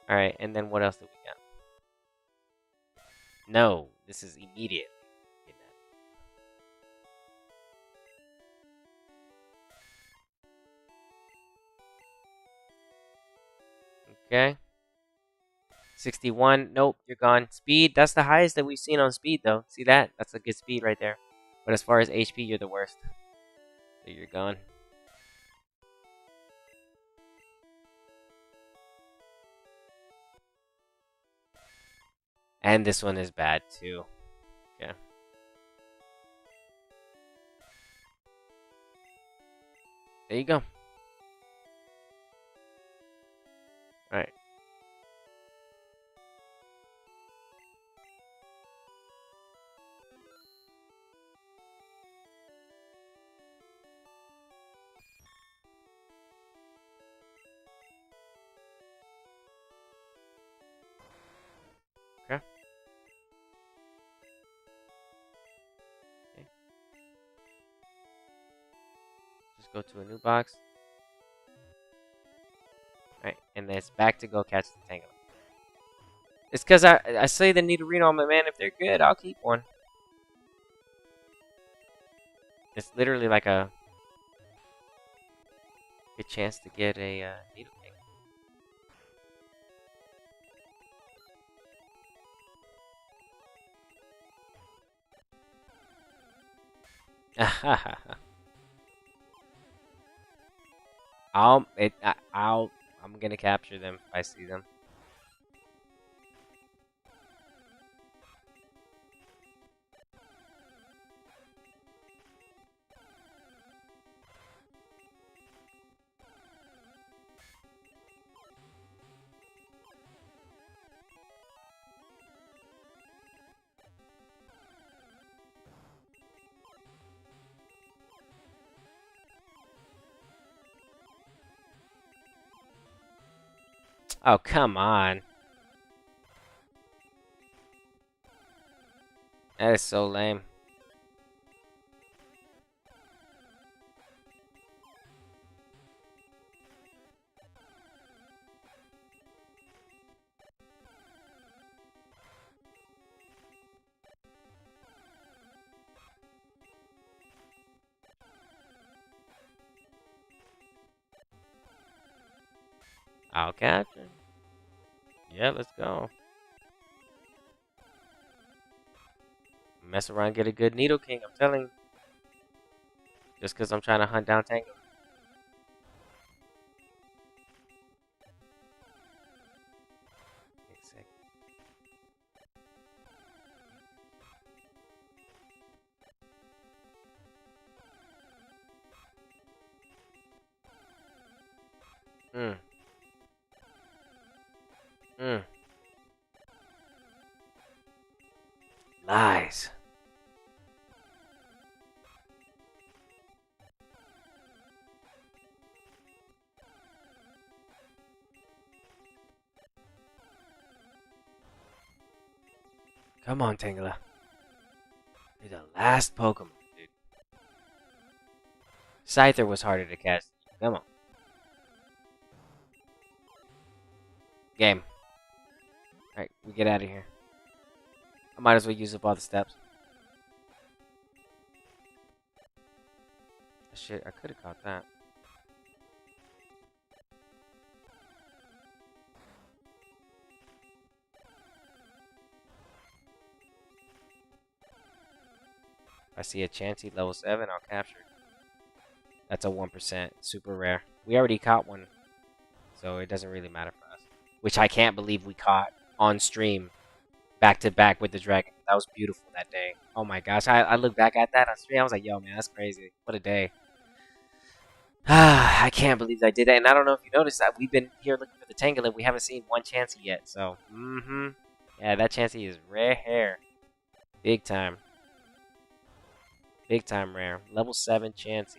Alright, and then what else do we got? No, this is immediate. Okay. 61. Nope, you're gone. Speed, that's the highest that we've seen on speed, though. See that? That's a good speed right there. But as far as HP, you're the worst. So you're gone. And this one is bad, too. Okay. There you go. Alright. Okay. Just go to a new box. Alright, and then it's back to go catch the Tangela. It's because I say the Nidorino on my man. If they're good, I'll keep one. It's literally like a good chance to get a Nidoking. I'm gonna capture them if I see them. Oh, come on. That is so lame. I'll capture. Yeah, let's go. Mess around, get a good Nidoking, I'm telling you. Just because I'm trying to hunt down Tango. Hmm. Hmm. Lies. Come on, Tangela. You're the last Pokemon, dude. Scyther was harder to catch. Come on. Game. Alright, we get out of here. I might as well use up all the steps. Shit, I could have caught that. I see a Chansey level 7, I'll capture it. That's a 1%. Super rare. We already caught one, so it doesn't really matter for us. Which I can't believe we caught on stream. Back to back with the dragon. That was beautiful that day. Oh my gosh. I look back at that on stream. I was like, yo, man, that's crazy. What a day. I can't believe I did that. And I don't know if you noticed that we've been here looking for the Tangela. We haven't seen one Chansey yet. So, yeah, that Chansey is rare. Big time. Big time rare. Level 7 Chansey.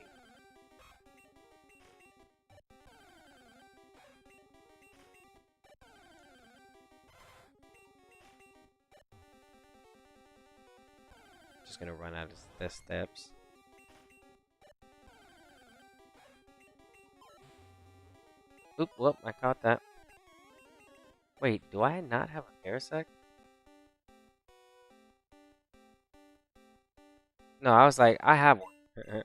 Just gonna run out of the steps. Oop, whoop, I caught that. Wait, do I not have a Parasect? No, I was like, I have one.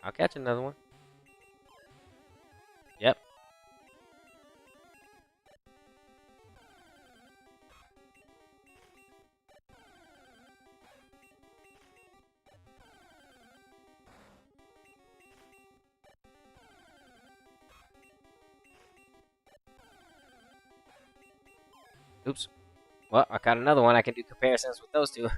I'll catch another one. Yep. Oops. Well, I got another one. I can do comparisons with those two.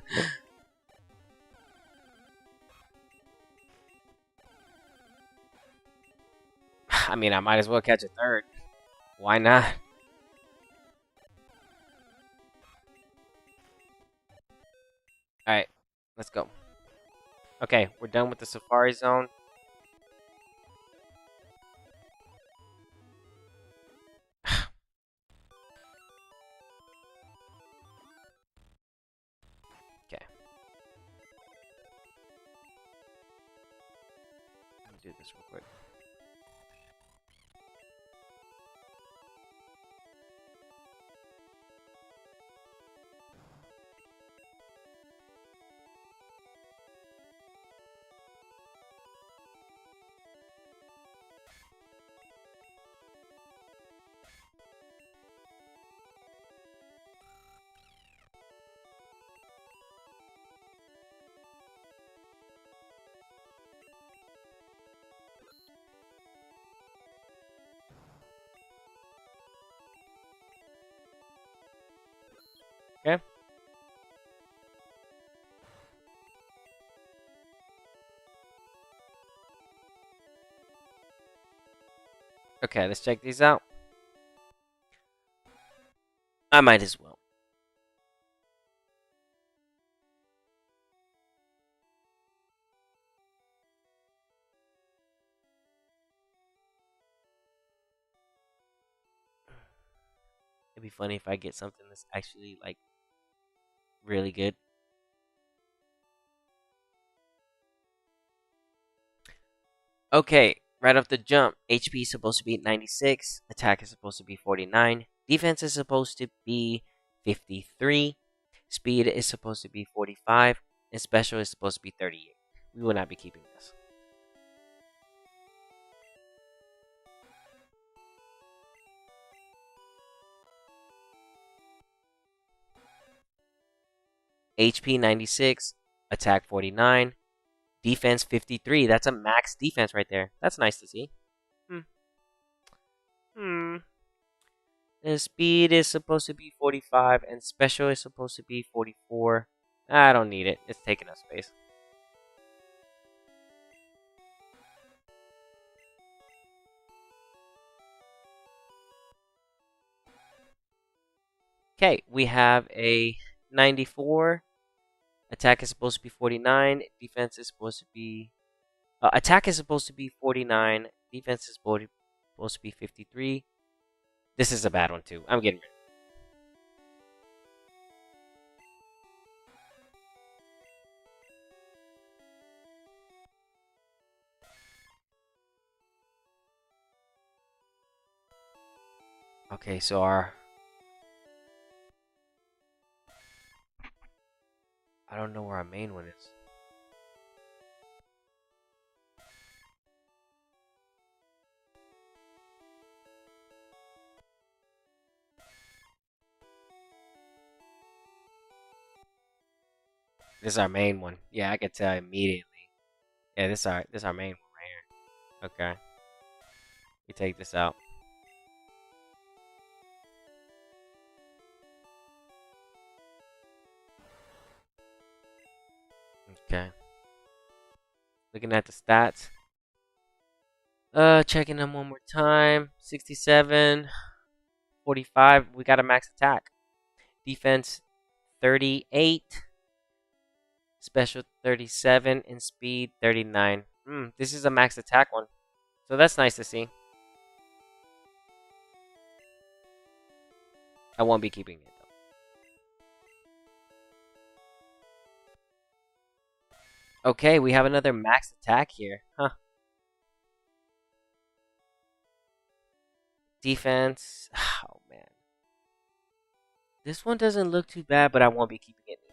I mean, I might as well catch a third. Why not? Alright, let's go. Okay, we're done with the Safari Zone. Okay. Let me do this real quick. Okay. Okay, let's check these out. I might as well. It'd be funny if I get something that's actually, like, really good. Okay, right off the jump, HP is supposed to be 96, attack is supposed to be 49, defense is supposed to be 53, speed is supposed to be 45, and special is supposed to be 38. We will not be keeping this. HP 96, attack 49, defense 53. That's a max defense right there. That's nice to see. The speed is supposed to be 45, and special is supposed to be 44. I don't need it. It's taking up space. Okay, we have a 94. Attack is supposed to be 49. Defense is supposed to be... attack is supposed to be 49. Defense is supposed to be 53. This is a bad one, too. I'm getting rid of it. Okay, so our... I don't know where our main one is. This is our main one. Yeah, I could tell immediately. Yeah, this our main one right here. Okay. We take this out. Okay. Looking at the stats. Checking them one more time. 67, 45. We got a max attack. Defense 38. Special 37 and speed 39. This is a max attack one. So that's nice to see. I won't be keeping it though. Okay, we have another max attack here. Huh. Defense. Oh man. This one doesn't look too bad, but I won't be keeping it either.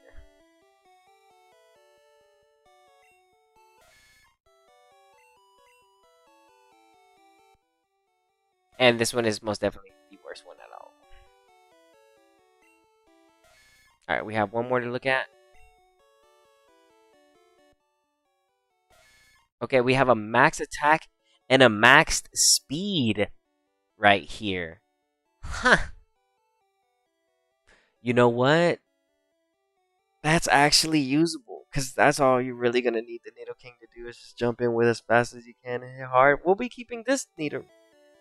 And this one is most definitely the worst one at all. Alright, we have one more to look at. Okay, we have a max attack and a maxed speed right here. Huh. You know what? That's actually usable. Because that's all you're really going to need the Nidoking to do is just jump in with as fast as you can and hit hard. We'll be keeping this Nido.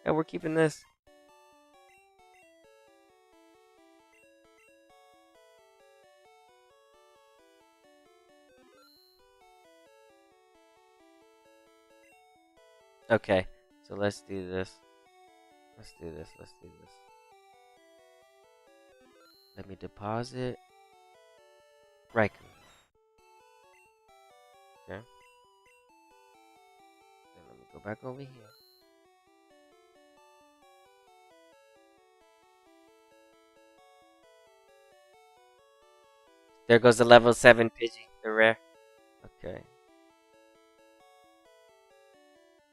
Yeah, we're keeping this. Okay, so let's do this. Let's do this. Let's do this. Let me deposit. Rico. Okay. Then let me go back over here. There goes the level 7 Pidgey, the rare. Okay.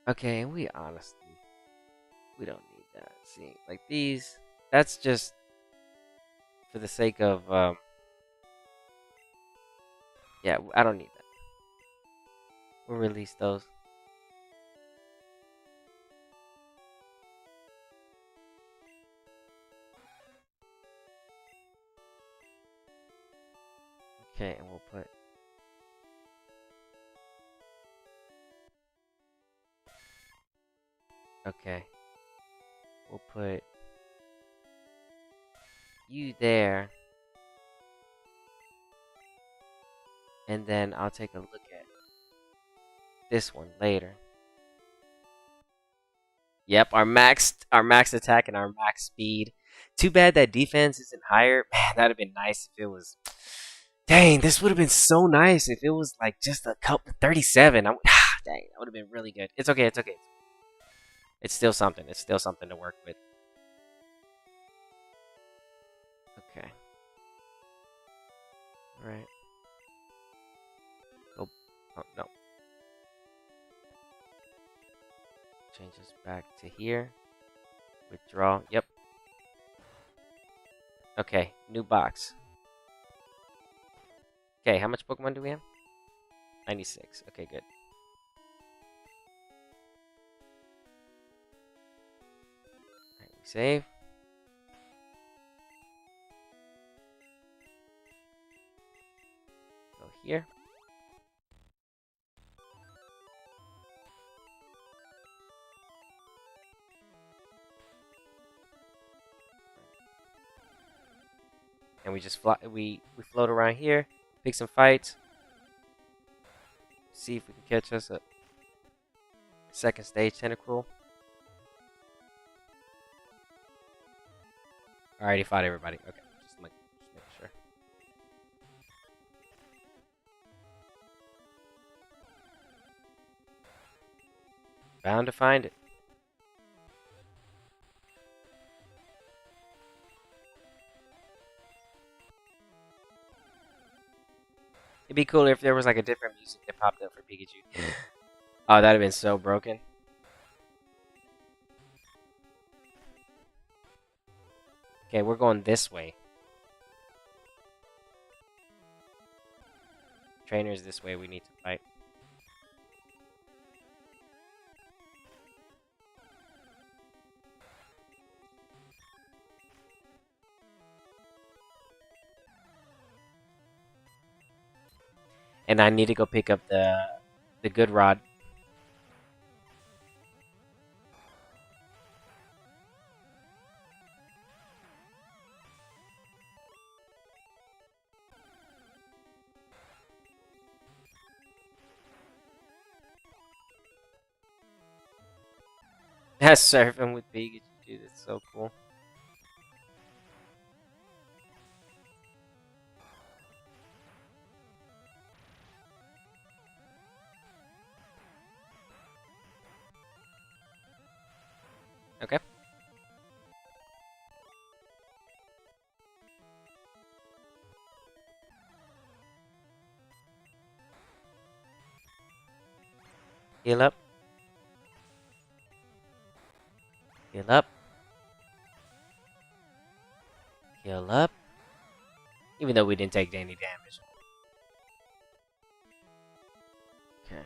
Okay, and we don't need that. See, like these, that's just for the sake of, yeah, I don't need that. We'll release those. Okay, and we'll put okay. We'll put you there. And then I'll take a look at this one later. Yep, our max attack and our max speed. Too bad that defense isn't higher. Man, that'd have been nice if it was. Dang, this would have been so nice if it was like just a couple 37. Dang, that would have been really good. It's okay. It's okay. It's still something. It's still something to work with. Okay. All right. Oh, oh no. Change this back to here. Withdraw. Yep. Okay, new box. Okay, how much Pokemon do we have? 96. Okay, good. Alright, we save. Go here. And we just fly, we float around here, pick some fights, see if we can catch us a second stage Tentacruel. Alrighty, fought everybody. Okay, just make sure. Bound to find it. It'd be cooler if there was like a different music that popped up for Pikachu. Oh, that'd have been so broken. Okay, we're going this way. trainers this way we need to fight. And I need to go pick up the good rod. That's surfing with Pikachu, dude. That's so cool. Okay. Heal up. Heal up. Heal up. Even though we didn't take any damage. Okay.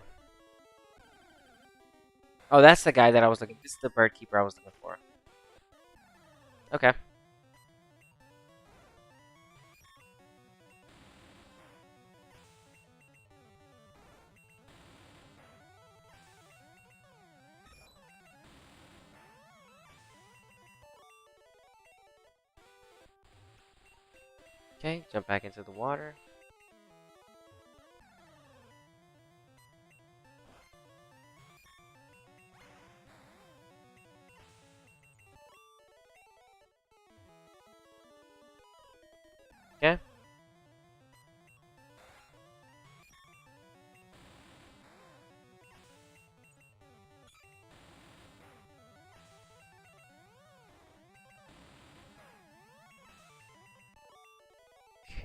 Oh, that's the guy that I was looking. This is the bird keeper I was looking for. Okay. Okay, jump back into the water. Okay.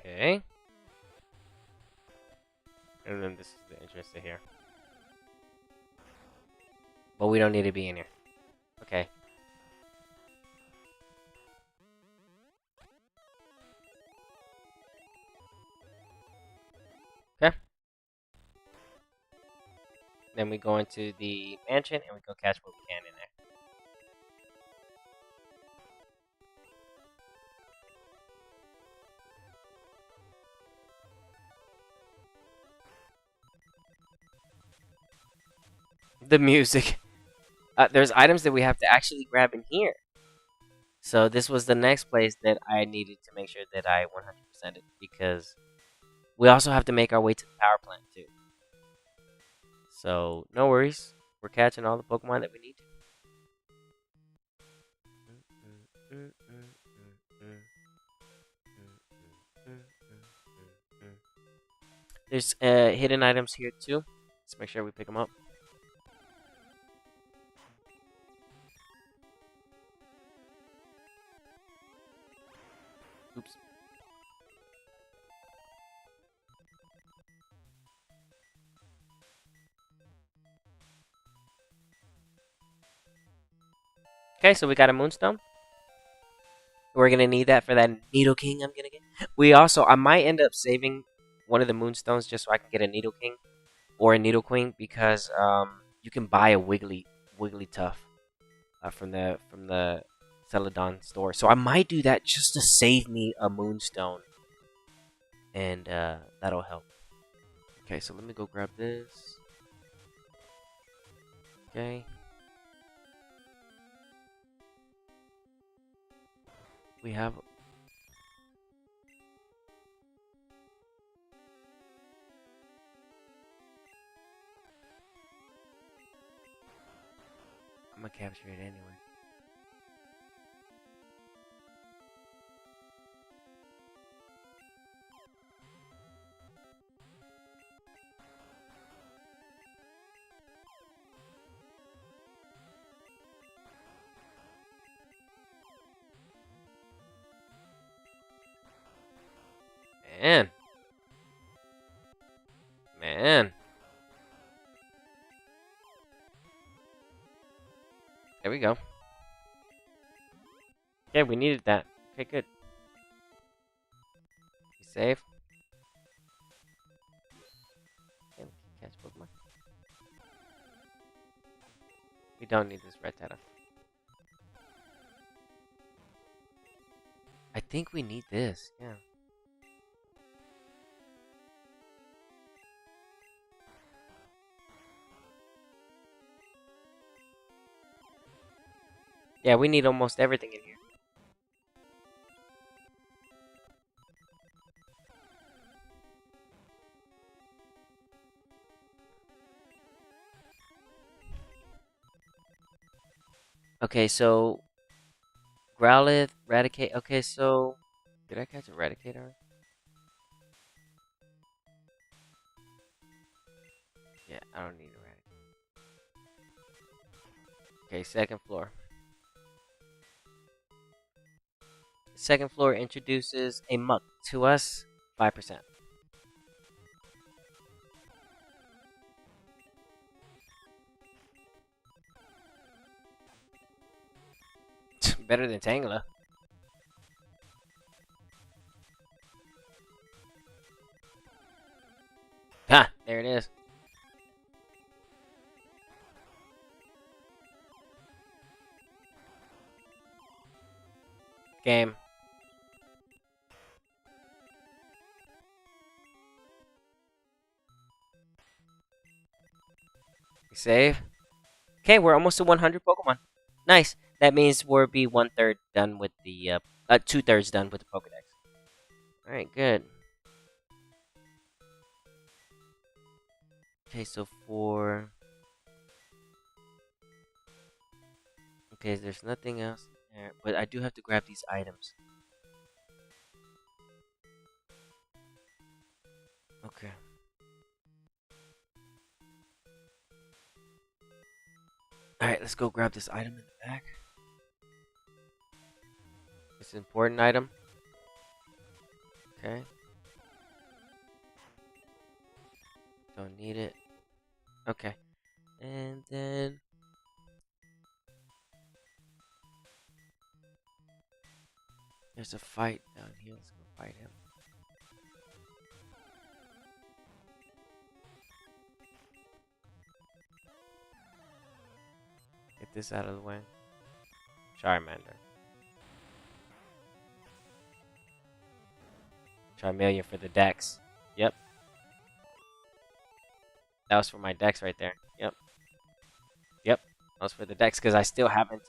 Okay. And then this is the entrance to here. But we don't need to be in here. Okay. Okay. Then we go into the mansion and we go catch what we can in there. The music. There's items that we have to actually grab in here. So this was the next place that I needed to make sure that I 100% it, because we also have to make our way to the power plant too. So no worries, we're catching all the Pokemon that we need to. There's hidden items here too. Let's make sure we pick them up. Oops. Okay, so we got a Moonstone. We're gonna need that for that Needle King I'm gonna get. We also, I might end up saving one of the Moonstones just so I can get a Needle King or a Needle Queen, because you can buy a Wigglytuff from the Celadon store. So I might do that just to save me a Moonstone, and that'll help. Okay, so let me go grab this. Okay. We have... I'm gonna capture it anyway. Man. Man. There we go. Okay, we needed that. Okay, good. You save. We don't need this Rattata. I think we need this. Yeah. Yeah, we need almost everything in here. Okay, so Growlithe, Raticate. Okay, so did I catch a Raticate already? Yeah, I don't need a Raticate. Okay, second floor. Second floor introduces a Muck to us, 5%. Better than Tangela. Ha! There it is. Game. We save. Okay, we're almost to 100 Pokemon. Nice. That means we'll be 1/3 done with the 2/3 done with the Pokedex. All right, good. Okay, so okay, there's nothing else there, but I do have to grab these items. Okay. All right, let's go grab this item in the back. It's an important item. Okay. Don't need it. Okay. And then there's a fight down here. Let's go fight him. Get this out of the way. Charmander. Charmeleon for the Dex. Yep. That was for my Dex right there. Yep. Yep. That was for the Dex because I still haven't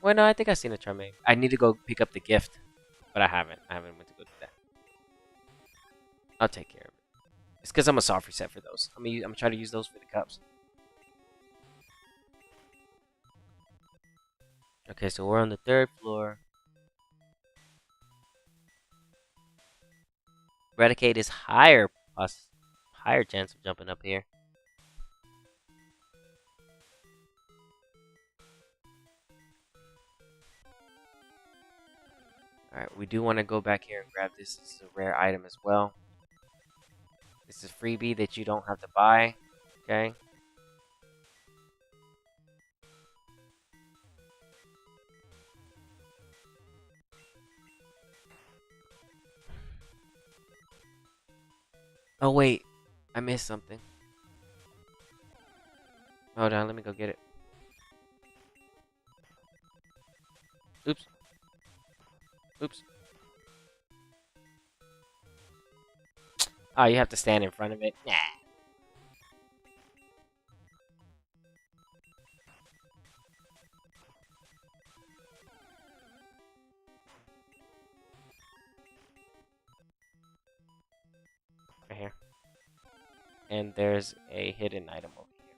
well, no, I think I've seen a Charmeleon. I need to go pick up the gift, but I haven't. I haven't went to go do that. I'll take care of it. It's because I'm a soft reset for those. I'm trying to use those for the cups. Okay, so we're on the 3rd floor. Eradicate is higher chance of jumping up here. Alright, we do want to go back here and grab this. This is a rare item as well. This is freebie that you don't have to buy. Okay. Oh wait, I missed something. Hold on, let me go get it. Oops. Oops. Oh, you have to stand in front of it. Nah. Right here. And there's a hidden item over here.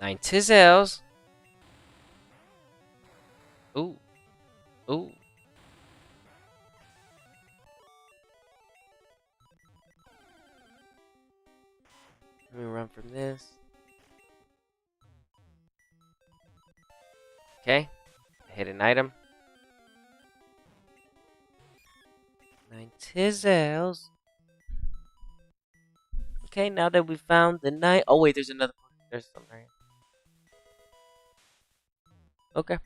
Nine Tizzles. Ooh. Ooh. Let me run from this. Okay. A hidden item. 9 Tizzles. Okay, now that we found the night. Oh wait, there's another one. There's some right here. Okay.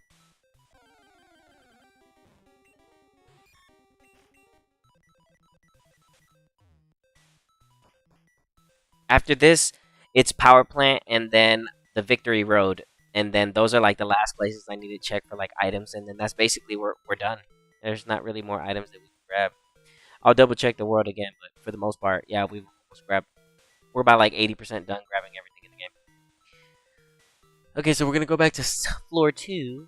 After this, it's Power Plant and then the Victory Road. And then those are like the last places I need to check for like items. And then that's basically we're done. There's not really more items that we can grab. I'll double check the world again, but for the most part, yeah, we've almost grabbed. We're about like 80% done grabbing everything in the game. Okay, so we're gonna go back to floor 2.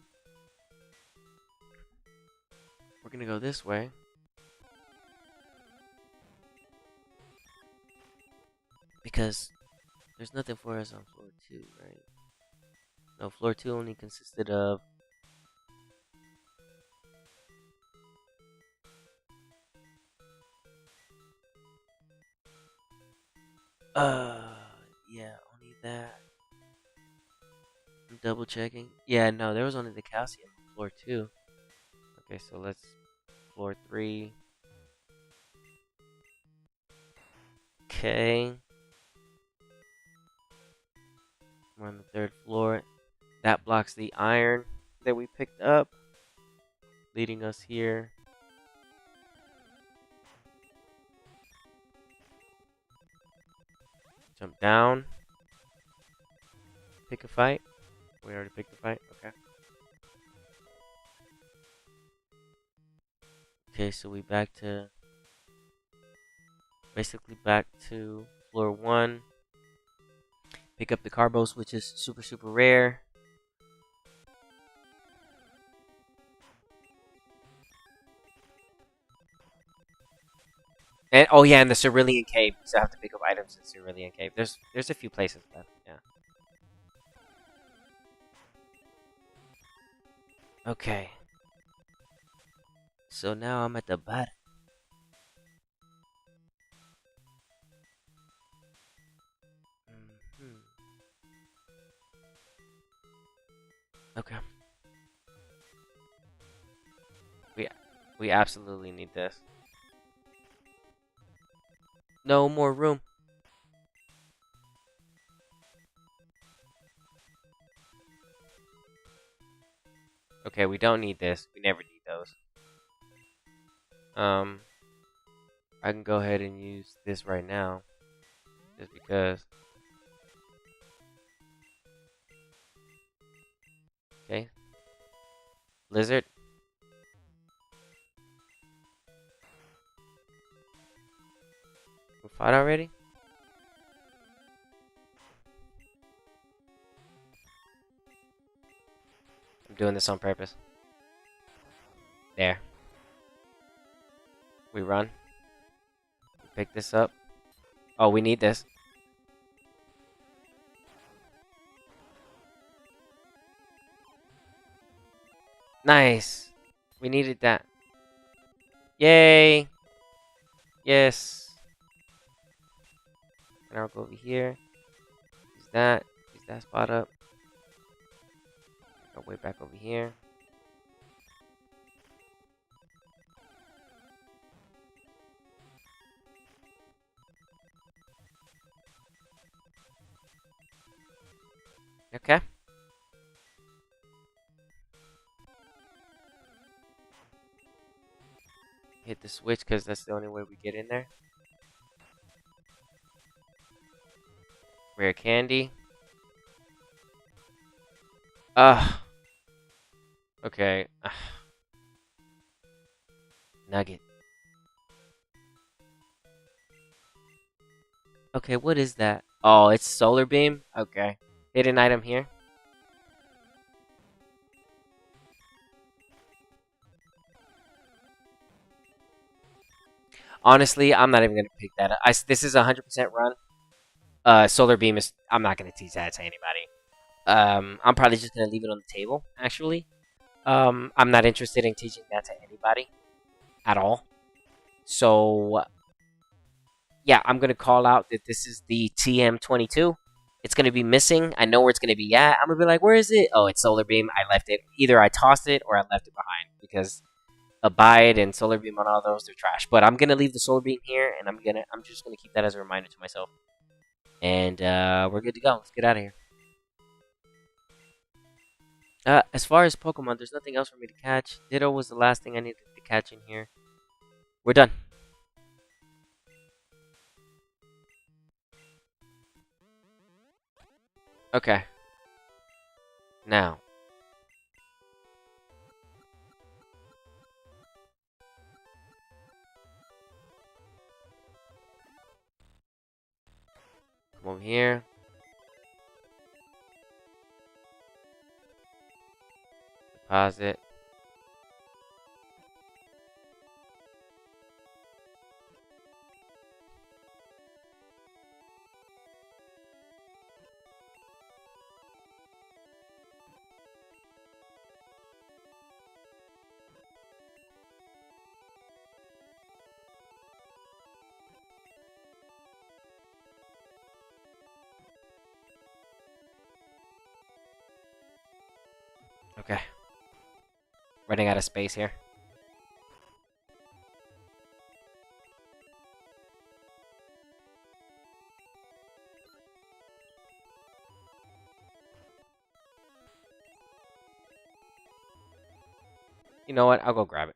We're gonna go this way. Because there's nothing for us on floor 2, right? No, floor 2 only consisted of... yeah, only that. I'm double checking. Yeah, no, there was only the calcium on floor 2. Okay, so let's... Floor 3. Okay. We're on the 3rd floor. That blocks the iron that we picked up, leading us here. Jump down. Pick a fight. We already picked a fight. Okay. Okay, so we back to... Basically back to floor 1. Pick up the Carbos, which is super, super rare. And oh yeah, and the Cerulean Cave. So I have to pick up items in Cerulean Cave. There's a few places left. Yeah. Okay. So now I'm at the bottom. Okay. We absolutely need this. No more room. Okay, we don't need this. We never need those. I can go ahead and use this right now. Just because. Okay. Lizard. We fought already? I'm doing this on purpose. There. We run. We pick this up. Oh, we need this. Nice. We needed that. Yay. Yes. And I'll go over here. Use that. Use that spot up. Go way back over here. Okay. Hit the switch because that's the only way we get in there. Rare candy. Okay. Nugget. Okay, what is that? Oh, it's solar beam? Okay. Hidden item here. Honestly, I'm not even gonna pick that up. This is a 100% run. Solar beam is. I'm not gonna teach that to anybody. I'm probably just gonna leave it on the table. Actually, I'm not interested in teaching that to anybody at all. So, yeah, I'm gonna call out that this is the TM22. It's gonna be missing. I know where it's gonna be at. I'm gonna be like, where is it? Oh, it's solar beam. I left it. Either I tossed it or I left it behind because Abide and Solar Beam on all those, they're trash. But I'm gonna leave the Solar Beam here, and I'm just gonna keep that as a reminder to myself. And we're good to go. Let's get out of here. As far as Pokemon, there's nothing else for me to catch. Ditto was the last thing I needed to catch in here. We're done. Okay. Now. Come over here. Deposit. Okay. Running out of space here. You know what? I'll go grab it.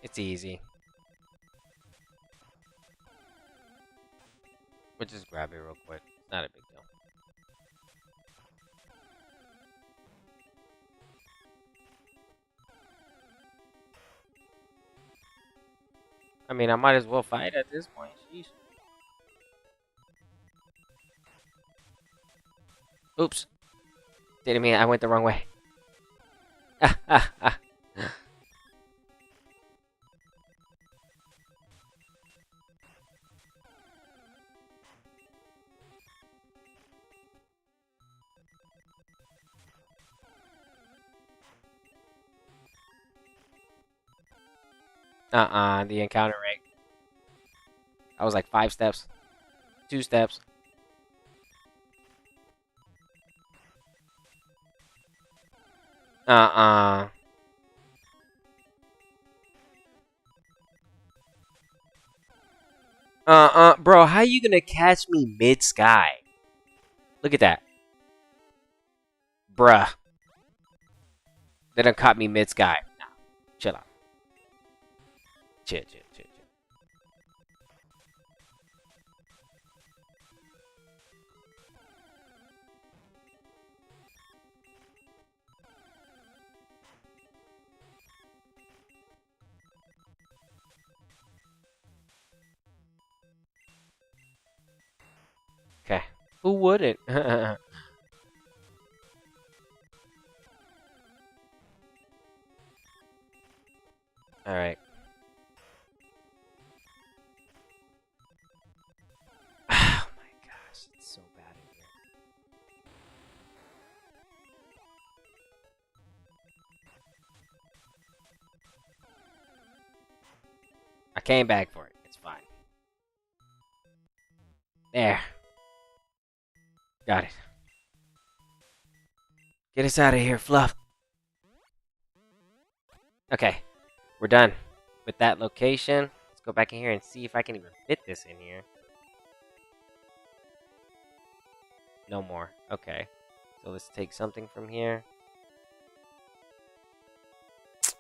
It's easy. We'll just grab it real quick. It's not a big deal. I mean, I might as well fight at this point. Sheesh. Oops. Didn't mean I went the wrong way. The encounter rate. I was like 5 steps. 2 steps. Uh-uh. Bro, how you gonna catch me mid-sky? Look at that. Bruh. They done caught me mid-sky. Nah, chill out. Chill. Okay. Who wouldn't? Alright. Oh my gosh, it's so bad in here. I came back for it. It's fine. There. Got it. Get us out of here, Fluff. Okay. We're done with that location. Let's go back in here and see if I can even fit this in here. No more. Okay. So let's take something from here.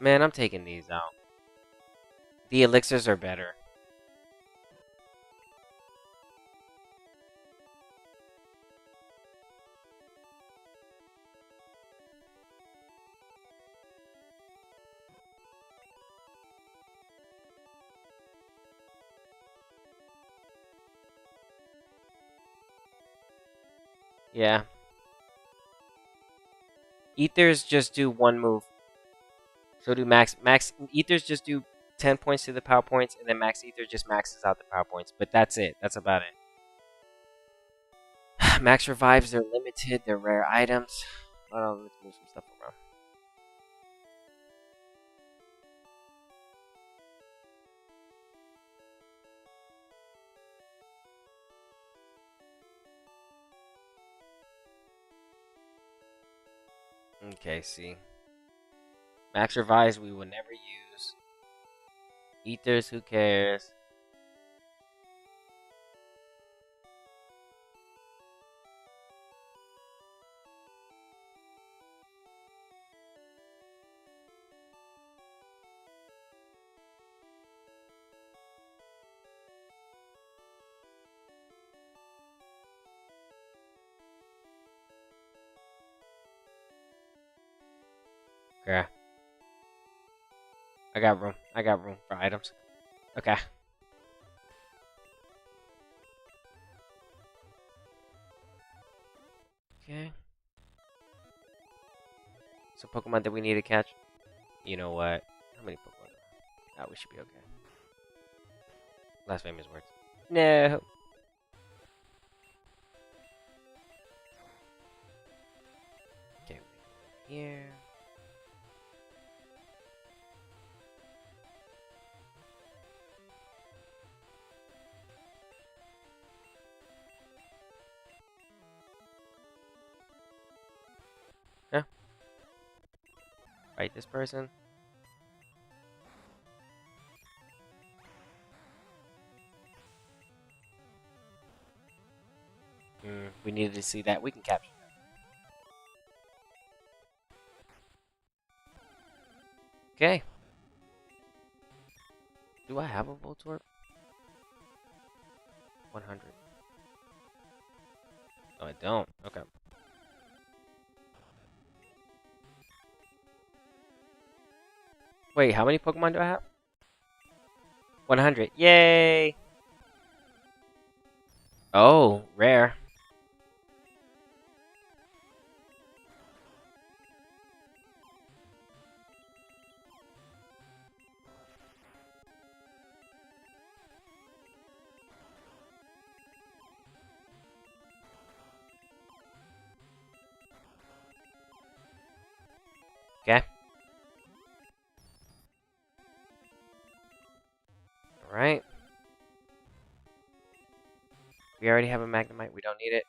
Man, I'm taking these out. The elixirs are better. Yeah. Ethers just do one move. So do max ethers just do 10 points to the power points, and then max ether just maxes out the power points. But that's it. That's about it. Max revives, they're limited, they're rare items. Hold on, let's move some stuff around. Okay, see. Max revives we will never use. Ethers, who cares? Okay. I got room. I got room for items. Okay. Okay. So Pokemon that we need to catch. You know what? How many Pokemon? Ah, we should be okay. Last famous words. No. Okay. Here. Huh? Fight this person. We needed to see that. We can capture that. Okay. Do I have a Voltorb? 100. No, I don't. Okay. Wait, how many Pokemon do I have? 100. Yay! Oh, rare. Okay. Alright. We already have a Magnemite. We don't need it.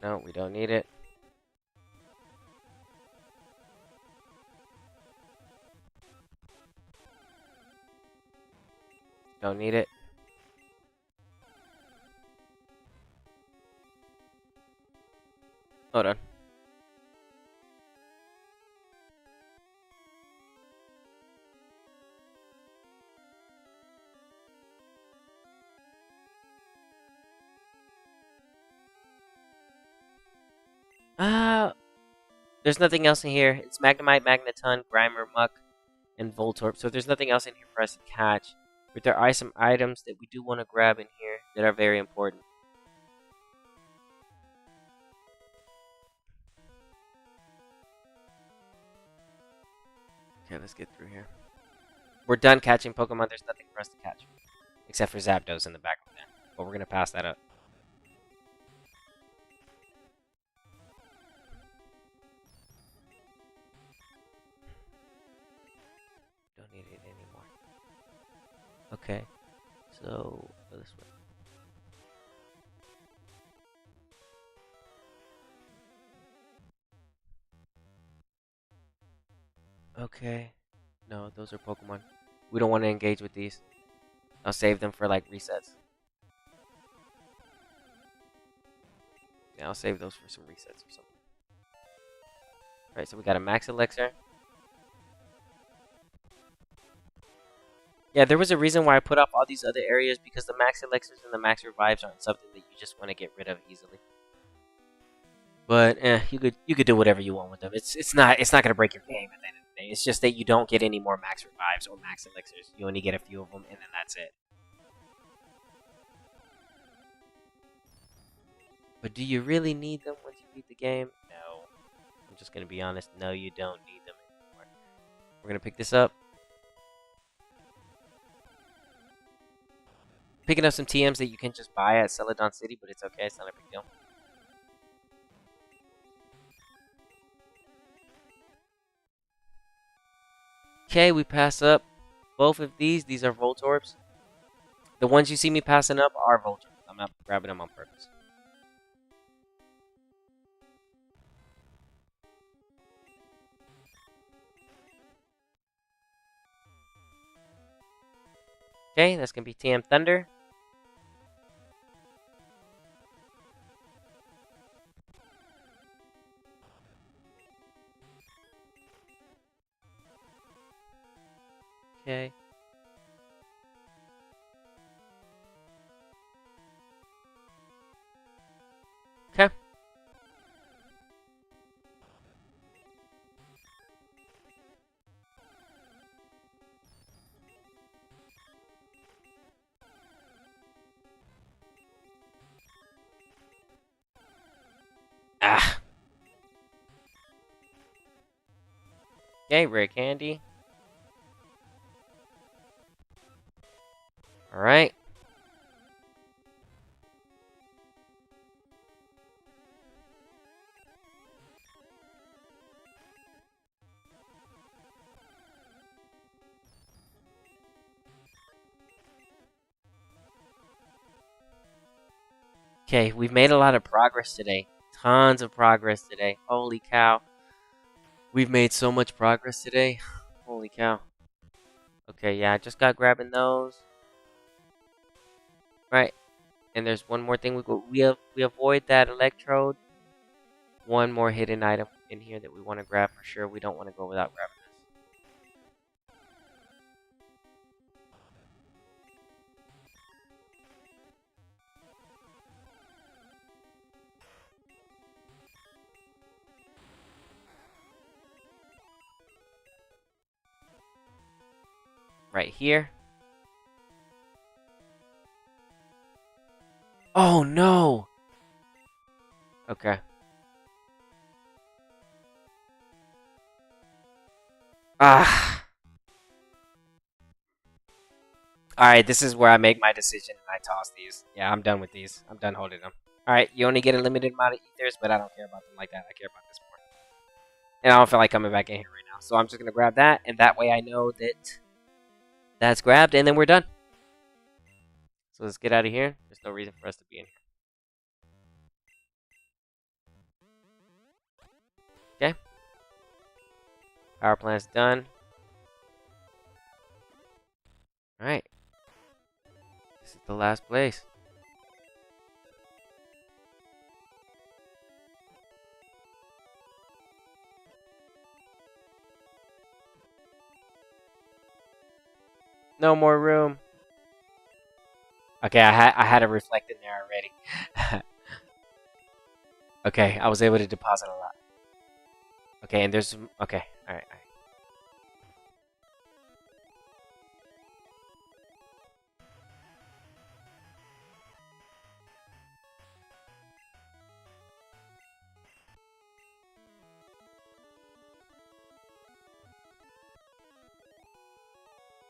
No, we don't need it. Don't need it. Hold on. There's nothing else in here. It's Magnemite, Magneton, Grimer, Muck, and Voltorb. So there's nothing else in here for us to catch. But there are some items that we do want to grab in here that are very important. Okay, let's get through here. We're done catching Pokemon. There's nothing for us to catch. Except for Zapdos in the back of there. But we're going to pass that up. Don't need it anymore. Okay. So, go this way. Okay. No, those are Pokemon. We don't want to engage with these. I'll save them for like resets. Yeah, I'll save those for some resets or something. Alright, so we got a Max Elixir. Yeah, there was a reason why I put up all these other areas because the Max Elixirs and the Max Revives aren't something that you just want to get rid of easily. But you could do whatever you want with them. It's not gonna break your game at the end of the day. It's just that you don't get any more Max Revives or Max Elixirs. You only get a few of them, and then that's it. But do you really need them once you beat the game? No. I'm just gonna be honest. No, you don't need them anymore. We're gonna pick this up. Picking up some TMs that you can just buy at Celadon City, but it's okay. It's not a big deal. Okay, we pass up both of these. These are Voltorbs. The ones you see me passing up are Voltorbs. I'm not grabbing them on purpose. Okay, that's going to be TM Thunder. Okay. Okay. Ah. Okay, rare candy. Alright. Okay, we've made a lot of progress today. Tons of progress today. Holy cow. We've made so much progress today. Holy cow. Okay, yeah, I just got grabbing those. Right. And there's one more thing we avoid that electrode. One more hidden item in here that we want to grab for sure. We don't want to go without grabbing this. Right here. Oh no! Okay. Ah. Alright, this is where I make my decision and I toss these. Yeah, I'm done with these. I'm done holding them. Alright, you only get a limited amount of ethers, but I don't care about them like that. I care about this more. And I don't feel like coming back in here right now. So I'm just going to grab that, and that way I know that that's grabbed, and then we're done. So let's get out of here. There's no reason for us to be in here. Okay. Power plant's done. Alright. This is the last place. No more room. Okay, I had a reflect in there already. Okay, I was able to deposit a lot. Okay, and there's some... Okay, alright.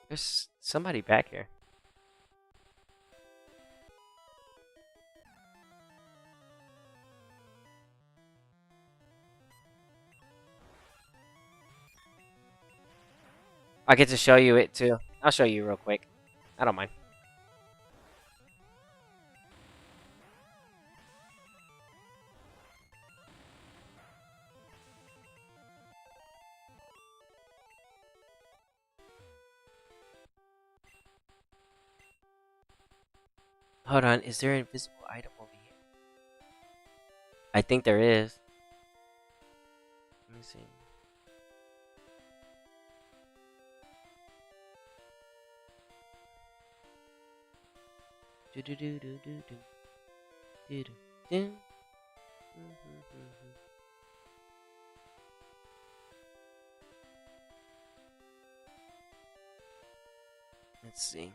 There's somebody back here. I get to show you it too. I'll show you real quick. I don't mind. Hold on, is there an invisible item over here? I think there is. Let me see. Do do do do do do do do do. Let's see.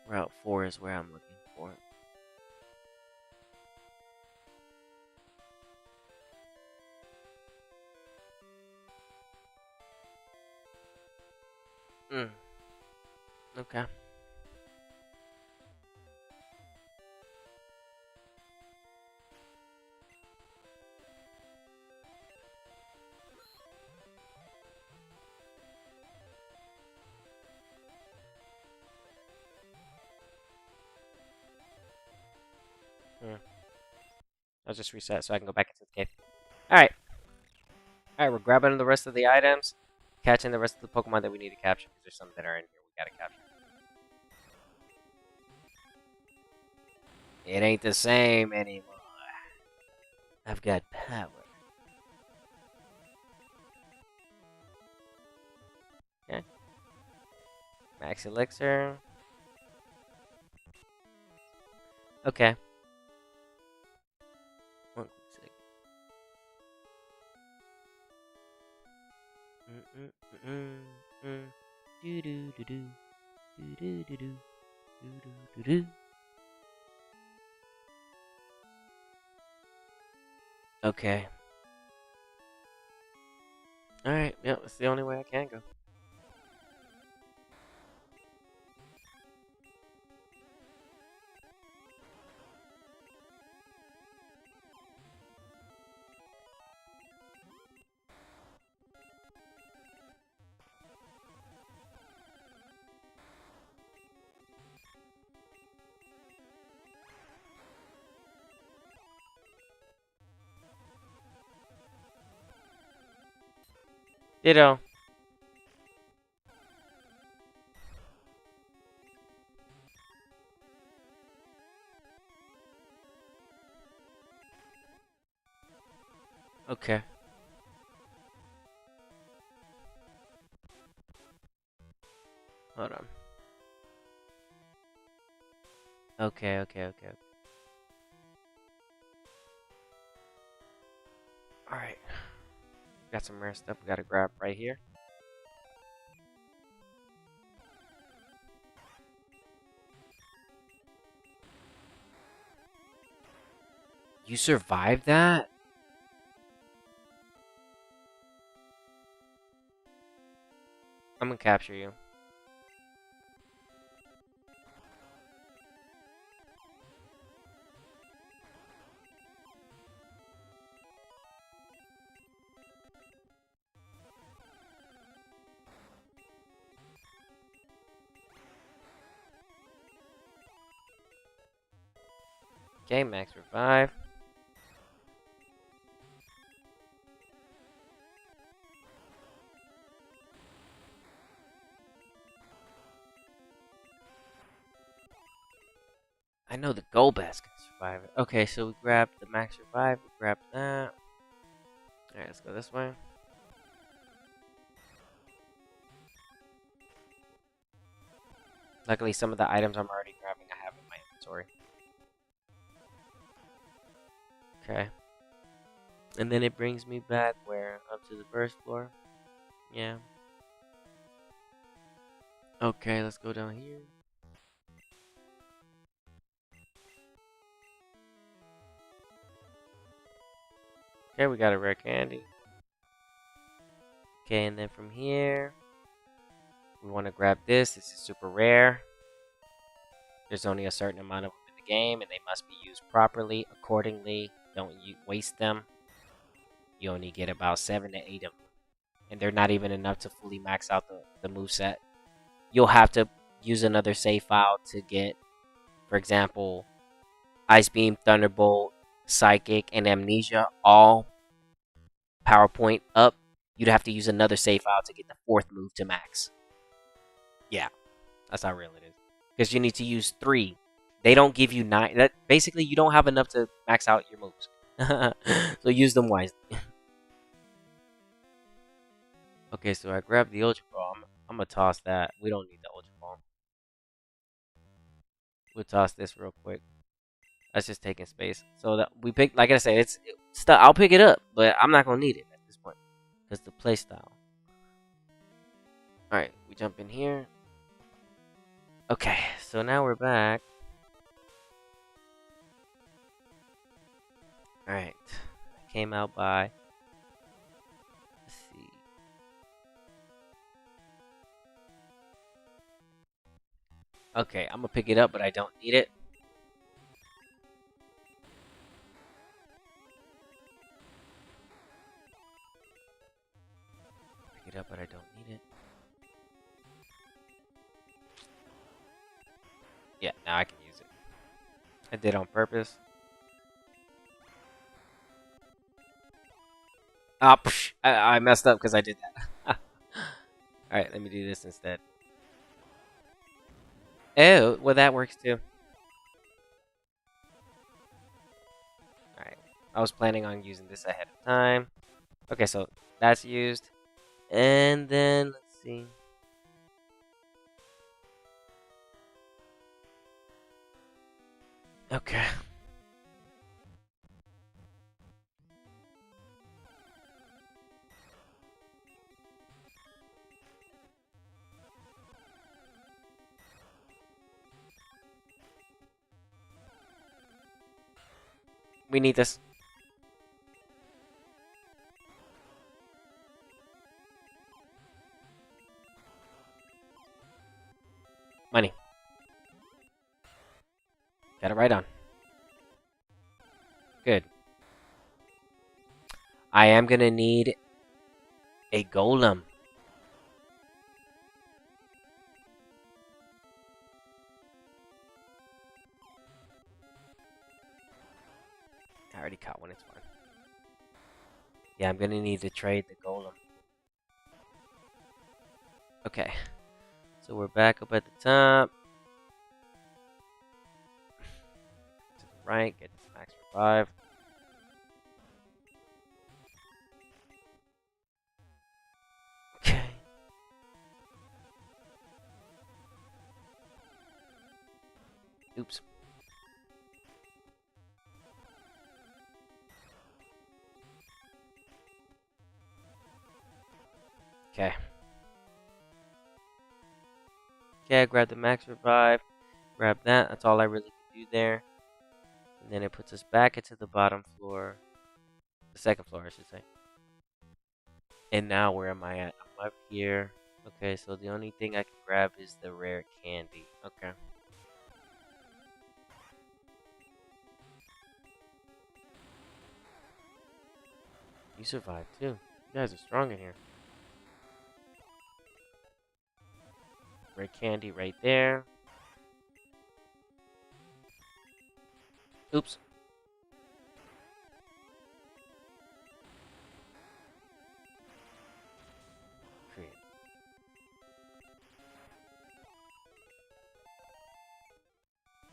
Route 4 is where I'm looking for it. Okay. I'll just reset so I can go back into the cave. Alright. Alright, we're grabbing the rest of the items. Catching the rest of the Pokemon that we need to capture. Because there's some that are in here we gotta capture. It ain't the same anymore. I've got power. Okay. Max Elixir. Okay. One quick sec. Do do do do do do do do do do do. Okay. Alright, yep, it's the only way I can go. Ditto. Okay. Hold on. Okay. Alright. Got some rare stuff we gotta grab right here. You survived that? I'm gonna capture you. Okay, max revive. I know the Golbas can survive it. Okay, so we grabbed the max revive. We grabbed that. Alright, let's go this way. Luckily, some of the items I'm already grabbing I have in my inventory. Okay. And then it brings me back where? Up to the first floor? Yeah. Okay, let's go down here. Okay, we got a rare candy. Okay, and then from here, we want to grab this. This is super rare. There's only a certain amount of them in the game, and they must be used properly. Accordingly, don't waste them. You only get about 7 to 8 of them. And they're not even enough to fully max out the moveset. You'll have to use another save file to get, for example, Ice Beam, Thunderbolt, Psychic, and Amnesia all PowerPoint up. You'd have to use another save file to get the 4th move to max. Yeah, that's how real it is. Because you need to use 3. They don't give you 9. That basically, you don't have enough to max out your moves. So use them wisely. Okay, so I grabbed the Ultra Ball. I'm going to toss that. We don't need the Ultra Ball. We'll toss this real quick. That's just taking space. So that we pick, like I said, it's stuff. I'll pick it up, but I'm not going to need it at this point. Because the playstyle. Alright, we jump in here. Okay, so now we're back. Alright. Came out by... Let's see. Okay, I'm gonna pick it up, but I don't need it. Pick it up, but I don't need it. Yeah, now I can use it. I did on purpose. Ah, I messed up because I did that. Alright, let me do this instead. Oh, well that works too. Alright, I was planning on using this ahead of time. Okay, so that's used. And then, let's see. Okay. We need this. Got it right on. Good. I am gonna need a golem. I already caught one, it's fine. Yeah, I'm gonna need to trade the golem. Okay. So we're back up at the top. To the right, get this max revive. Okay. Oops. Okay. Okay, grab the max revive. Grab that. That's all I really can do there. And then it puts us back into the bottom floor. The second floor, I should say. And now where am I at? I'm up here. Okay, so the only thing I can grab is the rare candy. Okay. You survived too. You guys are strong in here. Rare candy right there. Oops. Create.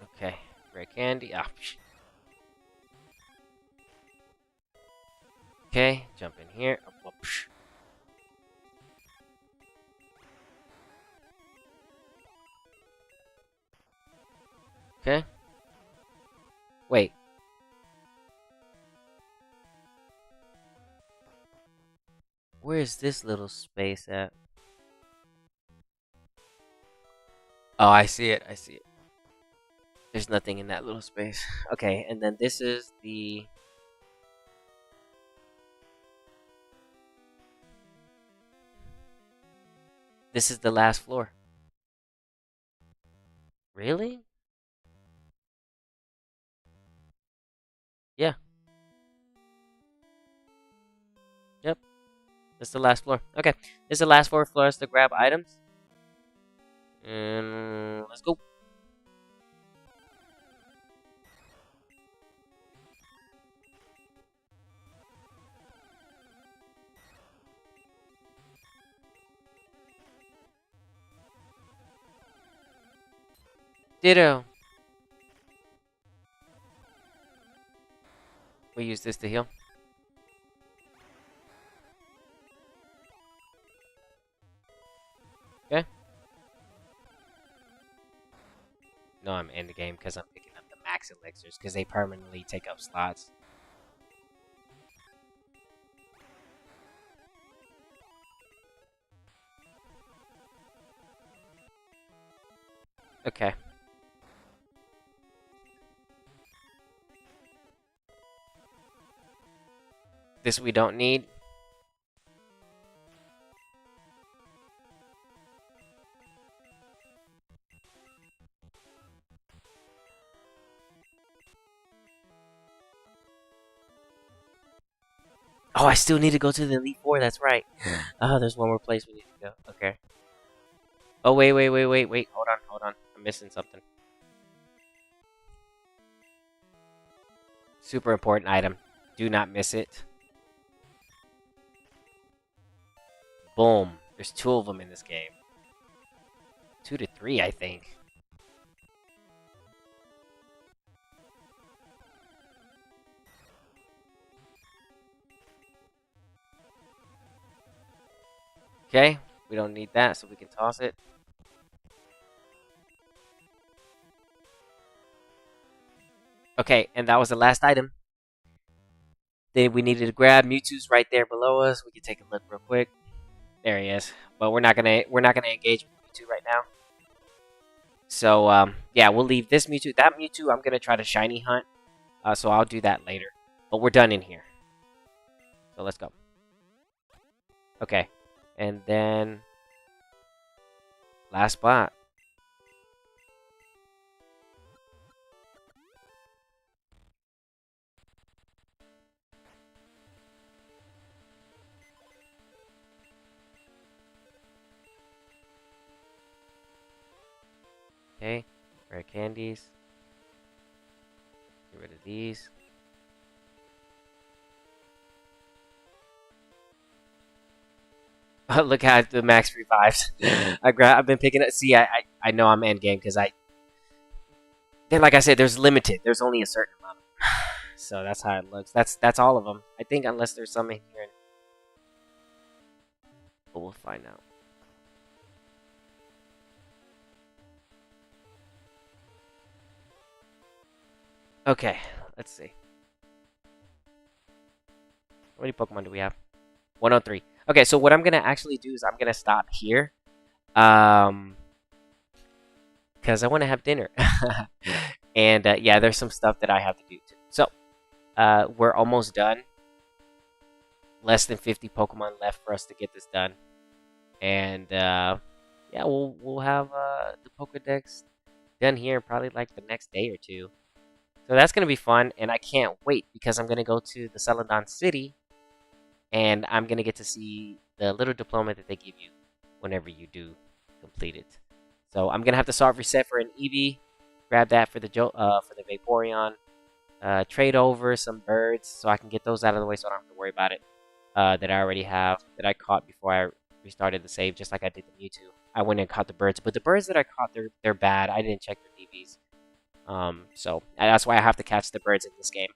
Okay. Rare candy. Ah, psh. Okay, jump in here. Oh, psh. Okay. Wait. Where is this little space at? Oh, I see it. I see it. There's nothing in that little space. Okay, and then this is the... This is the last floor. Really? Yeah. Yep. This is the last floor. Okay. This is the last floor for us to grab items. And let's go. Ditto. We use this to heal. Okay. No, I'm in the game because I'm picking up the max elixirs because they permanently take up slots. Okay. This we don't need. Oh, I still need to go to the Elite Four. That's right. Oh, there's one more place we need to go. Okay. Oh, wait. Hold on. I'm missing something. Super important item. Do not miss it. Boom. There's 2 of them in this game. 2 to 3, I think. Okay. We don't need that, so we can toss it. Okay, and that was the last item. Then we needed to grab Mewtwo's right there below us. We can take a look real quick. There he is. But we're not gonna engage Mewtwo right now. So yeah, we'll leave this Mewtwo. That Mewtwo I'm gonna try to shiny hunt. So I'll do that later. But we're done in here. So let's go. Okay. And then last spot. Okay. Rare candies. Get rid of these. Look at the max revives. I've been picking up. See, I know I'm end game because then like I said, there's limited. There's only a certain amount. So that's how it looks. That's all of them. I think unless there's some in here, but we'll find out. Okay, let's see. How many Pokemon do we have? 103. Okay, so what I'm gonna actually do is I'm gonna stop here. Because I want to have dinner. And yeah, there's some stuff that I have to do too. So, we're almost done. Less than 50 Pokemon left for us to get this done. And yeah, we'll have the Pokedex done here probably like the next day or two. So that's gonna be fun, and I can't wait because I'm gonna go to the Celadon City, and I'm gonna get to see the little diploma that they give you whenever you do complete it. So I'm gonna have to soft reset for an Eevee, grab that for the Vaporeon, trade over some birds so I can get those out of the way so I don't have to worry about it. That I already have that I caught before I restarted the save, just like I did the Mewtwo. I went and caught the birds, but the birds that I caught, they're bad. I didn't check their DBs. So that's why I have to catch the birds in this game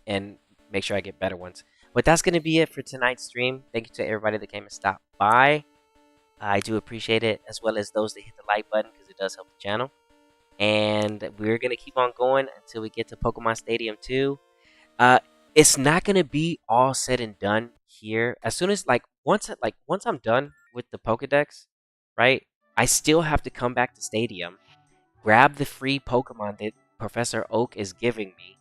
and make sure I get better ones. But that's gonna be it for tonight's stream. Thank you to everybody that came and stopped by. I do appreciate it, as well as those that hit the like button because it does help the channel. And we're gonna keep on going until we get to Pokemon Stadium 2. It's not gonna be all said and done here. As soon as once I'm done with the Pokedex, right? I still have to come back to Stadium, grab the free Pokemon that Professor Oak is giving me,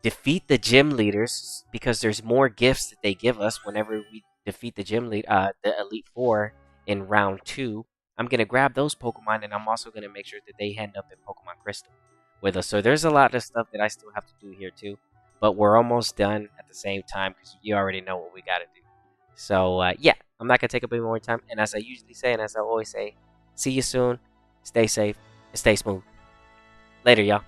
defeat the gym leaders because there's more gifts that they give us whenever we defeat the the Elite Four in round 2. I'm gonna grab those Pokemon, and I'm also gonna make sure that they end up in Pokemon Crystal with us. So there's a lot of stuff that I still have to do here too, but we're almost done at the same time because you already know what we gotta do. So yeah, I'm not gonna take up any more time. And as I usually say, and as I always say, see you soon. Stay safe and stay smooth. Later, y'all.